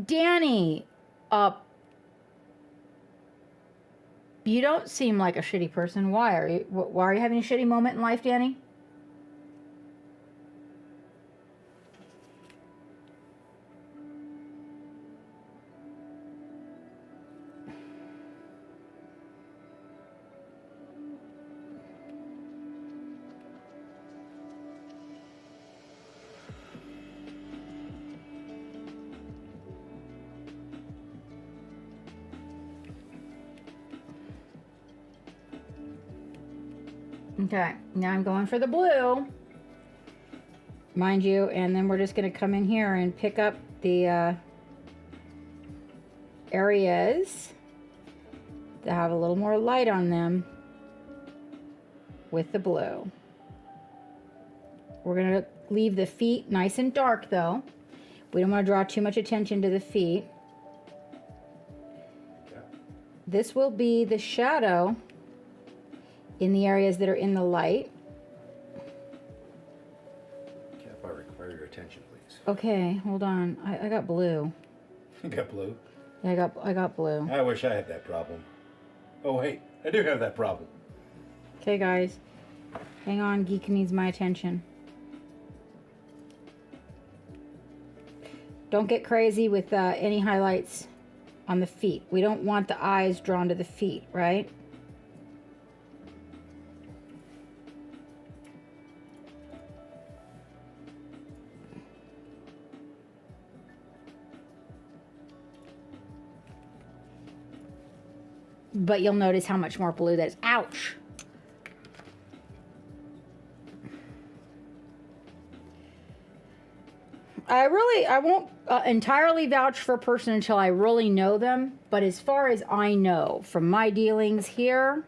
Danny, you don't seem like a shitty person. Why are you having a shitty moment in life, Danny? Okay, now I'm going for the blue, mind you, and then we're just going to come in here and pick up the areas that have a little more light on them with the blue. We're going to leave the feet nice and dark, though. We don't want to draw too much attention to the feet. This will be the shadow in the areas that are in the light. Cap, I require your attention, please. Okay, hold on. I got blue. You got blue? Yeah, I got blue. I wish I had that problem. Oh, wait, I do have that problem. Okay, guys. Hang on, Geek needs my attention. Don't get crazy with any highlights on the feet. We don't want the eyes drawn to the feet, right? But you'll notice how much more blue that is. Ouch! I won't entirely vouch for a person until I really know them. But as far as I know from my dealings here,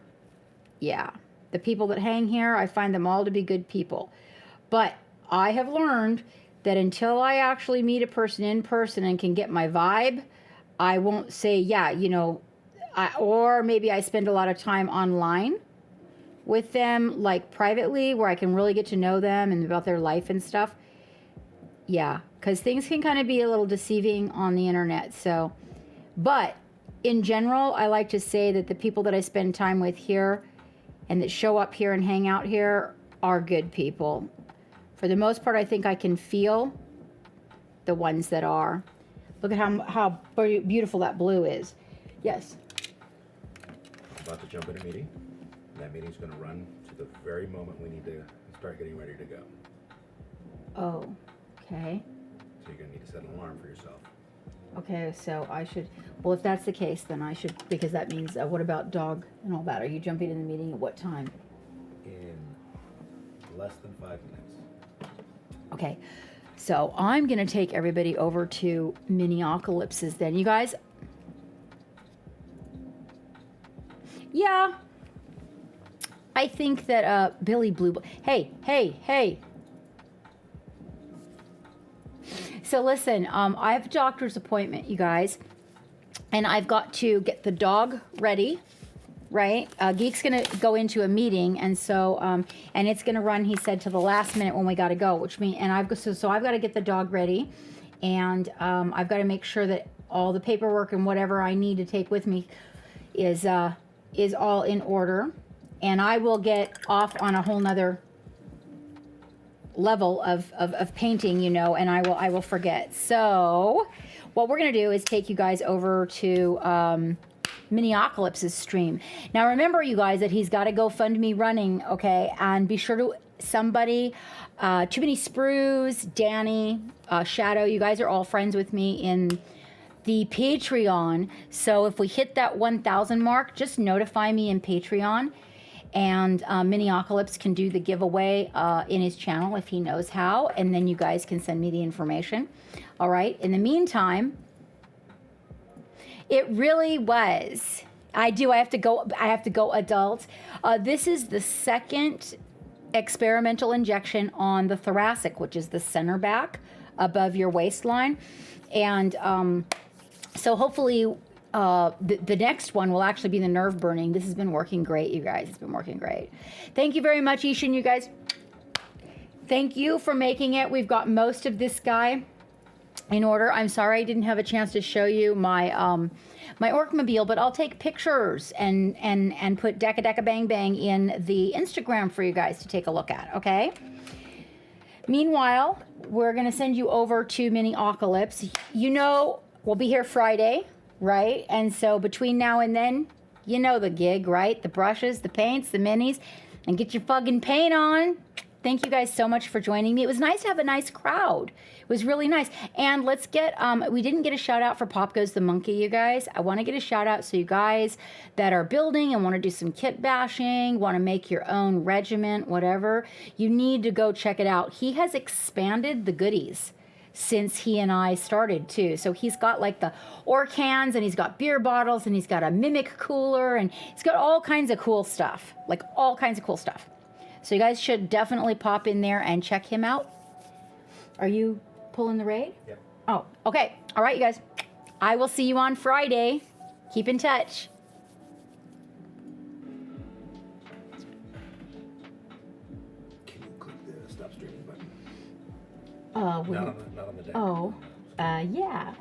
yeah. The people that hang here, I find them all to be good people. But I have learned that until I actually meet a person in person and can get my vibe, I won't say, yeah, or maybe I spend a lot of time online with them, like privately, where I can really get to know them and about their life and stuff. Yeah, because things can kind of be a little deceiving on the internet. So, but in general, I like to say that the people that I spend time with here and that show up here and hang out here are good people. For the most part, I think I can feel the ones that are. Look at how beautiful that blue is. Yes. About to jump in a meeting. That meeting's going to run to the very moment we need to start getting ready to go. Oh, okay. you're going to need to set an alarm for yourself. Okay, so I should, well, if that's the case, then I should, because that means, what about dog and all that? Are you jumping in the meeting at what time? In less than 5 minutes. Okay, so I'm going to take everybody over to Minneapolis then. You guys, yeah, I think that Billy Blue, hey. So listen, I have a doctor's appointment, you guys, and I've got to get the dog ready, right? Geek's gonna go into a meeting, and so and it's gonna run, he said, to the last minute when we got to go, which means, and I've got to get the dog ready, and I've got to make sure that all the paperwork and whatever I need to take with me is all in order, and I will get off on a whole nother level of painting, you know, and I will forget. So what we're gonna do is take you guys over to Minneapolis' stream. Now remember, you guys, that he's got a GoFundMe running, okay? And be sure to somebody, Too Many Sprues, Danny, Shadow, you guys are all friends with me in the Patreon. So if we hit that 1,000 mark, just notify me in Patreon. And Minneapolis can do the giveaway in his channel if he knows how, and then you guys can send me the information. All right. In the meantime, it really was. I have to go adult. This is the second experimental injection on the thoracic, which is the center back above your waistline, and so hopefully. The next one will actually be the nerve burning. This has been working great, you guys. It's been working great. Thank you very much, Ishan, you guys. Thank you for making it. We've got most of this guy in order. I'm sorry I didn't have a chance to show you my my Orkmobile, but I'll take pictures and put Decka Decka Bang Bang in the Instagram for you guys to take a look at, okay? Meanwhile, we're going to send you over to Minneapolis. You know, we'll be here Friday. Right? And so between now and then, you know the gig, right? The brushes, the paints, the minis, and get your fucking paint on. Thank you guys so much for joining me. It was nice to have a nice crowd. It was really nice. And let's get, we didn't get a shout out for Pop Goes the Monkey, you guys. I want to get a shout out so you guys that are building and want to do some kit bashing, want to make your own regiment, whatever, you need to go check it out. He has expanded the goodies since he and I started too. So he's got like the ore cans, and he's got beer bottles, and he's got a mimic cooler, and he's got all kinds of cool stuff, like all kinds of cool stuff. So you guys should definitely pop in there and check him out. Are you pulling the raid? Yep. Oh, okay. All right, you guys. I will see you on Friday. Keep in touch. Can you click the stop streaming button? Not on the deck. Oh, yeah.